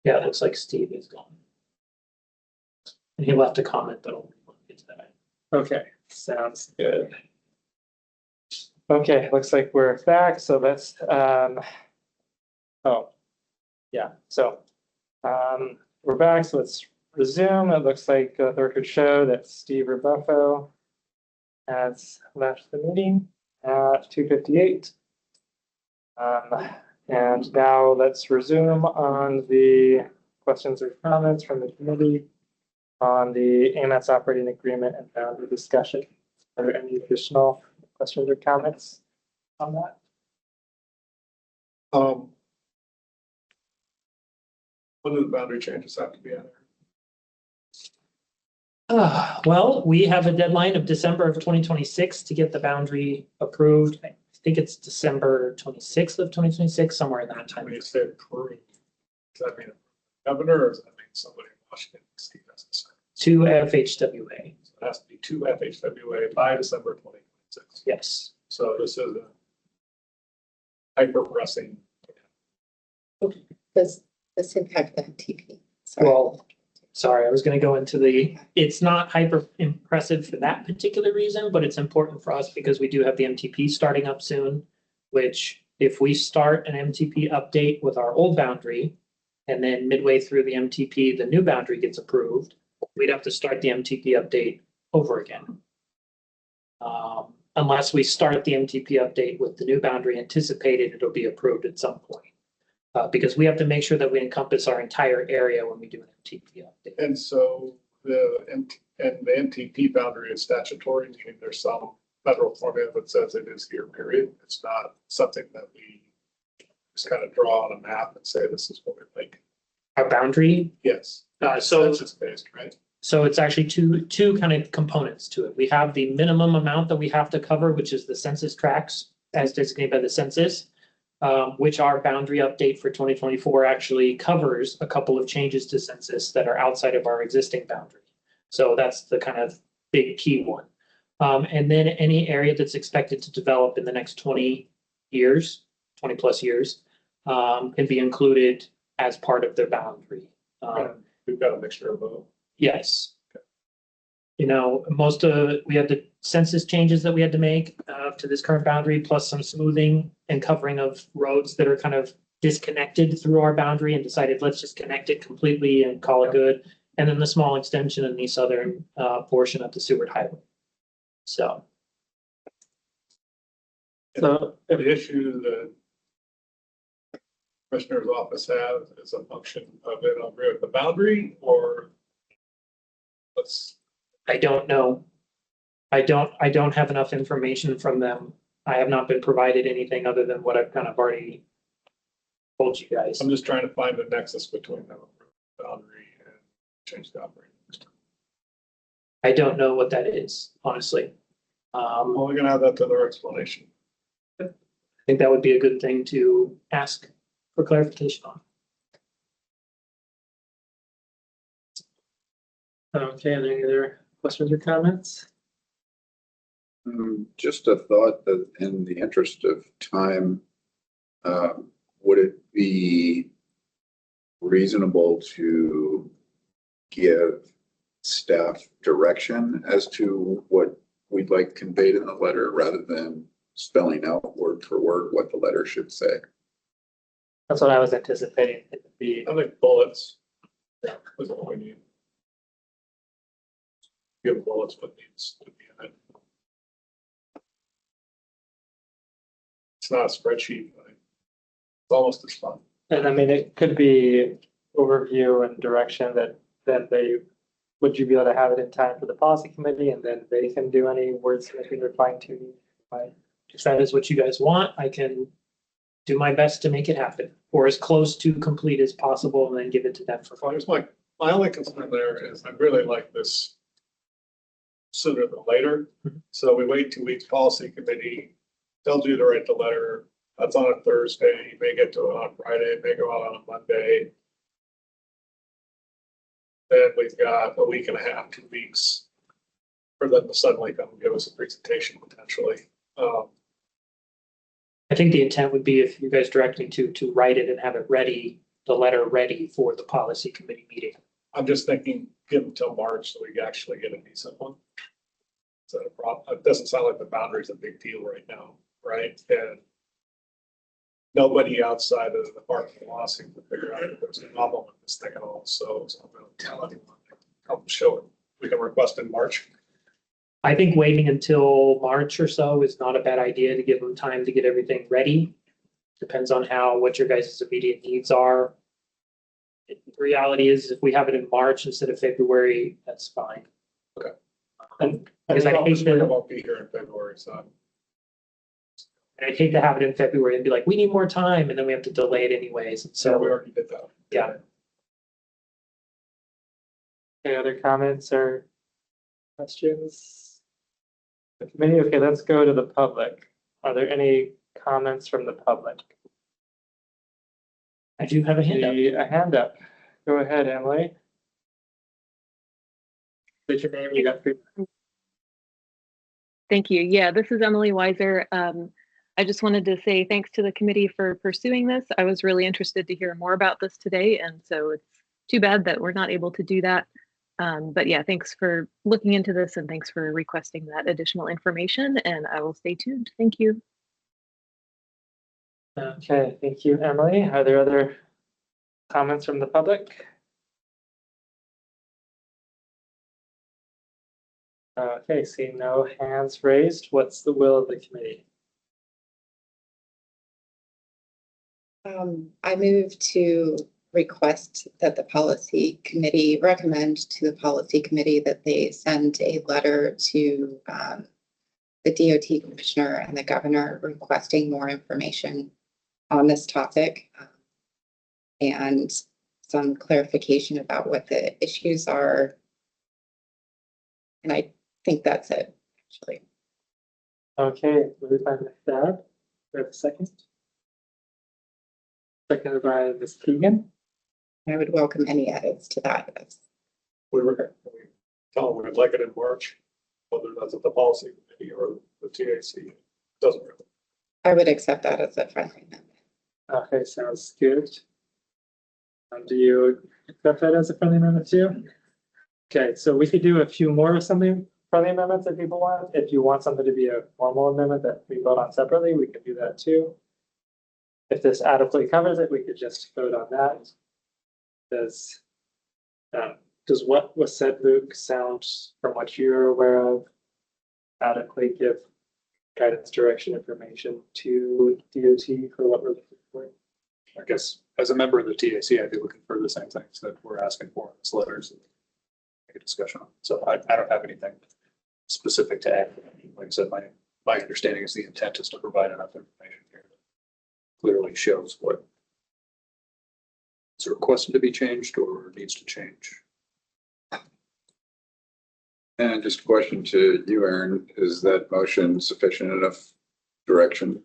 Yeah, it looks like Steve is gone. And he left a comment that'll get to that. okay, sounds good. Okay, looks like we're back, so let's, we're back, so let's resume. It looks like the record show that Steve Rebuffo has left the meeting at 2:58. And now let's resume on the questions or comments from the committee on the AMATS operating agreement and boundary discussion. Are there any additional questions or comments on that? When do the boundary changes have to be in there? Well, we have a deadline of December of 2026 to get the boundary approved. I think it's December 26th of 2026, somewhere in that time. When you say approved, does that mean governor or does that mean somebody in Washington D.C. has to sign? To FHWA. So it has to be to FHWA by December 2026. Yes. So this is a hyper pressing. Does this impact the MTP? Sorry. Well, sorry, I was going to go into it's not hyper impressive for that particular reason, but it's important for us because we do have the MTP starting up soon, which if we start an MTP update with our old boundary, and then midway through the MTP, the new boundary gets approved, we'd have to start the MTP update over again. Unless we start the MTP update with the new boundary anticipated, it'll be approved at some point. Because we have to make sure that we encompass our entire area when we do an MTP update. And so the MTP boundary is statutory, meaning there's some federal formula that says it is here, period. It's not something that we just kind of draw on a map and say, this is what we like. Our boundary. Yes. So Census based, right? So it's actually two kind of components to it. We have the minimum amount that we have to cover, which is the census tracts as designated by the census, which our boundary update for 2024 actually covers a couple of changes to census that are outside of our existing boundary. So that's the kind of big key one. And then any area that's expected to develop in the next 20 years, 20 plus years, can be included as part of their boundary. We've got a mixture of both. Yes. You know, we had the census changes that we had to make to this current boundary, plus some smoothing and covering of roads that are kind of disconnected through our boundary, and decided let's just connect it completely and call it good. And then the small extension in the southern portion of the Seward Highway. So The issue that Commissioner's office has is a function of it on the boundary, or I don't know. I don't have enough information from them. I have not been provided anything other than what I've kind of already told you guys. I'm just trying to find the nexus between the boundary and change the operating system. I don't know what that is, honestly. Well, we're gonna add that to their explanation. I think that would be a good thing to ask for clarification on. Okay, are there any other questions or comments? Just a thought that in the interest of time, would it be reasonable to give staff direction as to what we'd like conveyed in the letter rather than spelling out word for word what the letter should say? That's what I was anticipating it would be. I think bullets is what we need. Give bullets what needs to be in it. It's not a spreadsheet, but it's almost as fun. And I mean, it could be overview and direction that then would you be able to have it in time for the policy committee, and then they can do any wordsmithing or fine tuning? If that is what you guys want, I can do my best to make it happen, or as close to complete as possible, and then give it to them for. Well, I just my only concern there is I really like this sooner than later. So we wait 2 weeks, policy committee tells you to write the letter. That's on a Thursday. You may get to it on Friday, it may go out on a Monday. Then we've got a week and a half, 2 weeks for them to suddenly come and give us a presentation potentially. I think the intent would be if you guys direct me to write it and have it ready, the letter ready for the policy committee meeting. I'm just thinking, give them till March so we can actually get a decent one. So a problem. It doesn't sound like the boundary is a big deal right now, right? And nobody outside of the Department of Law seems to figure out if there's a problem with this thing at all. So I'm going to tell anyone, come show it. We can request in March. I think waiting until March or so is not a bad idea to give them time to get everything ready. Depends on what your guys' immediate needs are. The reality is, if we have it in March instead of February, that's fine. Okay. And because I won't be here in February, so. And I'd hate to have it in February and be like, we need more time, and then we have to delay it anyways. So we already did that. Yeah. Any other comments or questions? The committee, okay, let's go to the public. Are there any comments from the public? I do have a hand up. A hand up. Go ahead, Emily. What's your name? You got 3 minutes. Thank you. Yeah, this is Emily Weiser. I just wanted to say thanks to the committee for pursuing this. I was really interested to hear more about this today, and so it's too bad that we're not able to do that. But yeah, thanks for looking into this, and thanks for requesting that additional information, and I will stay tuned. Thank you. Okay, thank you, Emily. Are there other comments from the public? Okay, seeing no hands raised, what's the will of the committee? I move to request that the policy committee recommend to the policy committee that they send a letter to the DOT commissioner and the governor requesting more information on this topic. And some clarification about what the issues are. And I think that's it, actually. Okay, moved by Ms. Dowd. Do we have a second? Seconded by Ms. Keegan. I would welcome any edits to that. We tell them we'd like it in March, whether that's at the policy committee or the TAC, doesn't really. I would accept that as a friendly amendment. Okay, sounds good. Do you accept that as a friendly amendment too? Okay, so we could do a few more of something friendly amendments if people want. If you want something to be a formal amendment that we vote on separately, we can do that too. If this adequately covers it, we could just vote on that. Does what was said, Luke, sound from what you're aware of adequately give guidance, direction, information to DOT for what we're looking for? I guess as a member of the TAC, I'd be looking for the same things that we're asking for in this letter. So make a discussion on. So I don't have anything specific to add. Like I said, my understanding is the intent is to provide enough information here that clearly shows what is requested to be changed or needs to change. And just a question to you, Aaron, is that motion sufficient enough direction?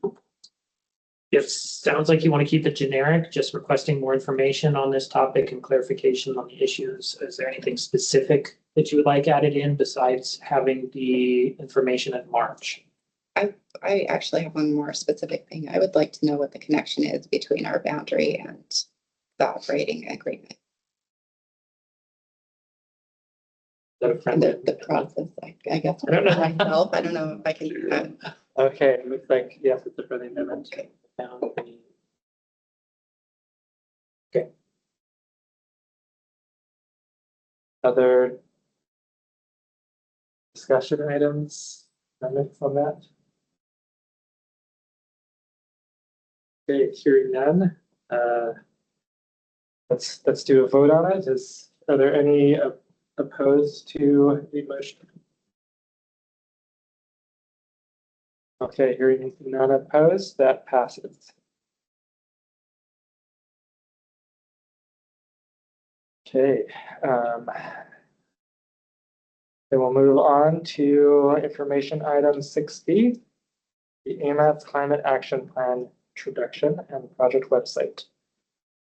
It sounds like you want to keep it generic, just requesting more information on this topic and clarification on the issues. Is there anything specific that you would like added in besides having the information in March? I actually have one more specific thing. I would like to know what the connection is between our boundary and the operating agreement. The process, I guess. I don't know. Myself, I don't know if I can do that. Okay, it looks like, yes, it's a friendly amendment. Okay. Okay. Other discussion items, amendments on that? Okay, hearing none. Let's do a vote on it. Are there any opposed to the motion? Okay, hearing none opposed, that passes. Okay. Then we'll move on to information item 6B, the AMATS Climate Action Plan Introduction and Project Website.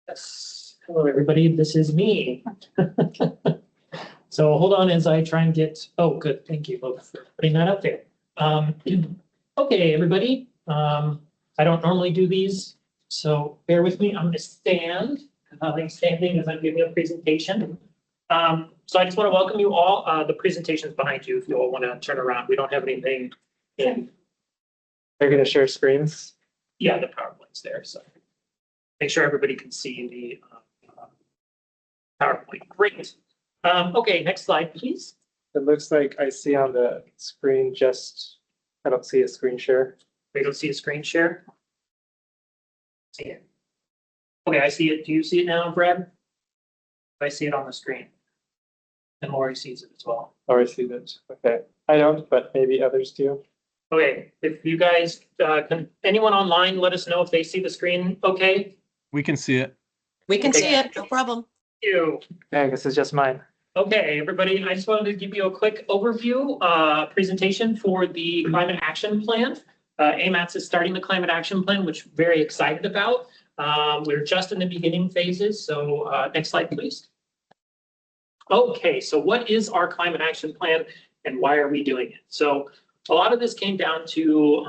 Yes. Hello, everybody. This is me. So hold on as I try and get, oh, good. Thank you both for putting that up there. Okay, everybody. I don't normally do these, so bear with me. I'm going to stand. I'm standing as I'm giving a presentation. So I just want to welcome you all. The presentation's behind you if you all want to turn around. We don't have anything in. They're going to share screens. Yeah, the PowerPoint's there, so make sure everybody can see the PowerPoint. Great. Okay, next slide, please. It looks like I see on the screen I don't see a screen share. We don't see a screen share? See it. Okay, I see it. Do you see it now, Brad? I see it on the screen. And Lori sees it as well. Lori sees it. Okay. I don't, but maybe others do. Okay, if you guys, can anyone online let us know if they see the screen okay? We can see it. We can see it, no problem. Thank you. Okay, I guess it's just mine. Okay, everybody, I just wanted to give you a quick overview, presentation for the Climate Action Plan. AMATS is starting the Climate Action Plan, which we're very excited about. We're just in the beginning phases, so next slide, please. Okay, so what is our Climate Action Plan and why are we doing it? So a lot of this came down to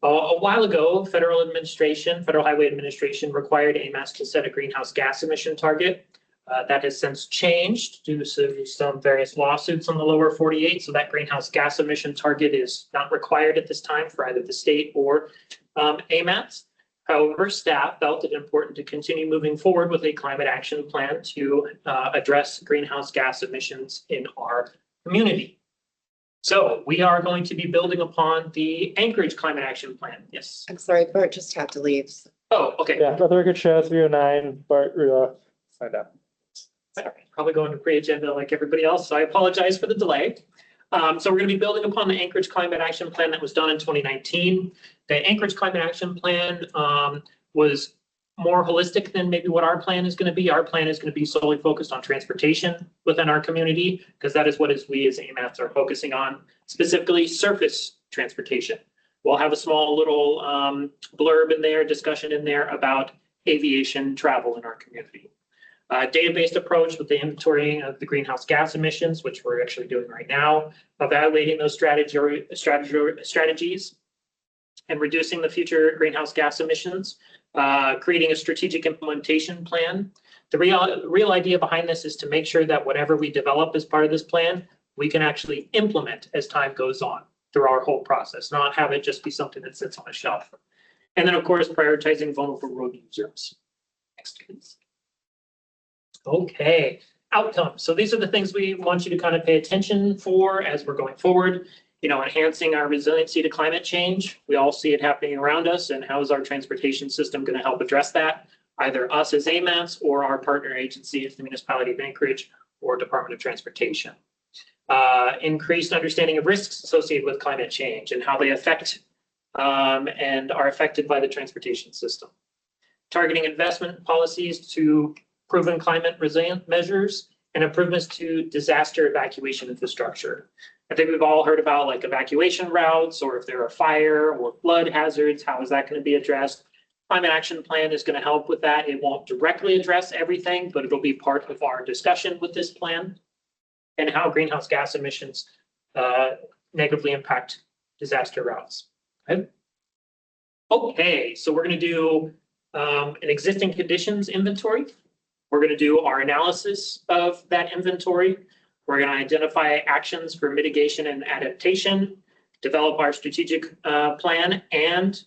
a while ago, Federal Highway Administration required AMATS to set a greenhouse gas emission target. That has since changed due to some various lawsuits on the lower 48. So that greenhouse gas emission target is not required at this time for either the state or AMATS. However, staff felt it important to continue moving forward with a climate action plan to address greenhouse gas emissions in our community. So we are going to be building upon the Anchorage Climate Action Plan. Yes. I'm sorry, Bart just had to leave. Oh, okay. Yeah, Brother Record Show 309, Bart Rudolph signed up. Sorry, probably going to pre-agenda like everybody else, so I apologize for the delay. So we're going to be building upon the Anchorage Climate Action Plan that was done in 2019. The Anchorage Climate Action Plan was more holistic than maybe what our plan is going to be. Our plan is going to be solely focused on transportation within our community, because that is what we as AMATS are focusing on, specifically surface transportation. We'll have a small little blurb in there, discussion in there about aviation travel in our community. Data-based approach with the inventorying of the greenhouse gas emissions, which we're actually doing right now, evaluating those strategies and reducing the future greenhouse gas emissions, creating a strategic implementation plan. The real idea behind this is to make sure that whatever we develop as part of this plan, we can actually implement as time goes on through our whole process, not have it just be something that sits on a shelf. And then, of course, prioritizing vulnerable road users. Next, please. Okay, outcomes. So these are the things we want you to kind of pay attention for as we're going forward. You know, enhancing our resiliency to climate change. We all see it happening around us, and how is our transportation system going to help address that? Either us as AMATS or our partner agency, the Municipality of Anchorage or Department of Transportation. Increased understanding of risks associated with climate change and how they affect and are affected by the transportation system. Targeting investment policies to proven climate resilient measures and improvements to disaster evacuation infrastructure. I think we've all heard about like evacuation routes, or if there are fire or flood hazards, how is that going to be addressed? Climate Action Plan is going to help with that. It won't directly address everything, but it'll be part of our discussion with this plan, and how greenhouse gas emissions negatively impact disaster routes. Okay, so we're going to do an existing conditions inventory. We're going to do our analysis of that inventory. We're going to identify actions for mitigation and adaptation, develop our strategic plan, and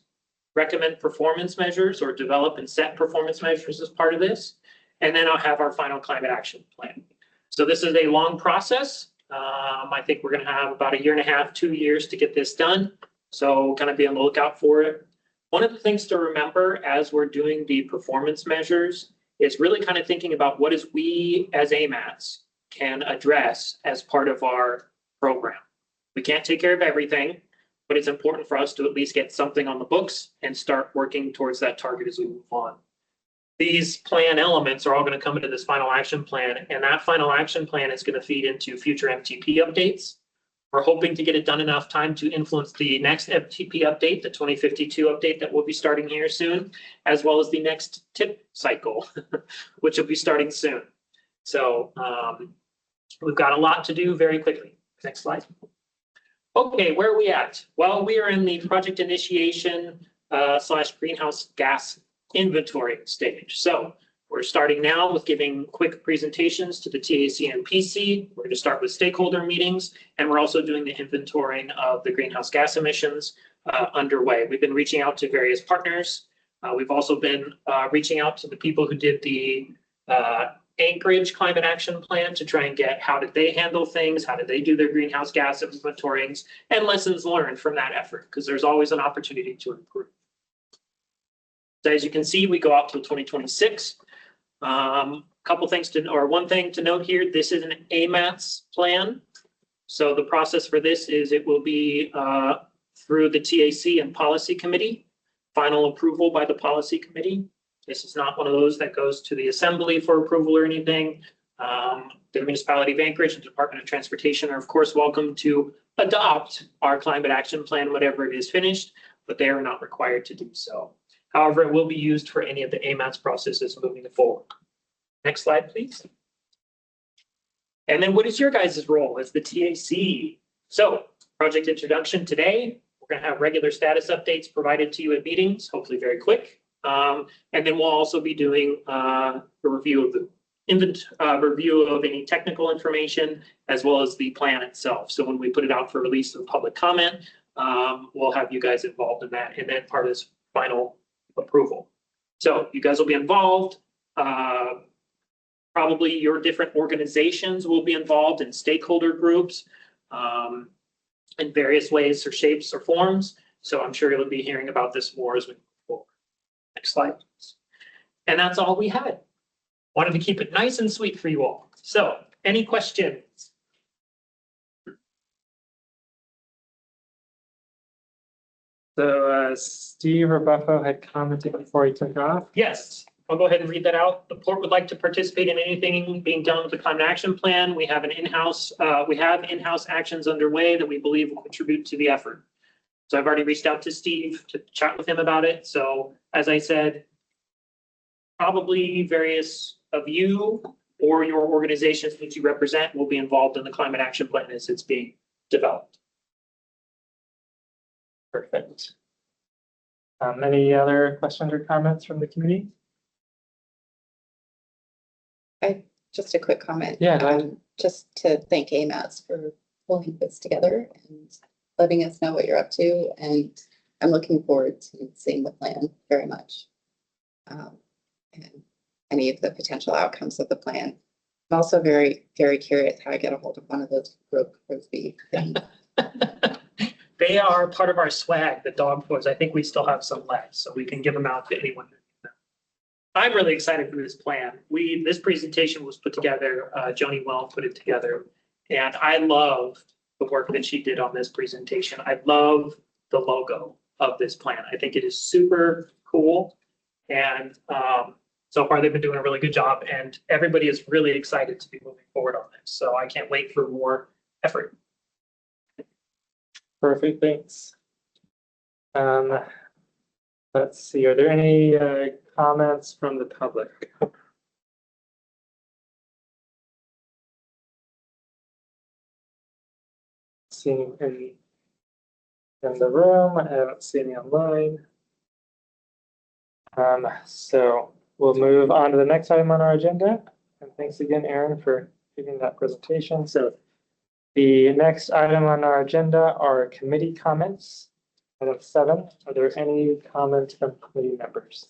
recommend performance measures, or develop and set performance measures as part of this. And then I'll have our final climate action plan. So this is a long process. I think we're going to have about 1.5 years, 2 years to get this done. So kind of be on the lookout for it. One of the things to remember as we're doing the performance measures is really kind of thinking about what is we as AMATS can address as part of our program. We can't take care of everything, but it's important for us to at least get something on the books and start working towards that target as we move on. These plan elements are all going to come into this final action plan, and that final action plan is going to feed into future MTP updates. We're hoping to get it done enough time to influence the next MTP update, the 2052 update that will be starting here soon, as well as the next TIP cycle, which will be starting soon. So we've got a lot to do very quickly. Next slide. Okay, where are we at? Well, we are in the project initiation / greenhouse gas inventory stage. So we're starting now with giving quick presentations to the TAC and PC. We're going to start with stakeholder meetings, and we're also doing the inventorying of the greenhouse gas emissions underway. We've been reaching out to various partners. We've also been reaching out to the people who did the Anchorage Climate Action Plan to try and get how did they handle things, how did they do their greenhouse gas inventoryings, and lessons learned from that effort, because there's always an opportunity to improve. So as you can see, we go out till 2026. Couple things one thing to note here, this is an AMATS plan. So the process for this is it will be through the TAC and policy committee, final approval by the policy committee. This is not one of those that goes to the assembly for approval or anything. The Municipality of Anchorage and Department of Transportation are of course welcome to adopt our climate action plan, whatever it is finished, but they are not required to do so. However, it will be used for any of the AMATS processes moving forward. Next slide, please. And then what is your guys' role as the TAC? So project introduction today, we're going to have regular status updates provided to you at meetings, hopefully very quick. And then we'll also be doing a review of the review of any technical information, as well as the plan itself. So when we put it out for release of public comment, we'll have you guys involved in that, and then part of this final approval. So you guys will be involved. Probably your different organizations will be involved in stakeholder groups in various ways or shapes or forms. So I'm sure you'll be hearing about this more as we move forward. Next slide, please. And that's all we had. Wanted to keep it nice and sweet for you all. So any questions? So Steve or Buffo had commented before he took off. Yes, I'll go ahead and read that out. The port would like to participate in anything being done with the climate action plan. We have in-house actions underway that we believe will contribute to the effort. So I've already reached out to Steve to chat with him about it. So as I said, probably various of you or your organizations that you represent will be involved in the climate action plan as it's being developed. Perfect. Any other questions or comments from the committee? Just a quick comment. Yeah, go ahead. Just to thank AMATS for pulling this together and letting us know what you're up to. And I'm looking forward to seeing the plan very much. And any of the potential outcomes of the plan. I'm also very, very curious how I get a hold of one of those rope frisbee things. They are part of our swag, the dog toys. I think we still have some left, so we can give them out to anyone. I'm really excited for this plan. This presentation was put together, Joni Well put it together, and I love the work that she did on this presentation. I love the logo of this plan. I think it is super cool, and so far they've been doing a really good job, and everybody is really excited to be moving forward on this. So I can't wait for more effort. Perfect, thanks. Let's see, are there any comments from the public? Seeing any in the room, I haven't seen any online. So we'll move on to the next item on our agenda. And thanks again, Aaron, for giving that presentation. So the next item on our agenda are committee comments. Item 7, are there any comments from committee members?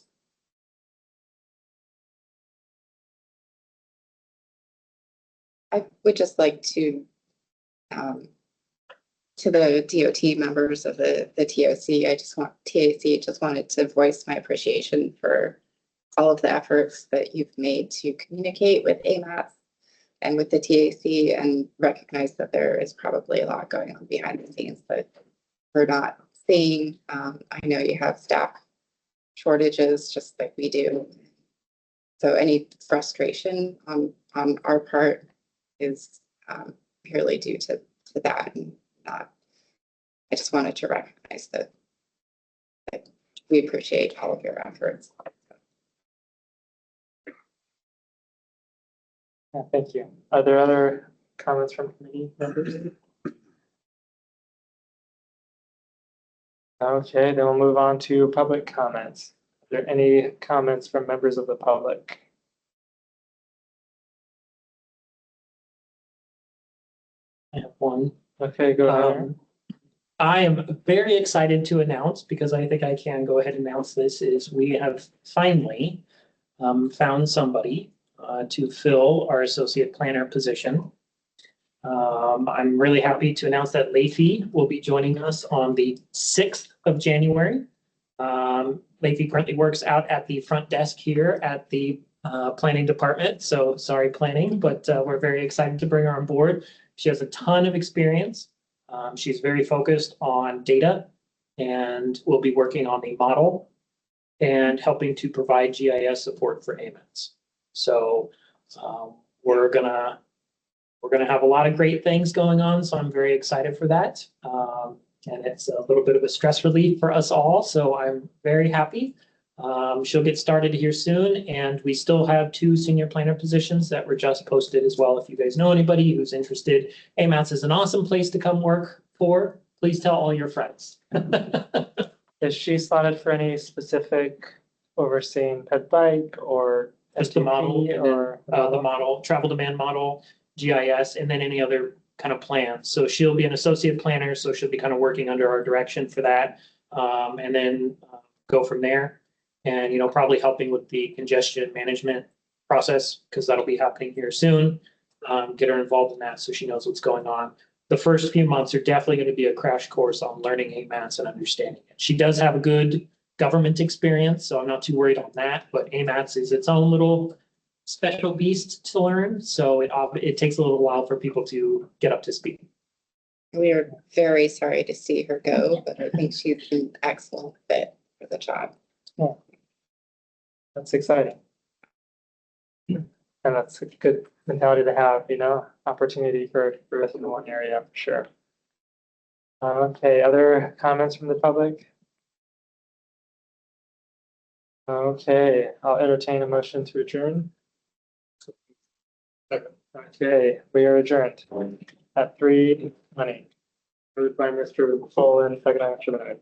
I would just like to the DOT members of the TAC, just wanted to voice my appreciation for all of the efforts that you've made to communicate with AMATS and with the TAC, and recognize that there is probably a lot going on behind the scenes that we're not seeing. I know you have staff shortages just like we do. So any frustration on our part is purely due to that, and not. I just wanted to recognize that we appreciate all of your efforts. Yeah, thank you. Are there other comments from committee members? Okay, then we'll move on to public comments. Are there any comments from members of the public? I have one. Okay, go ahead. I am very excited to announce, because I think I can go ahead and announce this, is we have finally found somebody to fill our associate planner position. I'm really happy to announce that Leify will be joining us on the 6th of January. Leify currently works out at the front desk here at the planning department. So sorry, planning, but we're very excited to bring her on board. She has a ton of experience. She's very focused on data and will be working on the model and helping to provide GIS support for AMATS. So we're gonna have a lot of great things going on. So I'm very excited for that. And it's a little bit of a stress relief for us all. So I'm very happy. She'll get started here soon, and we still have 2 senior planner positions that were just posted as well. If you guys know anybody who's interested, AMATS is an awesome place to come work for. Please tell all your friends. Is she slotted for any specific overseeing ped bike or just the model, or the model, travel demand model, GIS, and then any other kind of plans. So she'll be an associate planner, so she'll be kind of working under our direction for that, and then go from there. And, you know, probably helping with the congestion management process, because that'll be happening here soon. Get her involved in that so she knows what's going on. The first few months are definitely going to be a crash course on learning AMATS and understanding it. She does have a good government experience, so I'm not too worried on that, but AMATS is its own little special beast to learn. So it takes a little while for people to get up to speed. We are very sorry to see her go, but I think she's an excellent fit for the job. That's exciting. And that's a good mentality to have, you know, opportunity for growth in one area for sure. Okay, other comments from the public? Okay, I'll entertain a motion to adjourn. Okay, we are adjourned at 3:20. Moved by Mr. Follen, second by Mr. Leonard.